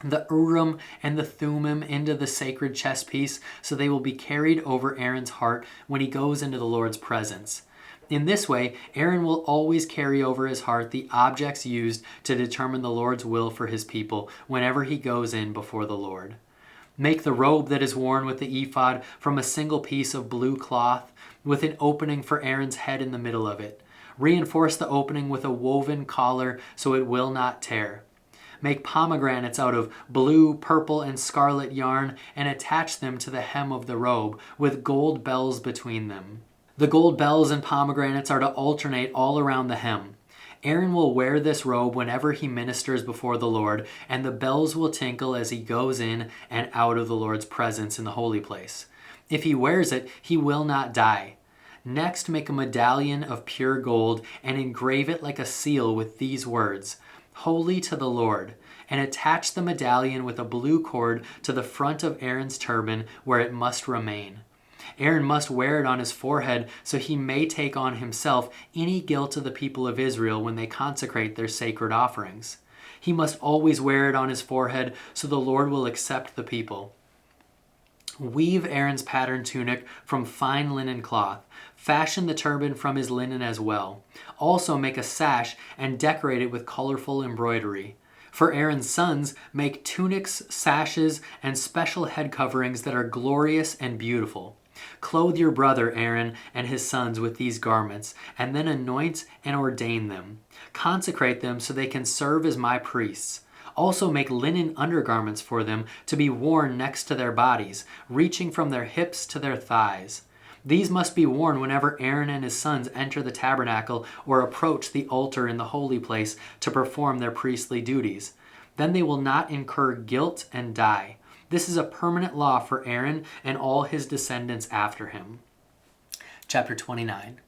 the Urim and the Thummim into the sacred chest piece so they will be carried over Aaron's heart when he goes into the Lord's presence. In this way, Aaron will always carry over his heart the objects used to determine the Lord's will for his people whenever he goes in before the Lord. Make the robe that is worn with the ephod from a single piece of blue cloth with an opening for Aaron's head in the middle of it. Reinforce the opening with a woven collar so it will not tear. Make pomegranates out of blue, purple, and scarlet yarn and attach them to the hem of the robe with gold bells between them. The gold bells and pomegranates are to alternate all around the hem. Aaron will wear this robe whenever he ministers before the Lord, and the bells will tinkle as he goes in and out of the Lord's presence in the holy place. If he wears it, he will not die. Next, make a medallion of pure gold and engrave it like a seal with these words, "Holy to the Lord," and attach the medallion with a blue cord to the front of Aaron's turban where it must remain. Aaron must wear it on his forehead so he may take on himself any guilt of the people of Israel when they consecrate their sacred offerings. He must always wear it on his forehead so the Lord will accept the people. Weave Aaron's patterned tunic from fine linen cloth. Fashion the turban from his linen as well. Also make a sash and decorate it with colorful embroidery. For Aaron's sons, make tunics, sashes, and special head coverings that are glorious and beautiful. Clothe your brother Aaron and his sons with these garments, and then anoint and ordain them. Consecrate them so they can serve as my priests. Also make linen undergarments for them to be worn next to their bodies, reaching from their hips to their thighs. These must be worn whenever Aaron and his sons enter the tabernacle or approach the altar in the holy place to perform their priestly duties. Then they will not incur guilt and die. This is a permanent law for Aaron and all his descendants after him. Chapter 29.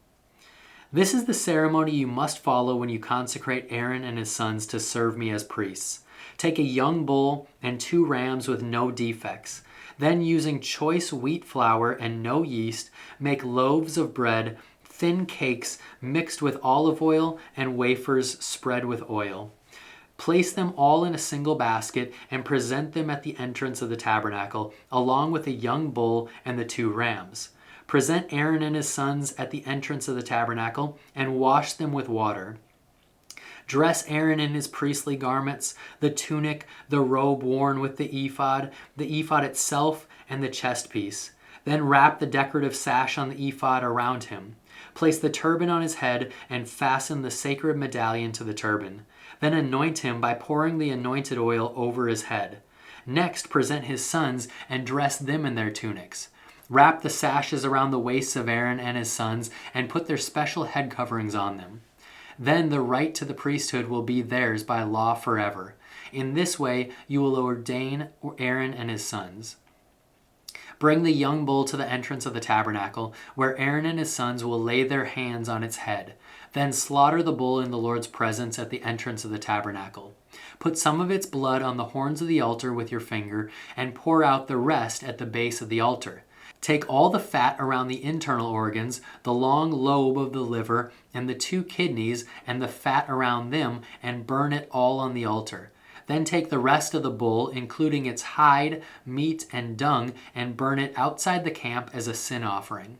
This is the ceremony you must follow when you consecrate Aaron and his sons to serve me as priests. Take a young bull and 2 rams with no defects. Then, using choice wheat flour and no yeast, make loaves of bread, thin cakes mixed with olive oil, and wafers spread with oil. Place them all in a single basket and present them at the entrance of the tabernacle, along with a young bull and the 2 rams. Present Aaron and his sons at the entrance of the tabernacle and wash them with water. Dress Aaron in his priestly garments, the tunic, the robe worn with the ephod itself, and the chest piece. Then wrap the decorative sash on the ephod around him. Place the turban on his head and fasten the sacred medallion to the turban. Then anoint him by pouring the anointed oil over his head. Next, present his sons and dress them in their tunics. Wrap the sashes around the waists of Aaron and his sons and put their special head coverings on them. Then the right to the priesthood will be theirs by law forever. In this way, you will ordain Aaron and his sons. Bring the young bull to the entrance of the tabernacle, where Aaron and his sons will lay their hands on its head. Then slaughter the bull in the Lord's presence at the entrance of the tabernacle. Put some of its blood on the horns of the altar with your finger, and pour out the rest at the base of the altar. Take all the fat around the internal organs, the long lobe of the liver, and the 2 kidneys, and the fat around them, and burn it all on the altar. Then take the rest of the bull, including its hide, meat, and dung, and burn it outside the camp as a sin offering.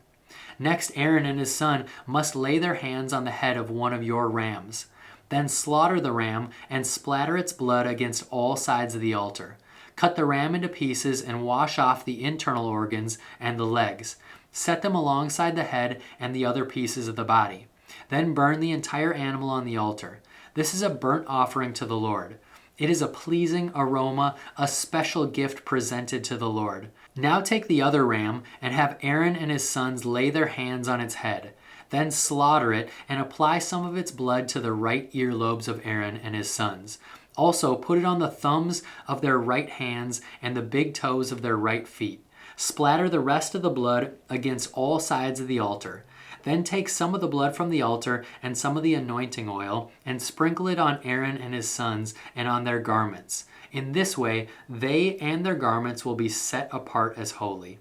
Next, Aaron and his son must lay their hands on the head of one of your rams. Then slaughter the ram and splatter its blood against all sides of the altar. Cut the ram into pieces and wash off the internal organs and the legs. Set them alongside the head and the other pieces of the body. Then burn the entire animal on the altar. This is a burnt offering to the Lord. It is a pleasing aroma, a special gift presented to the Lord. Now take the other ram and have Aaron and his sons lay their hands on its head. Then slaughter it and apply some of its blood to the right earlobes of Aaron and his sons. Also put it on the thumbs of their right hands and the big toes of their right feet. Splatter the rest of the blood against all sides of the altar. Then take some of the blood from the altar and some of the anointing oil, and sprinkle it on Aaron and his sons and on their garments. In this way, they and their garments will be set apart as holy.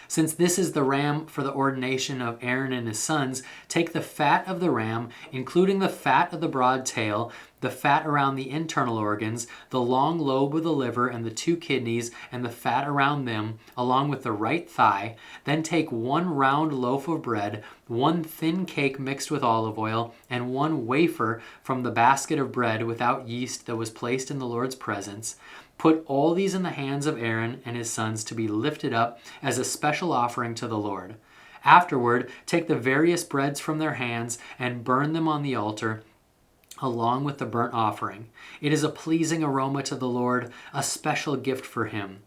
Since this is the ram for the ordination of Aaron and his sons, take the fat of the ram, including the fat of the broad tail, the fat around the internal organs, the long lobe of the liver and the 2 kidneys, and the fat around them, along with the right thigh. Then take 1 round loaf of bread, 1 thin cake mixed with olive oil, and 1 wafer from the basket of bread without yeast that was placed in the Lord's presence. Put all these in the hands of Aaron and his sons to be lifted up as a special offering to the Lord. Afterward, take the various breads from their hands and burn them on the altar, along with the burnt offering. It is a pleasing aroma to the Lord, a special gift for him.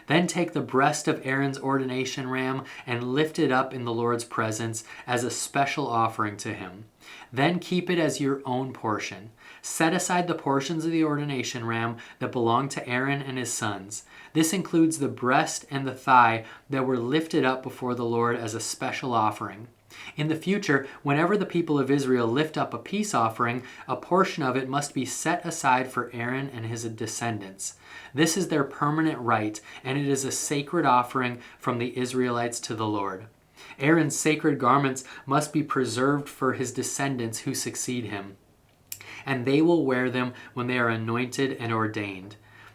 Then take the breast of Aaron's ordination ram and lift it up in the Lord's presence as a special offering to him. Then keep it as your own portion. Set aside the portions of the ordination ram that belong to Aaron and his sons. This includes the breast and the thigh that were lifted up before the Lord as a special offering. In the future, whenever the people of Israel lift up a peace offering, a portion of it must be set aside for Aaron and his descendants. This is their permanent right, and it is a sacred offering from the Israelites to the Lord. Aaron's sacred garments must be preserved for his descendants who succeed him, and they will wear them when they are anointed and ordained.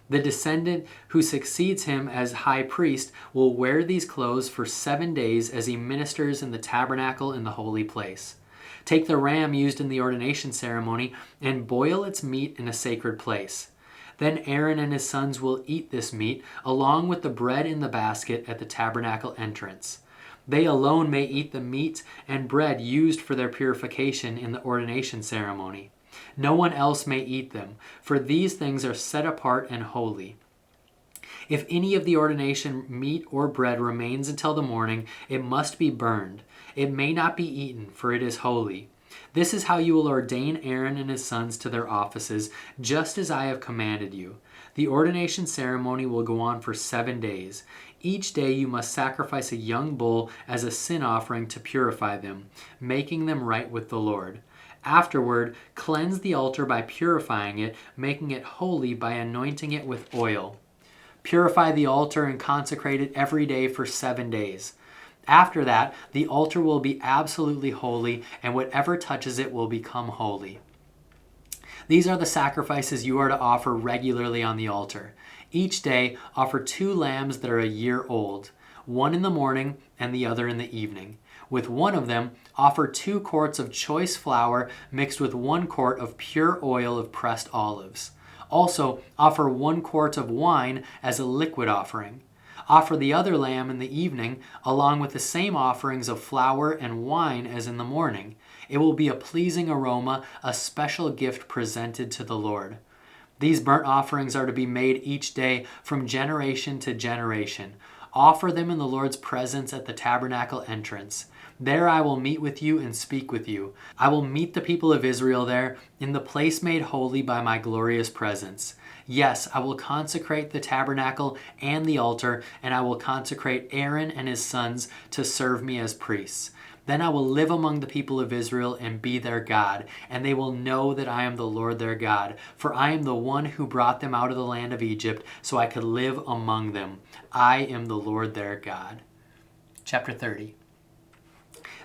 The descendant who succeeds him as high priest will wear these clothes for 7 days as he ministers in the tabernacle in the holy place. Take the ram used in the ordination ceremony and boil its meat in a sacred place. Then Aaron and his sons will eat this meat along with the bread in the basket at the tabernacle entrance. They alone may eat the meat and bread used for their purification in the ordination ceremony. No one else may eat them, for these things are set apart and holy. If any of the ordination meat or bread remains until the morning, it must be burned. It may not be eaten, for it is holy. This is how you will ordain Aaron and his sons to their offices, just as I have commanded you. The ordination ceremony will go on for 7 days. Each day you must sacrifice a young bull as a sin offering to purify them, making them right with the Lord. Afterward, cleanse the altar by purifying it, making it holy by anointing it with oil. Purify the altar and consecrate it every day for 7 days. After that, the altar will be absolutely holy, and whatever touches it will become holy. These are the sacrifices you are to offer regularly on the altar. Each day, offer 2 lambs that are a year old, one in the morning and the other in the evening. With one of them, offer 2 quarts of choice flour mixed with 1 quart of pure oil of pressed olives. Also, offer 1 quart of wine as a liquid offering. Offer the other lamb in the evening, along with the same offerings of flour and wine as in the morning. It will be a pleasing aroma, a special gift presented to the Lord. These burnt offerings are to be made each day from generation to generation. Offer them in the Lord's presence at the tabernacle entrance. There I will meet with you and speak with you. I will meet the people of Israel there in the place made holy by my glorious presence. Yes, I will consecrate the tabernacle and the altar, and I will consecrate Aaron and his sons to serve me as priests. Then I will live among the people of Israel and be their God, and they will know that I am the Lord their God, for I am the one who brought them out of the land of Egypt, so I could live among them. I am the Lord their God. Chapter 30.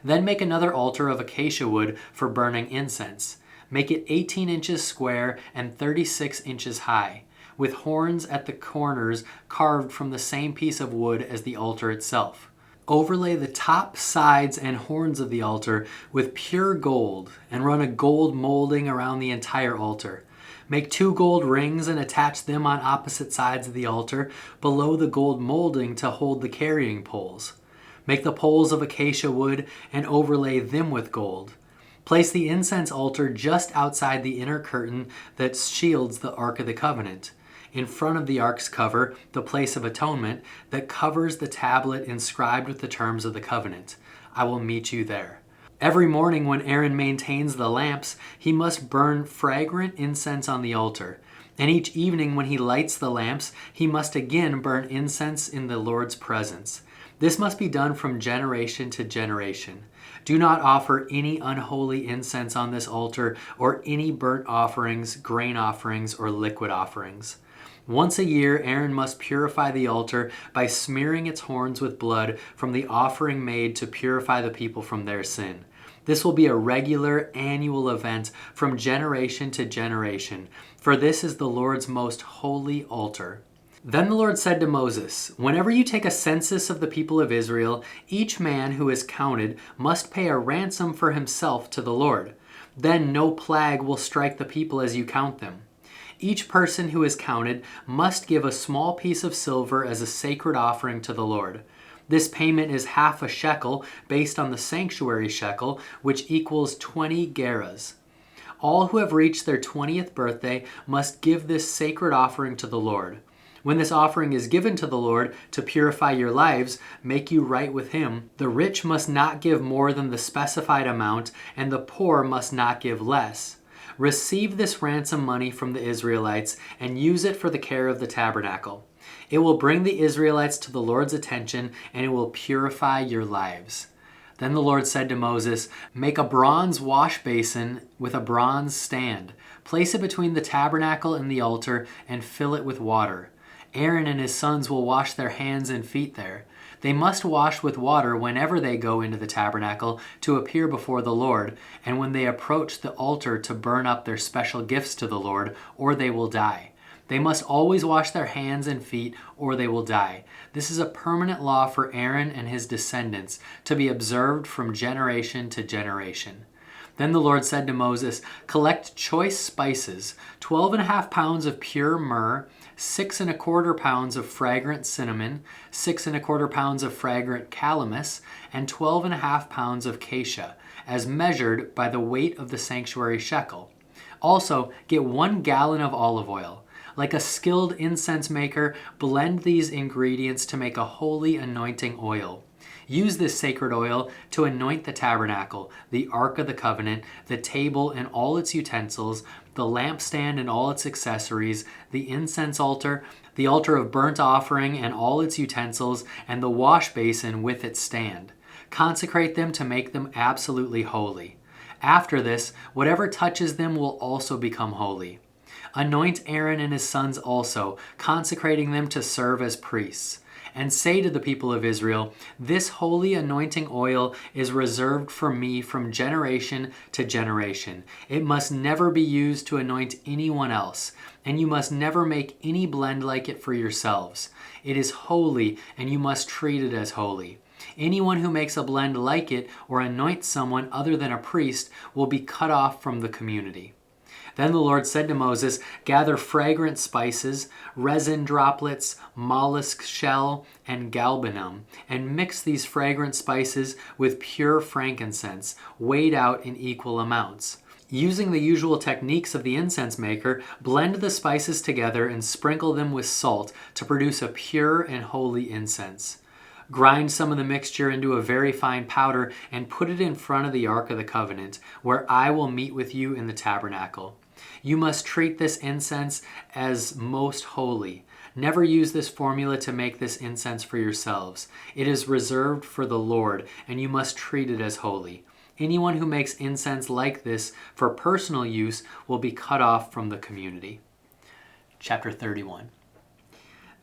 Then make another altar of acacia wood for burning incense. Make it 18 inches square and 36 inches high, with horns at the corners carved from the same piece of wood as the altar itself. Overlay the top, sides, and horns of the altar with pure gold, and run a gold molding around the entire altar. Make 2 gold rings and attach them on opposite sides of the altar, below the gold molding to hold the carrying poles. Make the poles of acacia wood and overlay them with gold. Place the incense altar just outside the inner curtain that shields the Ark of the Covenant. In front of the ark's cover, the place of atonement that covers the tablet inscribed with the terms of the covenant. I will meet you there. Every morning when Aaron maintains the lamps, he must burn fragrant incense on the altar. And each evening when he lights the lamps, he must again burn incense in the Lord's presence. This must be done from generation to generation. Do not offer any unholy incense on this altar, or any burnt offerings, grain offerings, or liquid offerings. Once a year, Aaron must purify the altar by smearing its horns with blood from the offering made to purify the people from their sin. This will be a regular annual event from generation to generation, for this is the Lord's most holy altar. Then the Lord said to Moses, "Whenever you take a census of the people of Israel, each man who is counted must pay a ransom for himself to the Lord. Then no plague will strike the people as you count them. Each person who is counted must give a small piece of silver as a sacred offering to the Lord. This payment is half a shekel based on the sanctuary shekel, which equals 20 gerahs. All who have reached their 20th birthday must give this sacred offering to the Lord. When this offering is given to the Lord to purify your lives, make you right with him, the rich must not give more than the specified amount, and the poor must not give less. Receive this ransom money from the Israelites and use it for the care of the tabernacle. It will bring the Israelites to the Lord's attention, and it will purify your lives." Then the Lord said to Moses, "Make a bronze wash basin with a bronze stand. Place it between the tabernacle and the altar and fill it with water. Aaron and his sons will wash their hands and feet there. They must wash with water whenever they go into the tabernacle to appear before the Lord, and when they approach the altar to burn up their special gifts to the Lord, or they will die. They must always wash their hands and feet, or they will die. This is a permanent law for Aaron and his descendants, to be observed from generation to generation." Then the Lord said to Moses, "Collect choice spices, 12.5 pounds of pure myrrh, 6.25 pounds of fragrant cinnamon, 6.25 pounds of fragrant calamus, and 12.5 pounds of cassia, as measured by the weight of the sanctuary shekel. Also, get 1 gallon of olive oil. Like a skilled incense maker, blend these ingredients to make a holy anointing oil. Use this sacred oil to anoint the tabernacle, the Ark of the Covenant, the table and all its utensils, the lampstand and all its accessories, the incense altar, the altar of burnt offering and all its utensils, and the wash basin with its stand. Consecrate them to make them absolutely holy. After this, whatever touches them will also become holy. Anoint Aaron and his sons also, consecrating them to serve as priests. And say to the people of Israel, 'This holy anointing oil is reserved for me from generation to generation. It must never be used to anoint anyone else, and you must never make any blend like it for yourselves. It is holy, and you must treat it as holy. Anyone who makes a blend like it or anoints someone other than a priest will be cut off from the community.' Then the Lord said to Moses, 'Gather fragrant spices, resin droplets, mollusk shell, and galbanum, and mix these fragrant spices with pure frankincense, weighed out in equal amounts. Using the usual techniques of the incense maker, blend the spices together and sprinkle them with salt to produce a pure and holy incense. Grind some of the mixture into a very fine powder and put it in front of the Ark of the Covenant, where I will meet with you in the tabernacle. You must treat this incense as most holy. Never use this formula to make this incense for yourselves. It is reserved for the Lord, and you must treat it as holy. Anyone who makes incense like this for personal use will be cut off from the community." Chapter 31.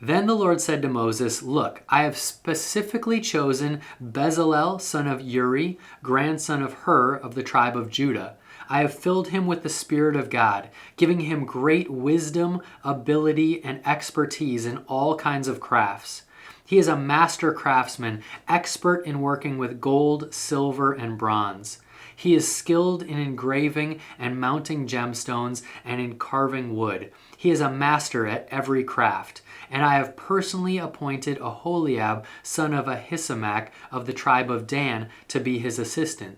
Then the Lord said to Moses, "Look, I have specifically chosen Bezalel, son of Uri, grandson of Hur of the tribe of Judah. I have filled him with the Spirit of God, giving him great wisdom, ability, and expertise in all kinds of crafts. He is a master craftsman, expert in working with gold, silver, and bronze. He is skilled in engraving and mounting gemstones and in carving wood. He is a master at every craft. And I have personally appointed Aholiab, son of Ahisamach of the tribe of Dan, to be his assistant.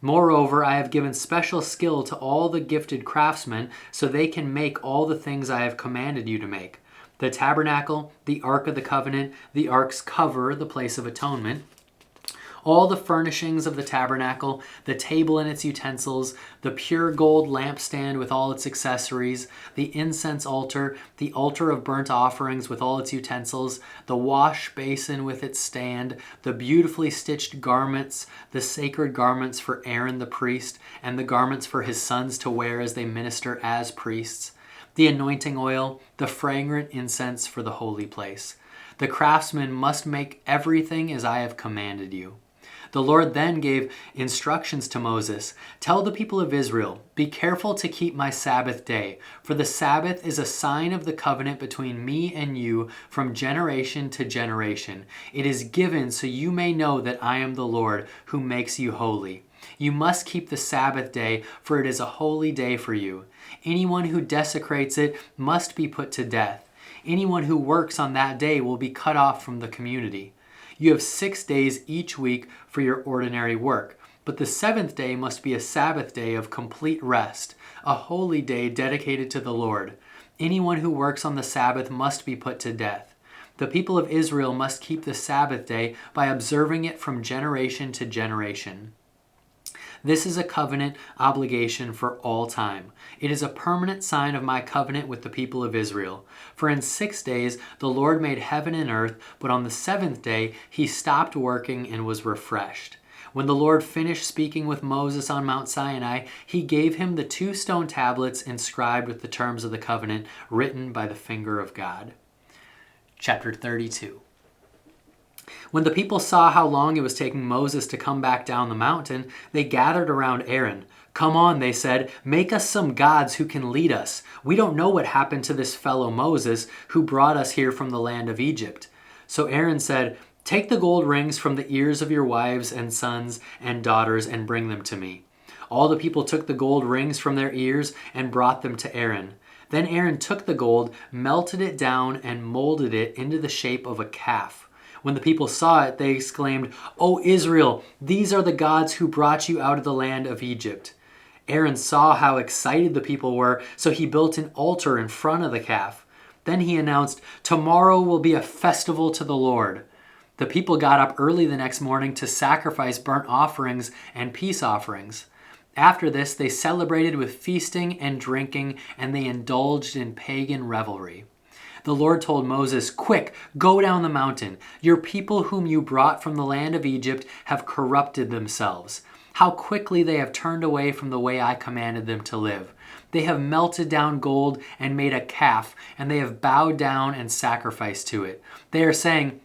Moreover, I have given special skill to all the gifted craftsmen so they can make all the things I have commanded you to make: the tabernacle, the Ark of the Covenant, the Ark's cover, the place of atonement, All the furnishings of the tabernacle, the table and its utensils, the pure gold lampstand with all its accessories, the incense altar, the altar of burnt offerings with all its utensils, the wash basin with its stand, the beautifully stitched garments, the sacred garments for Aaron the priest, and the garments for his sons to wear as they minister as priests, the anointing oil, the fragrant incense for the holy place. The craftsman must make everything as I have commanded you. The Lord then gave instructions to Moses. Tell the people of Israel, be careful to keep my Sabbath day, for the Sabbath is a sign of the covenant between me and you from generation to generation. It is given so you may know that I am the Lord who makes you holy. You must keep the Sabbath day, for it is a holy day for you. Anyone who desecrates it must be put to death. Anyone who works on that day will be cut off from the community. You have 6 days each week for your ordinary work, but the 7th day must be a Sabbath day of complete rest, a holy day dedicated to the Lord. Anyone who works on the Sabbath must be put to death. The people of Israel must keep the Sabbath day by observing it from generation to generation. This is a covenant obligation for all time. It is a permanent sign of my covenant with the people of Israel. For in 6 days the Lord made heaven and earth, but on the 7th day he stopped working and was refreshed. When the Lord finished speaking with Moses on Mount Sinai, he gave him the 2 stone tablets inscribed with the terms of the covenant written by the finger of God. Chapter 32. When the people saw how long it was taking Moses to come back down the mountain, they gathered around Aaron. Come on, they said, make us some gods who can lead us. We don't know what happened to this fellow Moses who brought us here from the land of Egypt. So Aaron said, take the gold rings from the ears of your wives and sons and daughters and bring them to me. All the people took the gold rings from their ears and brought them to Aaron. Then Aaron took the gold, melted it down, and molded it into the shape of a calf. When the people saw it, they exclaimed, O Israel, these are the gods who brought you out of the land of Egypt. Aaron saw how excited the people were, so he built an altar in front of the calf. Then he announced, tomorrow will be a festival to the Lord. The people got up early the next morning to sacrifice burnt offerings and peace offerings. After this, they celebrated with feasting and drinking, and they indulged in pagan revelry. The Lord told Moses, quick, go down the mountain. Your people whom you brought from the land of Egypt have corrupted themselves. How quickly they have turned away from the way I commanded them to live. They have melted down gold and made a calf, and they have bowed down and sacrificed to it. They are saying,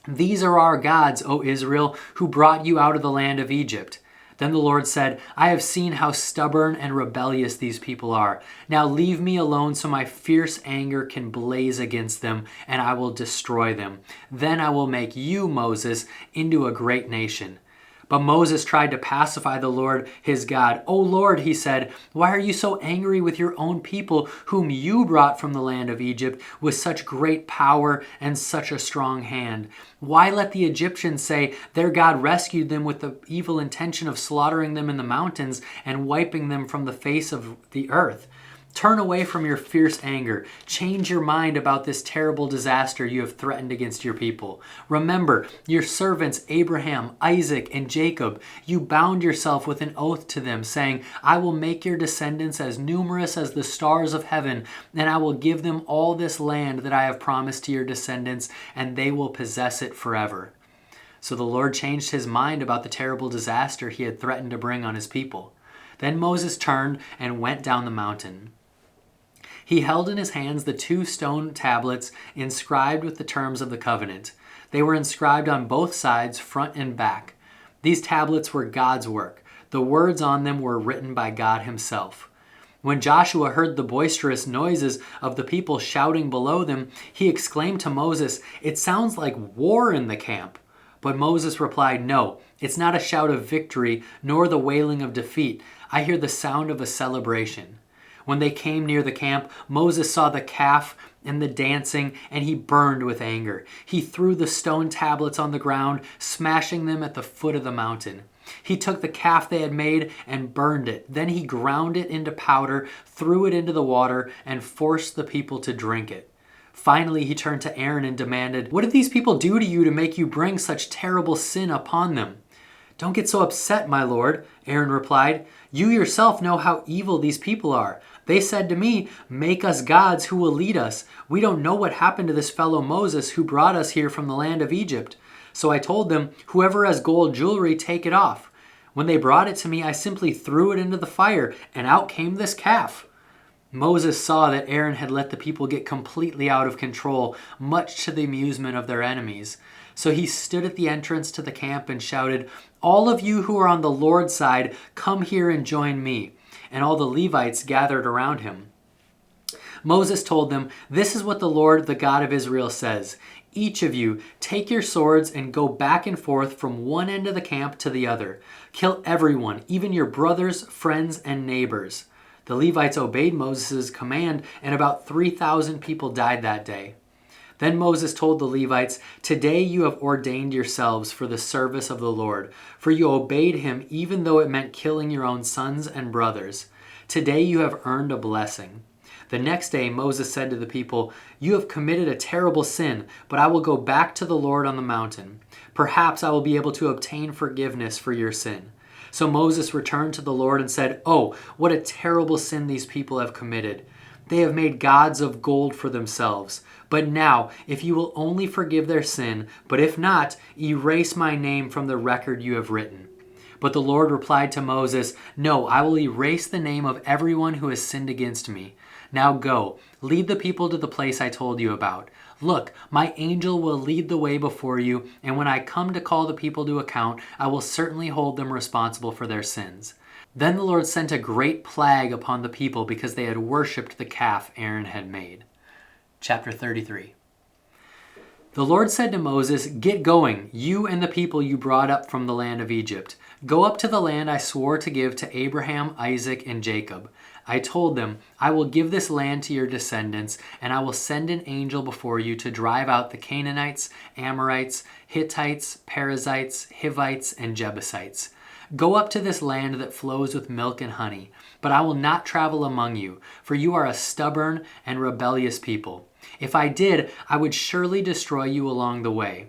these are our gods, O Israel, who brought you out of the land of Egypt. Then the Lord said, I have seen how stubborn and rebellious these people are. Now leave me alone so my fierce anger can blaze against them, and I will destroy them. Then I will make you, Moses, into a great nation. But Moses tried to pacify the Lord his God. O Lord, he said, why are you so angry with your own people whom you brought from the land of Egypt with such great power and such a strong hand? Why let the Egyptians say their God rescued them with the evil intention of slaughtering them in the mountains and wiping them from the face of the earth? Turn away from your fierce anger. Change your mind about this terrible disaster you have threatened against your people. Remember your servants Abraham, Isaac, and Jacob. You bound yourself with an oath to them, saying, I will make your descendants as numerous as the stars of heaven, and I will give them all this land that I have promised to your descendants, and they will possess it forever. So the Lord changed his mind about the terrible disaster he had threatened to bring on his people. Then Moses turned and went down the mountain. He held in his hands the 2 stone tablets inscribed with the terms of the covenant. They were inscribed on both sides, front and back. These tablets were God's work. The words on them were written by God himself. When Joshua heard the boisterous noises of the people shouting below them, he exclaimed to Moses, it sounds like war in the camp. But Moses replied, no, it's not a shout of victory, nor the wailing of defeat. I hear the sound of a celebration. When they came near the camp, Moses saw the calf and the dancing, and he burned with anger. He threw the stone tablets on the ground, smashing them at the foot of the mountain. He took the calf they had made and burned it. Then he ground it into powder, threw it into the water, and forced the people to drink it. Finally, he turned to Aaron and demanded, what did these people do to you to make you bring such terrible sin upon them? "Don't get so upset, my lord," Aaron replied. "You yourself know how evil these people are. They said to me, 'Make us gods who will lead us.' We don't know what happened to this fellow Moses who brought us here from the land of Egypt. So I told them, 'Whoever has gold jewelry, take it off.' When they brought it to me, I simply threw it into the fire, and out came this calf." Moses saw that Aaron had let the people get completely out of control, much to the amusement of their enemies. So he stood at the entrance to the camp and shouted, "All of you who are on the Lord's side, come here and join me." And all the Levites gathered around him. Moses told them, "This is what the Lord, the God of Israel, says. Each of you, take your swords and go back and forth from one end of the camp to the other. Kill everyone, even your brothers, friends, and neighbors." The Levites obeyed Moses' command, and about 3,000 people died that day. Then Moses told the Levites, "Today you have ordained yourselves for the service of the Lord, for you obeyed him even though it meant killing your own sons and brothers. Today you have earned a blessing." The next day Moses said to the people, "You have committed a terrible sin, but I will go back to the Lord on the mountain. Perhaps I will be able to obtain forgiveness for your sin." So Moses returned to the Lord and said, "Oh, what a terrible sin these people have committed. They have made gods of gold for themselves. But now, if you will only forgive their sin, but if not, erase my name from the record you have written." But the Lord replied to Moses, "No, I will erase the name of everyone who has sinned against me. Now go, lead the people to the place I told you about. Look, my angel will lead the way before you, and when I come to call the people to account, I will certainly hold them responsible for their sins." Then the Lord sent a great plague upon the people because they had worshipped the calf Aaron had made. Chapter 33. The Lord said to Moses, "Get going, you and the people you brought up from the land of Egypt. Go up to the land I swore to give to Abraham, Isaac, and Jacob. I told them, 'I will give this land to your descendants, and I will send an angel before you to drive out the Canaanites, Amorites, Hittites, Perizzites, Hivites, and Jebusites. Go up to this land that flows with milk and honey, but I will not travel among you, for you are a stubborn and rebellious people. If I did, I would surely destroy you along the way.'"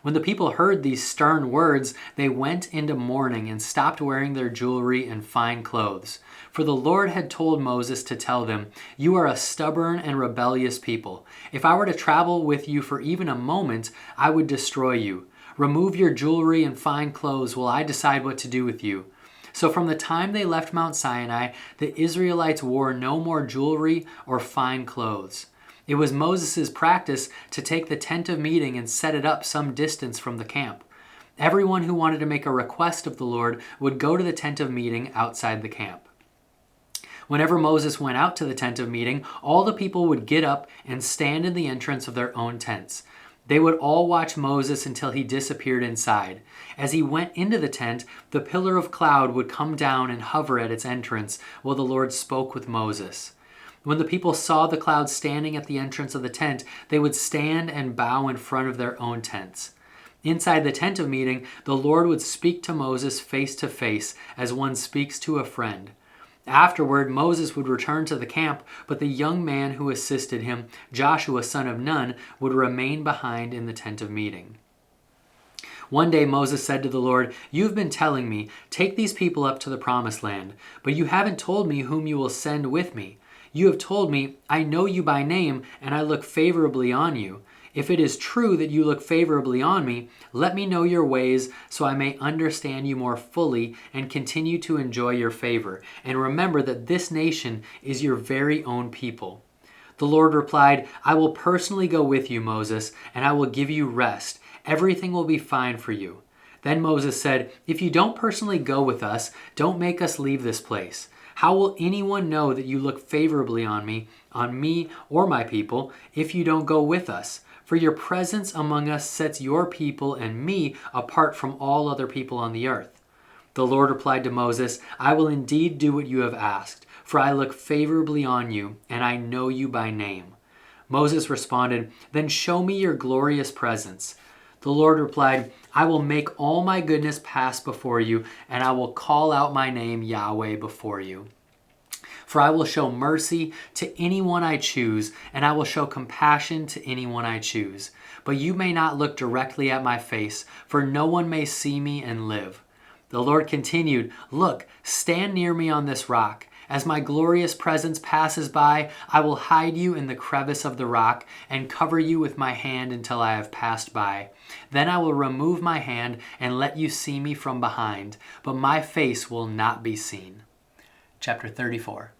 When the people heard these stern words, they went into mourning and stopped wearing their jewelry and fine clothes. For the Lord had told Moses to tell them, "You are a stubborn and rebellious people. If I were to travel with you for even a moment, I would destroy you. Remove your jewelry and fine clothes while I decide what to do with you." So from the time they left Mount Sinai, the Israelites wore no more jewelry or fine clothes. It was Moses' practice to take the tent of meeting and set it up some distance from the camp. Everyone who wanted to make a request of the Lord would go to the tent of meeting outside the camp. Whenever Moses went out to the tent of meeting, all the people would get up and stand in the entrance of their own tents. They would all watch Moses until he disappeared inside. As he went into the tent, the pillar of cloud would come down and hover at its entrance while the Lord spoke with Moses. When the people saw the cloud standing at the entrance of the tent, they would stand and bow in front of their own tents. Inside the tent of meeting, the Lord would speak to Moses face to face as one speaks to a friend. Afterward, Moses would return to the camp, but the young man who assisted him, Joshua son of Nun, would remain behind in the tent of meeting. One day Moses said to the Lord, "You have been telling me, 'Take these people up to the promised land,' but you haven't told me whom you will send with me. You have told me, 'I know you by name, and I look favorably on you.' If it is true that you look favorably on me, let me know your ways so I may understand you more fully and continue to enjoy your favor. And remember that this nation is your very own people." The Lord replied, "I will personally go with you, Moses, and I will give you rest. Everything will be fine for you." Then Moses said, "If you don't personally go with us, don't make us leave this place. How will anyone know that you look favorably on me or my people, if you don't go with us? For your presence among us sets your people and me apart from all other people on the earth." The Lord replied to Moses, "I will indeed do what you have asked, for I look favorably on you, and I know you by name." Moses responded, "Then show me your glorious presence." The Lord replied, "I will make all my goodness pass before you, and I will call out my name Yahweh before you. For I will show mercy to anyone I choose, and I will show compassion to anyone I choose. But you may not look directly at my face, for no one may see me and live." The Lord continued, "Look, stand near me on this rock. As my glorious presence passes by, I will hide you in the crevice of the rock and cover you with my hand until I have passed by. Then I will remove my hand and let you see me from behind, but my face will not be seen." Chapter 34.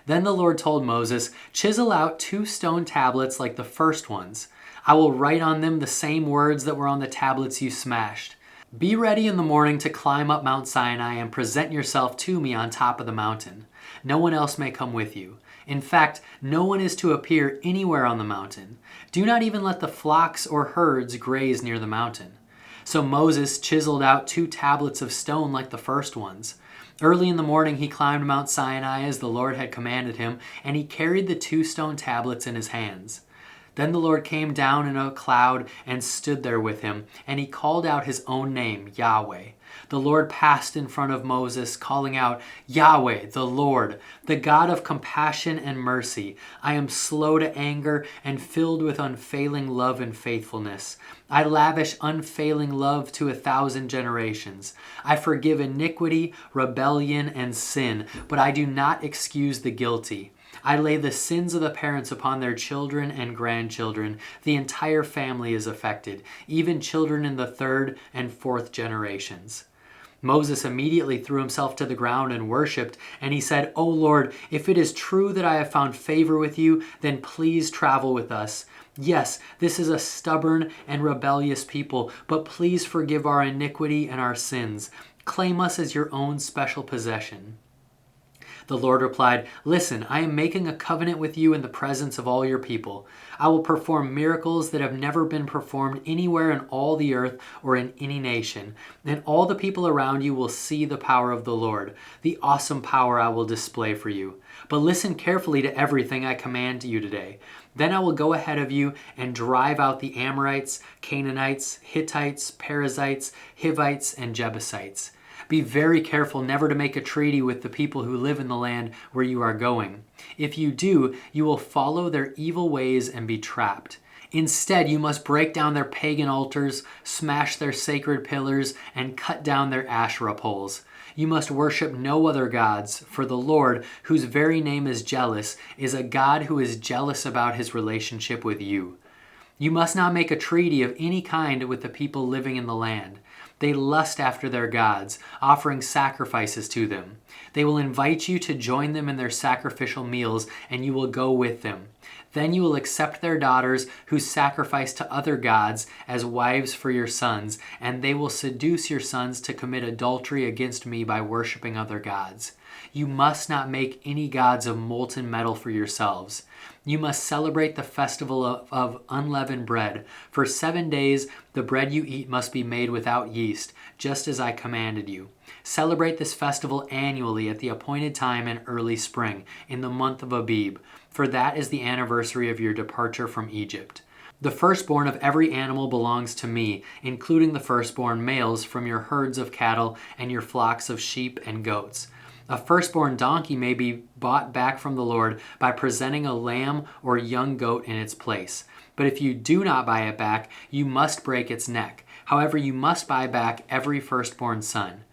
Then the Lord told Moses, "Chisel out 2 stone tablets like the first ones. I will write on them the same words that were on the tablets you smashed. Be ready in the morning to climb up Mount Sinai and present yourself to me on top of the mountain. No one else may come with you. In fact, no one is to appear anywhere on the mountain. Do not even let the flocks or herds graze near the mountain." So Moses chiseled out 2 tablets of stone like the first ones. Early in the morning he climbed Mount Sinai as the Lord had commanded him, and he carried the 2 stone tablets in his hands. Then the Lord came down in a cloud and stood there with him, and he called out his own name, Yahweh. The Lord passed in front of Moses, calling out, "Yahweh, the Lord, the God of compassion and mercy. I am slow to anger and filled with unfailing love and faithfulness. I lavish unfailing love to 1,000 generations. I forgive iniquity, rebellion, and sin, but I do not excuse the guilty. I lay the sins of the parents upon their children and grandchildren. The entire family is affected, even children in the 3rd and 4th generations." Moses immediately threw himself to the ground and worshipped, and he said, "O Lord, if it is true that I have found favor with you, then please travel with us. Yes, this is a stubborn and rebellious people, but please forgive our iniquity and our sins. Claim us as your own special possession." The Lord replied, "Listen, I am making a covenant with you in the presence of all your people. I will perform miracles that have never been performed anywhere in all the earth or in any nation, and all the people around you will see the power of the Lord, the awesome power I will display for you. But listen carefully to everything I command you today. Then I will go ahead of you and drive out the Amorites, Canaanites, Hittites, Perizzites, Hivites, and Jebusites. Be very careful never to make a treaty with the people who live in the land where you are going. If you do, you will follow their evil ways and be trapped. Instead, you must break down their pagan altars, smash their sacred pillars, and cut down their Asherah poles. You must worship no other gods, for the Lord, whose very name is jealous, is a God who is jealous about his relationship with you. You must not make a treaty of any kind with the people living in the land. They lust after their gods, offering sacrifices to them. They will invite you to join them in their sacrificial meals, and you will go with them. Then you will accept their daughters who sacrifice to other gods as wives for your sons, and they will seduce your sons to commit adultery against me by worshiping other gods. You must not make any gods of molten metal for yourselves. You must celebrate the festival of unleavened bread. For 7 days, the bread you eat must be made without yeast, just as I commanded you. Celebrate this festival annually at the appointed time in early spring, in the month of Abib, for that is the anniversary of your departure from Egypt. The firstborn of every animal belongs to me, including the firstborn males from your herds of cattle and your flocks of sheep and goats. A firstborn donkey may be bought back from the Lord by presenting a lamb or young goat in its place. But if you do not buy it back, you must break its neck. However, you must buy back every firstborn son.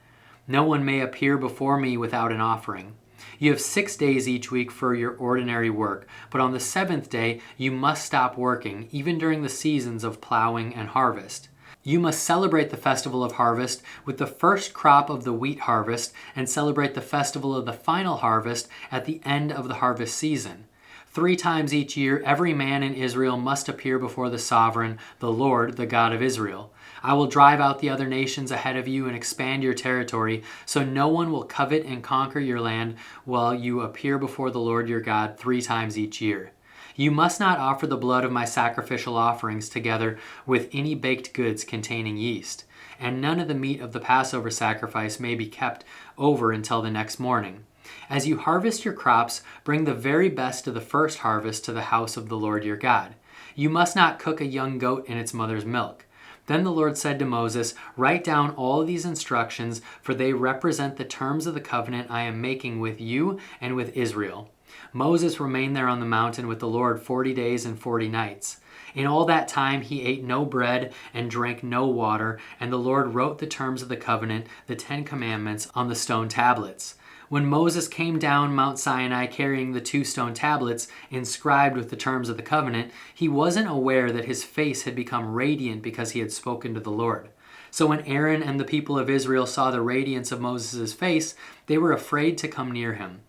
No one may appear before me without an offering. You have 6 days each week for your ordinary work, but on the 7th day you must stop working, even during the seasons of plowing and harvest. You must celebrate the festival of harvest with the first crop of the wheat harvest and celebrate the festival of the final harvest at the end of the harvest season. 3 times each year, every man in Israel must appear before the sovereign, the Lord, the God of Israel. I will drive out the other nations ahead of you and expand your territory, so no one will covet and conquer your land while you appear before the Lord your God 3 times each year. You must not offer the blood of my sacrificial offerings together with any baked goods containing yeast, and none of the meat of the Passover sacrifice may be kept over until the next morning. As you harvest your crops, bring the very best of the first harvest to the house of the Lord your God. You must not cook a young goat in its mother's milk. Then the Lord said to Moses, "Write down all these instructions, for they represent the terms of the covenant I am making with you and with Israel." Moses remained there on the mountain with the Lord 40 days and 40 nights. In all that time he ate no bread and drank no water, and the Lord wrote the terms of the covenant, the 10 Commandments, on the stone tablets. When Moses came down Mount Sinai carrying the 2 stone tablets inscribed with the terms of the covenant, he wasn't aware that his face had become radiant because he had spoken to the Lord. So when Aaron and the people of Israel saw the radiance of Moses' face, they were afraid to come near him.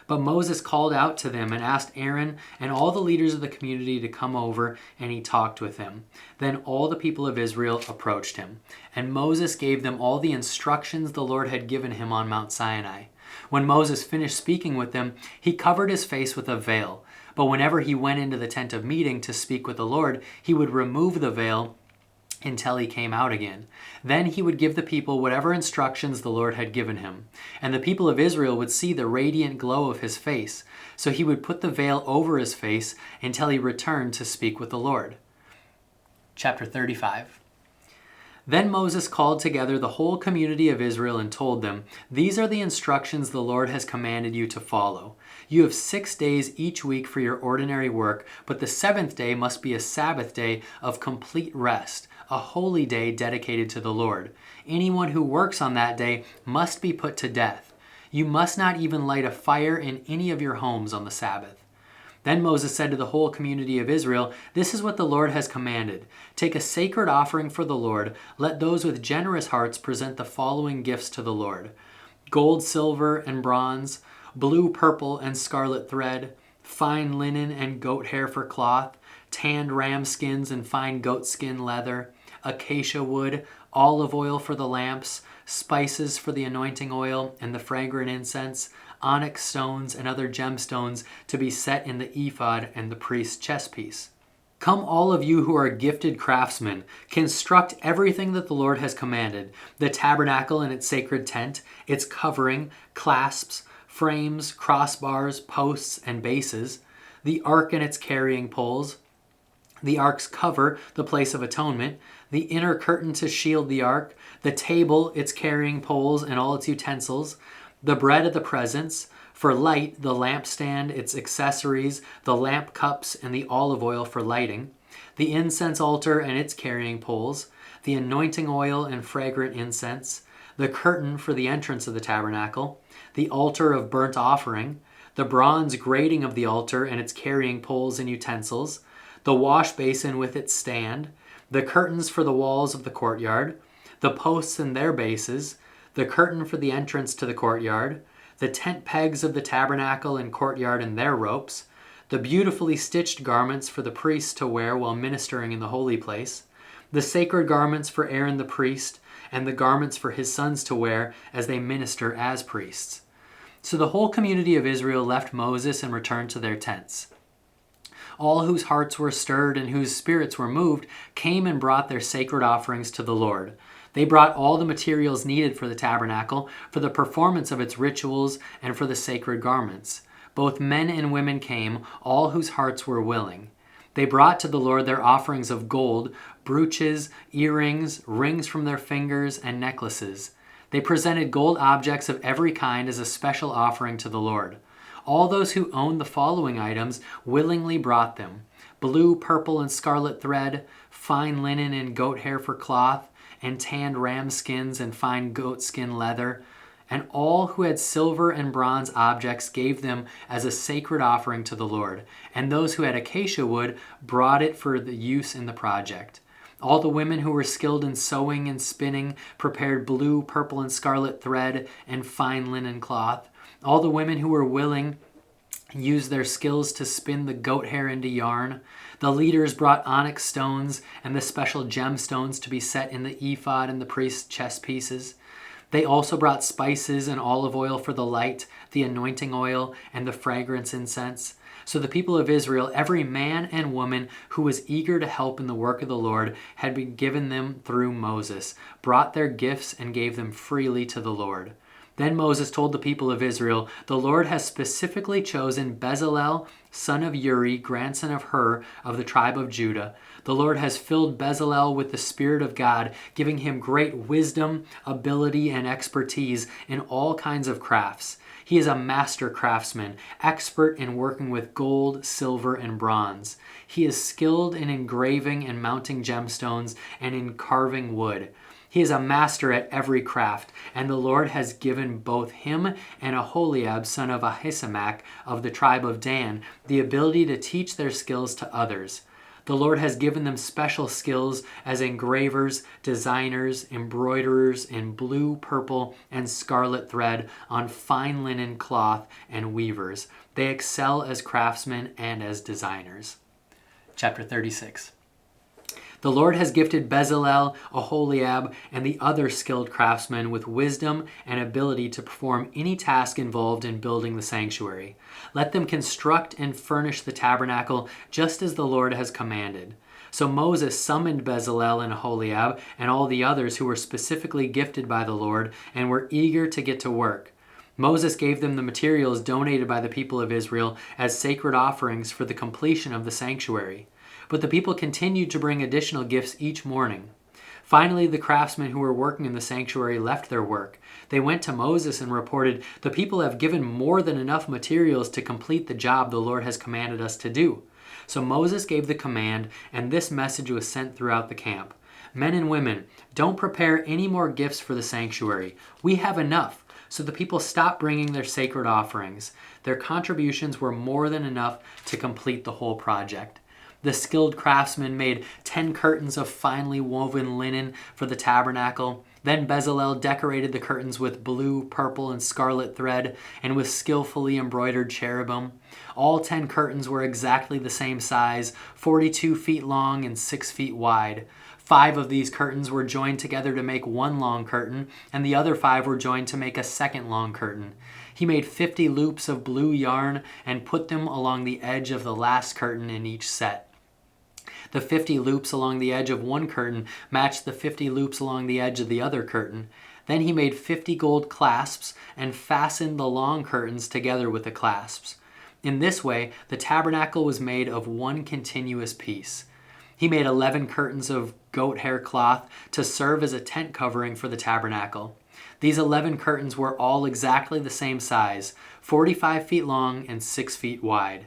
But Moses called out to them and asked Aaron and all the leaders of the community to come over, and he talked with them. Then all the people of Israel approached him, and Moses gave them all the instructions the Lord had given him on Mount Sinai. When Moses finished speaking with them, he covered his face with a veil. But whenever he went into the tent of meeting to speak with the Lord, he would remove the veil until he came out again. Then he would give the people whatever instructions the Lord had given him. And the people of Israel would see the radiant glow of his face. So he would put the veil over his face until he returned to speak with the Lord. Chapter 35. Then Moses called together the whole community of Israel and told them, "These are the instructions the Lord has commanded you to follow. You have 6 days each week for your ordinary work, but the 7th day must be a Sabbath day of complete rest, a holy day dedicated to the Lord. Anyone who works on that day must be put to death. You must not even light a fire in any of your homes on the Sabbath." Then Moses said to the whole community of Israel, "This is what the Lord has commanded. Take a sacred offering for the Lord. Let those with generous hearts present the following gifts to the Lord: gold, silver, and bronze, blue, purple, and scarlet thread, fine linen and goat hair for cloth, tanned ram skins and fine goat skin leather, acacia wood, olive oil for the lamps, spices for the anointing oil and the fragrant incense, onyx stones and other gemstones to be set in the ephod and the priest's chestpiece. Come, all of you who are gifted craftsmen, construct everything that the Lord has commanded: the tabernacle and its sacred tent, its covering, clasps, frames, crossbars, posts, and bases, the ark and its carrying poles, the ark's cover, the place of atonement, the inner curtain to shield the ark, the table, its carrying poles, and all its utensils, the bread of the presence, for light, the lampstand, its accessories, the lamp cups, and the olive oil for lighting, the incense altar and its carrying poles, the anointing oil and fragrant incense, the curtain for the entrance of the tabernacle, the altar of burnt offering, the bronze grating of the altar and its carrying poles and utensils, the wash basin with its stand, the curtains for the walls of the courtyard, the posts and their bases, the curtain for the entrance to the courtyard, the tent pegs of the tabernacle and courtyard and their ropes, the beautifully stitched garments for the priests to wear while ministering in the holy place, the sacred garments for Aaron the priest, and the garments for his sons to wear as they minister as priests. So the whole community of Israel left Moses and returned to their tents. All whose hearts were stirred and whose spirits were moved came and brought their sacred offerings to the Lord. They brought all the materials needed for the tabernacle, for the performance of its rituals, and for the sacred garments. Both men and women came, all whose hearts were willing. They brought to the Lord their offerings of gold, brooches, earrings, rings from their fingers, and necklaces. They presented gold objects of every kind as a special offering to the Lord. All those who owned the following items willingly brought them: blue, purple, and scarlet thread, fine linen and goat hair for cloth, and tanned ram skins and fine goat skin leather. And all who had silver and bronze objects gave them as a sacred offering to the Lord. And those who had acacia wood brought it for the use in the project. All the women who were skilled in sewing and spinning prepared blue, purple, and scarlet thread and fine linen cloth. All the women who were willing used their skills to spin the goat hair into yarn. The leaders brought onyx stones and the special gemstones to be set in the ephod and the priest's chest pieces. They also brought spices and olive oil for the light, the anointing oil, and the fragrance incense. So the people of Israel, every man and woman who was eager to help in the work of the Lord, had been given them through Moses, brought their gifts and gave them freely to the Lord. Then Moses told the people of Israel, "The Lord has specifically chosen Bezalel, son of Uri, grandson of Hur, of the tribe of Judah, The Lord has filled Bezalel with the Spirit of God, giving him great wisdom, ability, and expertise in all kinds of crafts. He is a master craftsman, expert in working with gold, silver, and bronze. He is skilled in engraving and mounting gemstones and in carving wood. He is a master at every craft, and the Lord has given both him and Aholiab, son of Ahisamach of the tribe of Dan, the ability to teach their skills to others. The Lord has given them special skills as engravers, designers, embroiderers in blue, purple, and scarlet thread on fine linen cloth, and weavers. They excel as craftsmen and as designers. Chapter 36. The Lord has gifted Bezalel, Aholiab, and the other skilled craftsmen with wisdom and ability to perform any task involved in building the sanctuary. Let them construct and furnish the tabernacle just as the Lord has commanded. So Moses summoned Bezalel and Aholiab and all the others who were specifically gifted by the Lord and were eager to get to work. Moses gave them the materials donated by the people of Israel as sacred offerings for the completion of the sanctuary. But the people continued to bring additional gifts each morning. Finally, the craftsmen who were working in the sanctuary left their work. They went to Moses and reported, "The people have given more than enough materials to complete the job the Lord has commanded us to do." So Moses gave the command, and this message was sent throughout the camp. "Men and women, don't prepare any more gifts for the sanctuary. We have enough." So the people stopped bringing their sacred offerings. Their contributions were more than enough to complete the whole project. The skilled craftsmen made 10 curtains of finely woven linen for the tabernacle. Then Bezalel decorated the curtains with blue, purple, and scarlet thread and with skillfully embroidered cherubim. All 10 curtains were exactly the same size, 42 feet long and 6 feet wide. 5 of these curtains were joined together to make one long curtain, and the other 5 were joined to make a second long curtain. He made 50 loops of blue yarn and put them along the edge of the last curtain in each set. The 50 loops along the edge of one curtain matched the 50 loops along the edge of the other curtain. Then he made 50 gold clasps and fastened the long curtains together with the clasps. In this way, the tabernacle was made of one continuous piece. He made 11 curtains of goat hair cloth to serve as a tent covering for the tabernacle. These 11 curtains were all exactly the same size, 45 feet long and 6 feet wide.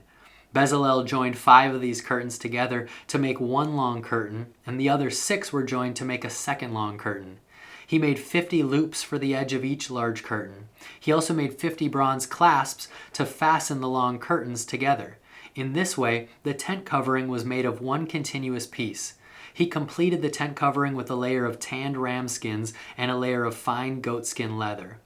Bezalel joined 5 of these curtains together to make one long curtain, and the other 6 were joined to make a second long curtain. He made 50 loops for the edge of each large curtain. He also made 50 bronze clasps to fasten the long curtains together. In this way, the tent covering was made of one continuous piece. He completed the tent covering with a layer of tanned ram skins and a layer of fine goatskin leather.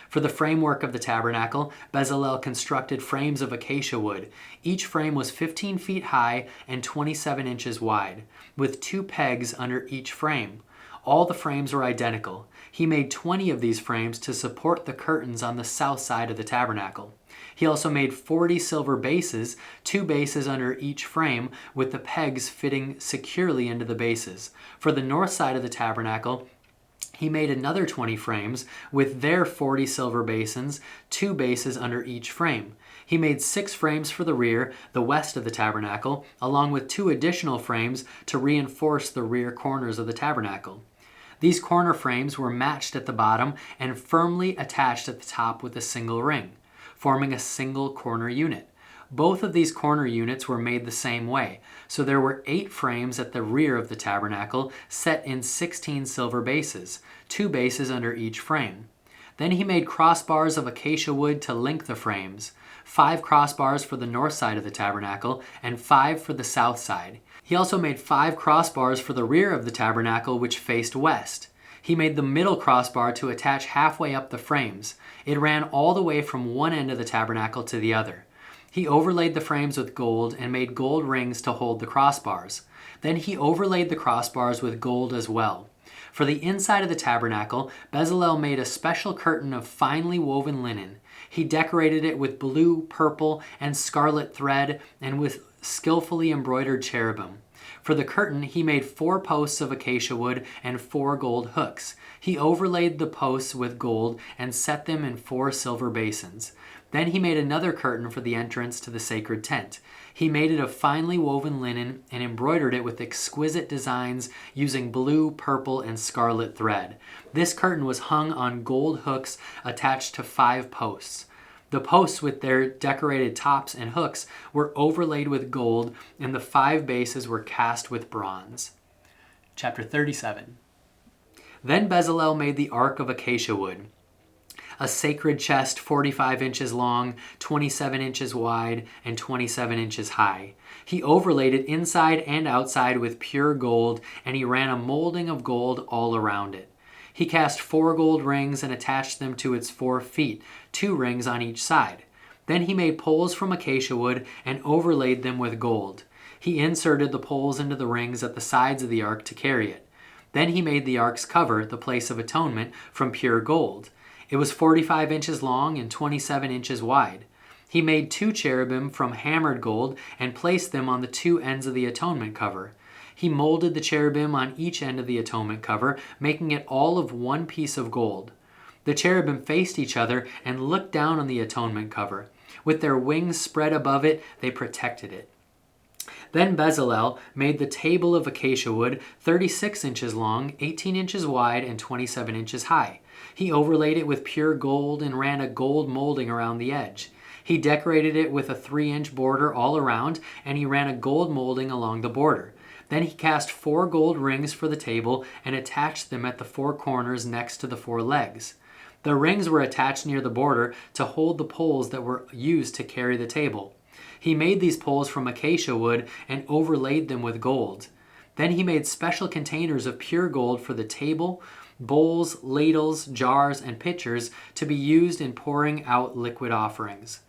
For the framework of the tabernacle, Bezalel constructed frames of acacia wood. Each frame was 15 feet high and 27 inches wide, with 2 pegs under each frame. All the frames were identical. He made 20 of these frames to support the curtains on the south side of the tabernacle. He also made 40 silver bases, 2 bases under each frame, with the pegs fitting securely into the bases. For the north side of the tabernacle, he made another 20 frames with their 40 silver basins, 2 bases under each frame. He made 6 frames for the rear, the west of the tabernacle, along with 2 additional frames to reinforce the rear corners of the tabernacle. These corner frames were matched at the bottom and firmly attached at the top with a single ring, forming a single corner unit. Both of these corner units were made the same way, so there were 8 frames at the rear of the tabernacle set in 16 silver bases, 2 bases under each frame. Then he made crossbars of acacia wood to link the frames, 5 crossbars for the north side of the tabernacle and 5 for the south side. He also made 5 crossbars for the rear of the tabernacle which faced west. He made the middle crossbar to attach halfway up the frames. It ran all the way from one end of the tabernacle to the other. He overlaid the frames with gold and made gold rings to hold the crossbars. Then he overlaid the crossbars with gold as well. For the inside of the tabernacle, Bezalel made a special curtain of finely woven linen. He decorated it with blue, purple, and scarlet thread and with skillfully embroidered cherubim. For the curtain, he made 4 posts of acacia wood and 4 gold hooks. He overlaid the posts with gold and set them in 4 silver basins. Then he made another curtain for the entrance to the sacred tent. He made it of finely woven linen and embroidered it with exquisite designs using blue, purple, and scarlet thread. This curtain was hung on gold hooks attached to 5 posts. The posts with their decorated tops and hooks were overlaid with gold, and the 5 bases were cast with bronze. Chapter 37. Then Bezalel made the ark of acacia wood, a sacred chest 45 inches long, 27 inches wide, and 27 inches high. He overlaid it inside and outside with pure gold, and he ran a molding of gold all around it. He cast 4 gold rings and attached them to its 4 feet, 2 rings on each side. Then he made poles from acacia wood and overlaid them with gold. He inserted the poles into the rings at the sides of the ark to carry it. Then he made the ark's cover, the place of atonement, from pure gold. It was 45 inches long and 27 inches wide. He made 2 cherubim from hammered gold and placed them on the 2 ends of the atonement cover. He molded the cherubim on each end of the atonement cover, making it all of one piece of gold. The cherubim faced each other and looked down on the atonement cover. With their wings spread above it, they protected it. Then Bezalel made the table of acacia wood, 36 inches long, 18 inches wide, and 27 inches high. He overlaid it with pure gold and ran a gold molding around the edge. He decorated it with a 3-inch border all around, and he ran a gold molding along the border. Then he cast 4 gold rings for the table and attached them at the 4 corners next to the 4 legs. The rings were attached near the border to hold the poles that were used to carry the table. He made these poles from acacia wood and overlaid them with gold. Then he made special containers of pure gold for the table, bowls, ladles, jars, and pitchers to be used in pouring out liquid offerings.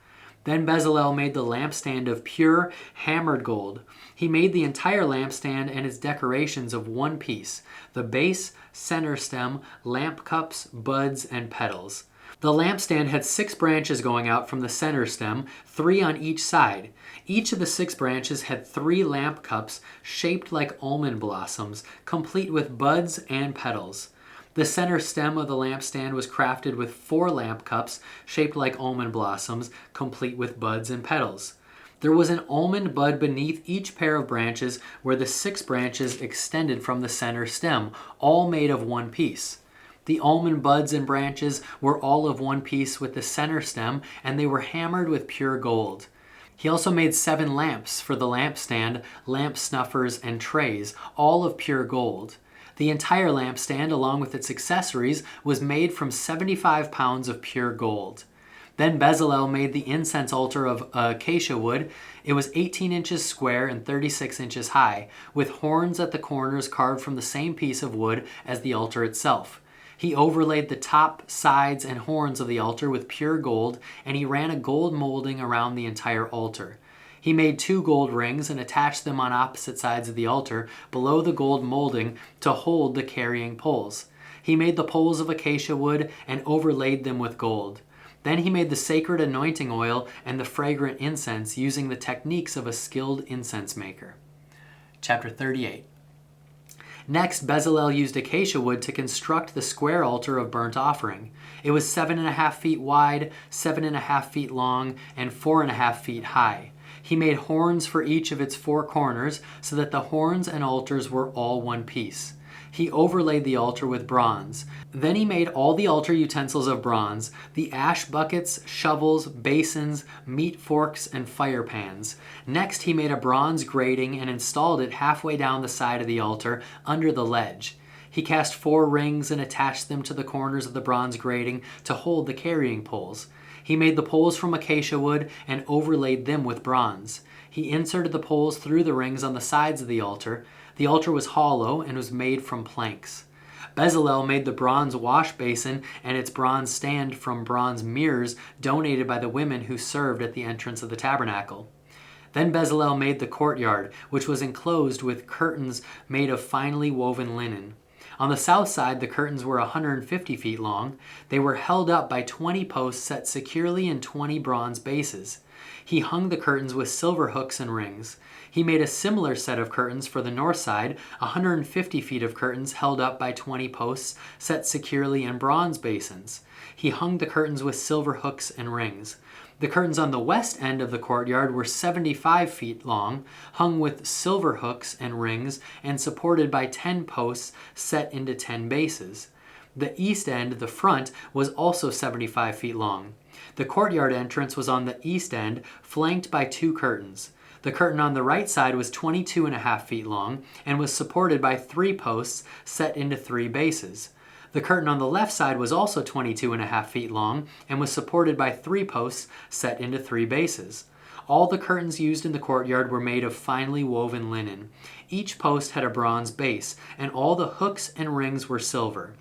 Then Bezalel made the lampstand of pure, hammered gold. He made the entire lampstand and its decorations of one piece: the base, center stem, lamp cups, buds, and petals. The lampstand had 6 branches going out from the center stem, 3 on each side. Each of the 6 branches had 3 lamp cups shaped like almond blossoms, complete with buds and petals. The center stem of the lampstand was crafted with 4 lamp cups shaped like almond blossoms, complete with buds and petals. There was an almond bud beneath each pair of branches where the 6 branches extended from the center stem, all made of one piece. The almond buds and branches were all of one piece with the center stem, and they were hammered with pure gold. He also made 7 lamps for the lampstand, lamp snuffers, and trays, all of pure gold. The entire lampstand, along with its accessories, was made from 75 pounds of pure gold. Then Bezalel made the incense altar of acacia wood. It was 18 inches square and 36 inches high, with horns at the corners carved from the same piece of wood as the altar itself. He overlaid the top, sides, and horns of the altar with pure gold, and he ran a gold molding around the entire altar. He made 2 gold rings and attached them on opposite sides of the altar, below the gold molding, to hold the carrying poles. He made the poles of acacia wood and overlaid them with gold. Then he made the sacred anointing oil and the fragrant incense using the techniques of a skilled incense maker. Chapter 38. Next, Bezalel used acacia wood to construct the square altar of burnt offering. It was 7.5 feet wide, 7.5 feet long, and 4.5 feet high. He made horns for each of its 4 corners so that the horns and altars were all one piece. He overlaid the altar with bronze. Then he made all the altar utensils of bronze: the ash buckets, shovels, basins, meat forks, and fire pans. Next, he made a bronze grating and installed it halfway down the side of the altar under the ledge. He cast 4 rings and attached them to the corners of the bronze grating to hold the carrying poles. He made the poles from acacia wood and overlaid them with bronze. He inserted the poles through the rings on the sides of the altar. The altar was hollow and was made from planks. Bezalel made the bronze wash basin and its bronze stand from bronze mirrors donated by the women who served at the entrance of the tabernacle. Then Bezalel made the courtyard, which was enclosed with curtains made of finely woven linen. On the south side, the curtains were 150 feet long. They were held up by 20 posts set securely in 20 bronze bases. He hung the curtains with silver hooks and rings. He made a similar set of curtains for the north side, 150 feet of curtains held up by 20 posts set securely in bronze basins. He hung the curtains with silver hooks and rings. The curtains on the west end of the courtyard were 75 feet long, hung with silver hooks and rings, and supported by 10 posts set into 10 bases. The east end, the front, was also 75 feet long. The courtyard entrance was on the east end, flanked by 2 curtains. The curtain on the right side was 22.5 feet long and was supported by 3 posts set into 3 bases. The curtain on the left side was also 22.5 feet long and was supported by 3 posts set into 3 bases. All the curtains used in the courtyard were made of finely woven linen. Each post had a bronze base, and all the hooks and rings were silver.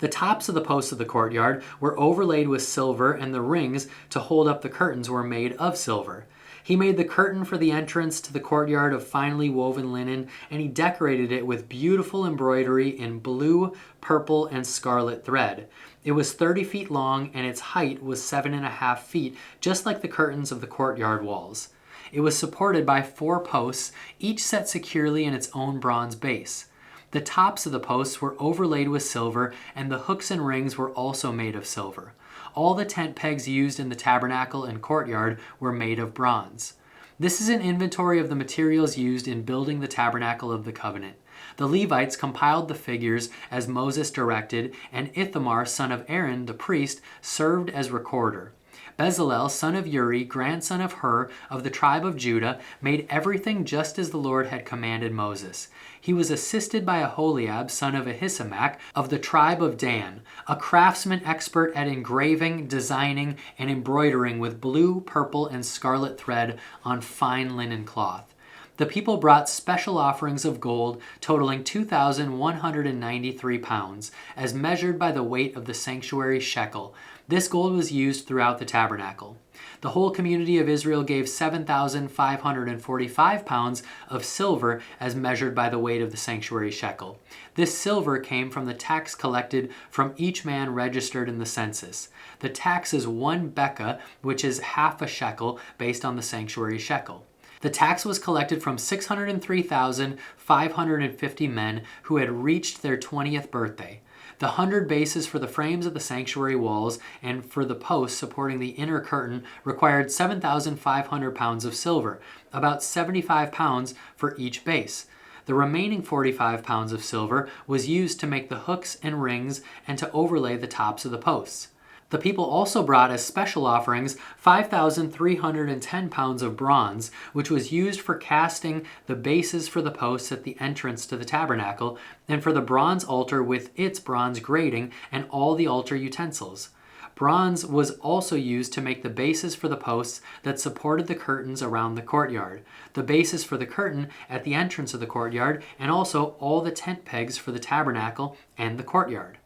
The tops of the posts of the courtyard were overlaid with silver, and the rings to hold up the curtains were made of silver. He made the curtain for the entrance to the courtyard of finely woven linen, and he decorated it with beautiful embroidery in blue, purple, and scarlet thread. It was 30 feet long, and its height was 7.5 feet, just like the curtains of the courtyard walls. It was supported by 4 posts, each set securely in its own bronze base. The tops of the posts were overlaid with silver, and the hooks and rings were also made of silver. All the tent pegs used in the tabernacle and courtyard were made of bronze. This is an inventory of the materials used in building the tabernacle of the covenant. The Levites compiled the figures as Moses directed, and Ithamar, son of Aaron, the priest, served as recorder. Bezalel, son of Uri, grandson of Hur, of the tribe of Judah, made everything just as the Lord had commanded Moses. He was assisted by Aholiab, son of Ahisamach, of the tribe of Dan, a craftsman expert at engraving, designing, and embroidering with blue, purple, and scarlet thread on fine linen cloth. The people brought special offerings of gold totaling 2,193 pounds, as measured by the weight of the sanctuary shekel. This gold was used throughout the tabernacle. The whole community of Israel gave 7,545 pounds of silver as measured by the weight of the sanctuary shekel. This silver came from the tax collected from each man registered in the census. The tax is 1 bekah, which is half a shekel based on the sanctuary shekel. The tax was collected from 603,550 men who had reached their 20th birthday. The 100 bases for the frames of the sanctuary walls and for the posts supporting the inner curtain required 7,500 pounds of silver, about 75 pounds for each base. The remaining 45 pounds of silver was used to make the hooks and rings and to overlay the tops of the posts. The people also brought as special offerings 5,310 pounds of bronze, which was used for casting the bases for the posts at the entrance to the tabernacle, and for the bronze altar with its bronze grating and all the altar utensils. Bronze was also used to make the bases for the posts that supported the curtains around the courtyard, the bases for the curtain at the entrance of the courtyard, and also all the tent pegs for the tabernacle and the courtyard.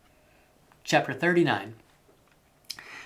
Chapter 39.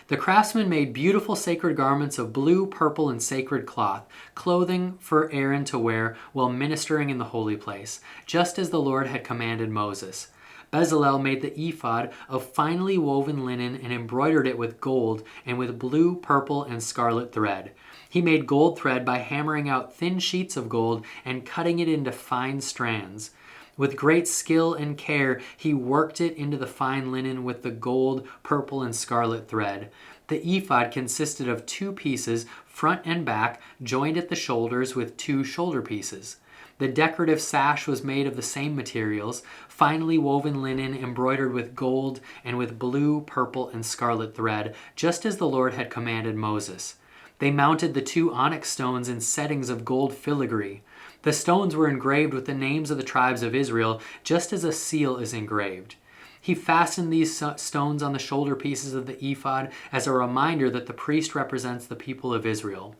The craftsmen made beautiful sacred garments of blue, purple, and sacred cloth, clothing for Aaron to wear while ministering in the holy place, just as the Lord had commanded Moses. Bezalel made the ephod of finely woven linen and embroidered it with gold and with blue, purple, and scarlet thread. He made gold thread by hammering out thin sheets of gold and cutting it into fine strands. With great skill and care, he worked it into the fine linen with the gold, purple, and scarlet thread. The ephod consisted of 2 pieces, front and back, joined at the shoulders with 2 shoulder pieces. The decorative sash was made of the same materials, finely woven linen embroidered with gold and with blue, purple, and scarlet thread, just as the Lord had commanded Moses. They mounted the 2 onyx stones in settings of gold filigree. The stones were engraved with the names of the tribes of Israel, just as a seal is engraved. He fastened these stones on the shoulder pieces of the ephod as a reminder that the priest represents the people of Israel.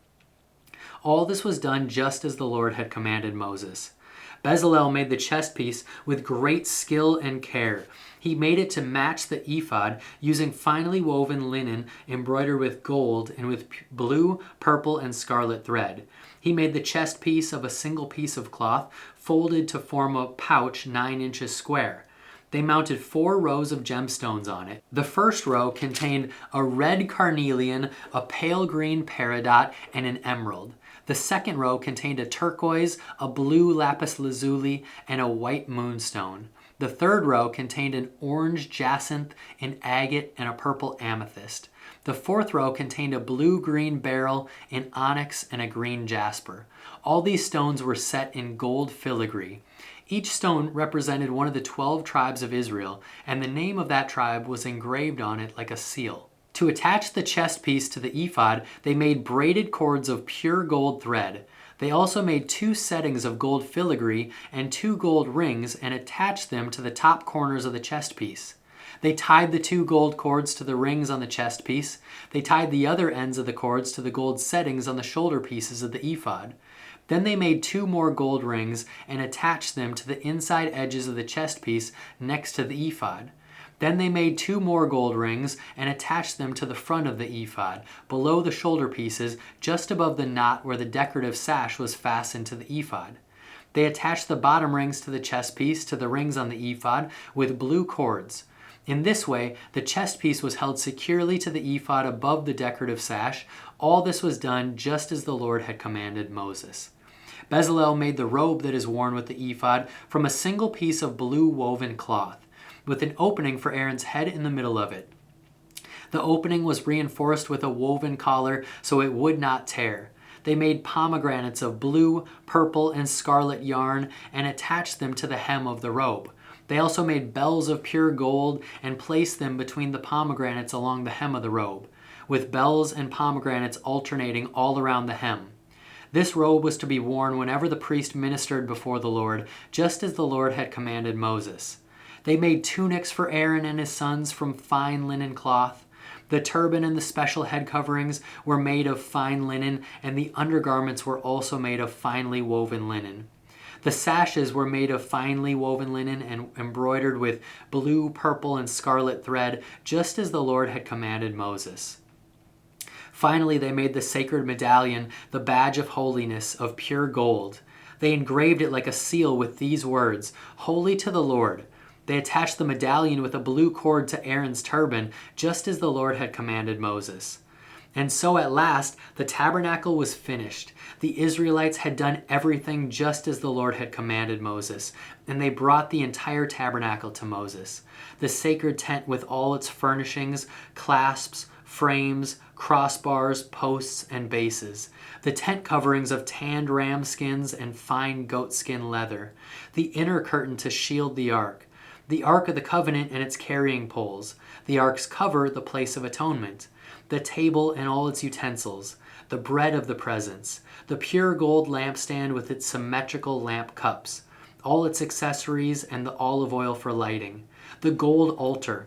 All this was done just as the Lord had commanded Moses. Bezalel made the chest piece with great skill and care. He made it to match the ephod using finely woven linen embroidered with gold and with blue, purple, and scarlet thread. He made the chest piece of a single piece of cloth folded to form a pouch 9 inches square. They mounted 4 rows of gemstones on it. The first row contained a red carnelian, a pale green peridot, and an emerald. The second row contained a turquoise, a blue lapis lazuli, and a white moonstone. The third row contained an orange jacinth, an agate, and a purple amethyst. The fourth row contained a blue-green beryl, an onyx, and a green jasper. All these stones were set in gold filigree. Each stone represented one of the 12 tribes of Israel, and the name of that tribe was engraved on it like a seal. To attach the chest piece to the ephod, they made braided cords of pure gold thread. They also made 2 settings of gold filigree and 2 gold rings and attached them to the top corners of the chest piece. They tied the 2 gold cords to the rings on the chest piece. They tied the other ends of the cords to the gold settings on the shoulder pieces of the ephod. Then they made 2 more gold rings and attached them to the inside edges of the chest piece next to the ephod. Then they made 2 more gold rings and attached them to the front of the ephod, below the shoulder pieces, just above the knot where the decorative sash was fastened to the ephod. They attached the bottom rings to the chest piece to the rings on the ephod with blue cords. In this way, the chest piece was held securely to the ephod above the decorative sash. All this was done just as the Lord had commanded Moses. Bezalel made the robe that is worn with the ephod from a single piece of blue woven cloth, with an opening for Aaron's head in the middle of it. The opening was reinforced with a woven collar so it would not tear. They made pomegranates of blue, purple, and scarlet yarn and attached them to the hem of the robe. They also made bells of pure gold and placed them between the pomegranates along the hem of the robe, with bells and pomegranates alternating all around the hem. This robe was to be worn whenever the priest ministered before the Lord, just as the Lord had commanded Moses. They made tunics for Aaron and his sons from fine linen cloth. The turban and the special head coverings were made of fine linen, and the undergarments were also made of finely woven linen. The sashes were made of finely woven linen and embroidered with blue, purple, and scarlet thread, just as the Lord had commanded Moses. Finally, they made the sacred medallion, the badge of holiness, of pure gold. They engraved it like a seal with these words, "Holy to the Lord." They attached the medallion with a blue cord to Aaron's turban, just as the Lord had commanded Moses. And so at last, the tabernacle was finished. The Israelites had done everything just as the Lord had commanded Moses, and they brought the entire tabernacle to Moses. The sacred tent with all its furnishings, clasps, frames, crossbars, posts, and bases. The tent coverings of tanned ram skins and fine goatskin leather. The inner curtain to shield the ark. The Ark of the Covenant and its carrying poles, the ark's cover, the place of atonement, the table and all its utensils, the bread of the presence, the pure gold lampstand with its symmetrical lamp cups, all its accessories and the olive oil for lighting, the gold altar,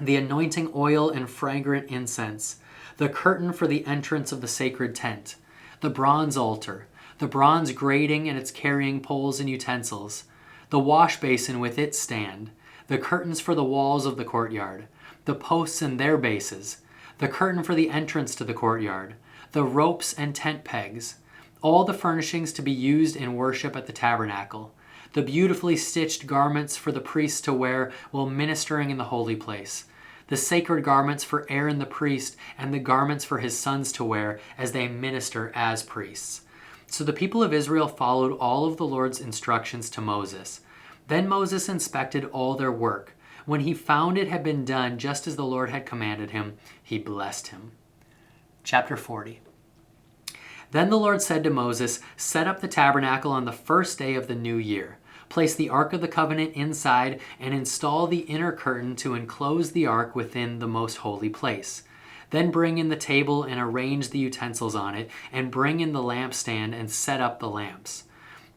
the anointing oil and fragrant incense, the curtain for the entrance of the sacred tent, the bronze altar, the bronze grating and its carrying poles and utensils, the wash basin with its stand, the curtains for the walls of the courtyard, the posts and their bases, the curtain for the entrance to the courtyard, the ropes and tent pegs, all the furnishings to be used in worship at the tabernacle, the beautifully stitched garments for the priests to wear while ministering in the holy place, the sacred garments for Aaron the priest, and the garments for his sons to wear as they minister as priests. So the people of Israel followed all of the Lord's instructions to Moses. Then Moses inspected all their work. When he found it had been done just as the Lord had commanded him, he blessed him. Chapter 40. Then the Lord said to Moses, "Set up the tabernacle on the first day of the new year. Place the Ark of the Covenant inside and install the inner curtain to enclose the Ark within the most holy place. Then bring in the table and arrange the utensils on it, and bring in the lampstand and set up the lamps.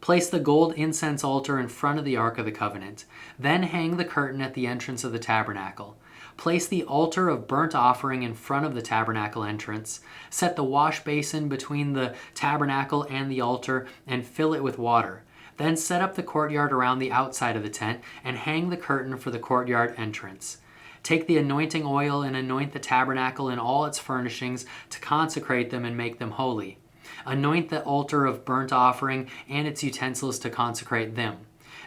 Place the gold incense altar in front of the Ark of the Covenant. Then hang the curtain at the entrance of the tabernacle. Place the altar of burnt offering in front of the tabernacle entrance. Set the wash basin between the tabernacle and the altar and fill it with water. Then set up the courtyard around the outside of the tent and hang the curtain for the courtyard entrance. Take the anointing oil and anoint the tabernacle and all its furnishings to consecrate them and make them holy. Anoint the altar of burnt offering and its utensils to consecrate them.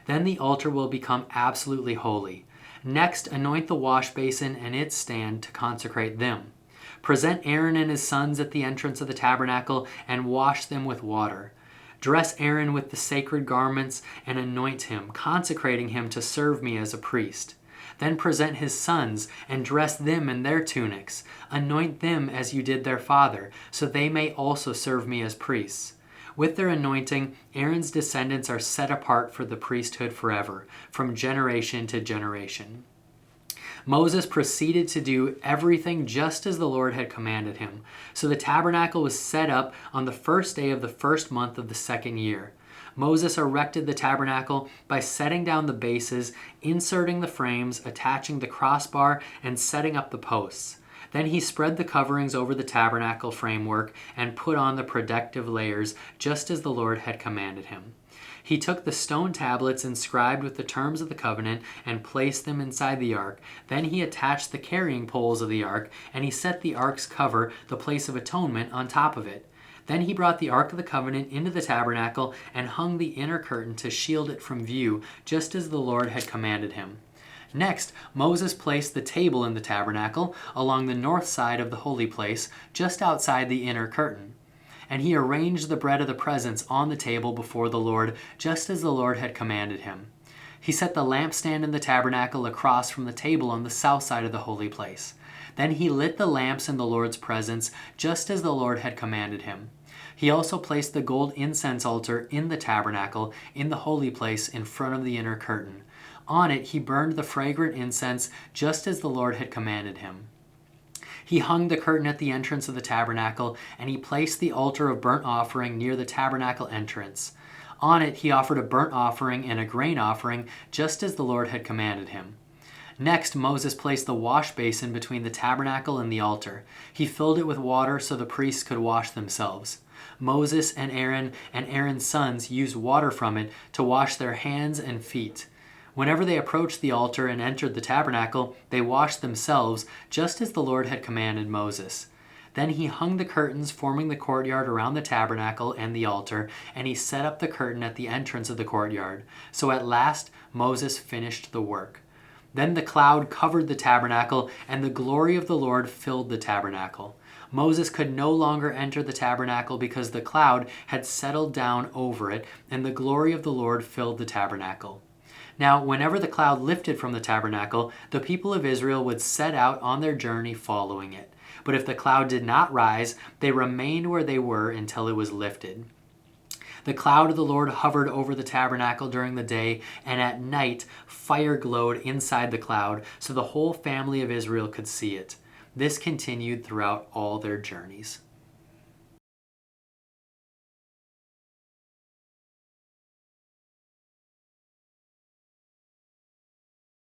Then the altar will become absolutely holy. Next, anoint the wash basin and its stand to consecrate them. Present Aaron and his sons at the entrance of the tabernacle and wash them with water. Dress Aaron with the sacred garments and anoint him, consecrating him to serve me as a priest. Then present his sons and dress them in their tunics. Anoint them as you did their father, so they may also serve me as priests. With their anointing, Aaron's descendants are set apart for the priesthood forever, from generation to generation. Moses proceeded to do everything just as the Lord had commanded him. So the tabernacle was set up on the first day of the first month of the second year. Moses erected the tabernacle by setting down the bases, inserting the frames, attaching the crossbar, and setting up the posts. Then he spread the coverings over the tabernacle framework and put on the protective layers, just as the Lord had commanded him. He took the stone tablets inscribed with the terms of the covenant and placed them inside the ark. Then he attached the carrying poles of the ark, and he set the ark's cover, the place of atonement, on top of it. Then he brought the ark of the covenant into the tabernacle and hung the inner curtain to shield it from view, just as the Lord had commanded him. Next, Moses placed the table in the tabernacle along the north side of the holy place, just outside the inner curtain. And he arranged the bread of the presence on the table before the Lord, just as the Lord had commanded him. He set the lampstand in the tabernacle across from the table on the south side of the holy place. Then he lit the lamps in the Lord's presence, just as the Lord had commanded him. He also placed the gold incense altar in the tabernacle, in the holy place, in front of the inner curtain. On it he burned the fragrant incense, just as the Lord had commanded him. He hung the curtain at the entrance of the tabernacle, and he placed the altar of burnt offering near the tabernacle entrance. On it he offered a burnt offering and a grain offering, just as the Lord had commanded him. Next, Moses placed the wash basin between the tabernacle and the altar. He filled it with water so the priests could wash themselves. Moses and Aaron's sons used water from it to wash their hands and feet. Whenever they approached the altar and entered the tabernacle, they washed themselves, just as the Lord had commanded Moses. Then he hung the curtains forming the courtyard around the tabernacle and the altar, and he set up the curtain at the entrance of the courtyard. So at last Moses finished the work. Then the cloud covered the tabernacle, and the glory of the Lord filled the tabernacle. Moses could no longer enter the tabernacle because the cloud had settled down over it, and the glory of the Lord filled the tabernacle. Now, whenever the cloud lifted from the tabernacle, the people of Israel would set out on their journey following it. But if the cloud did not rise, they remained where they were until it was lifted. The cloud of the Lord hovered over the tabernacle during the day, and at night fire glowed inside the cloud, so the whole family of Israel could see it. This continued throughout all their journeys.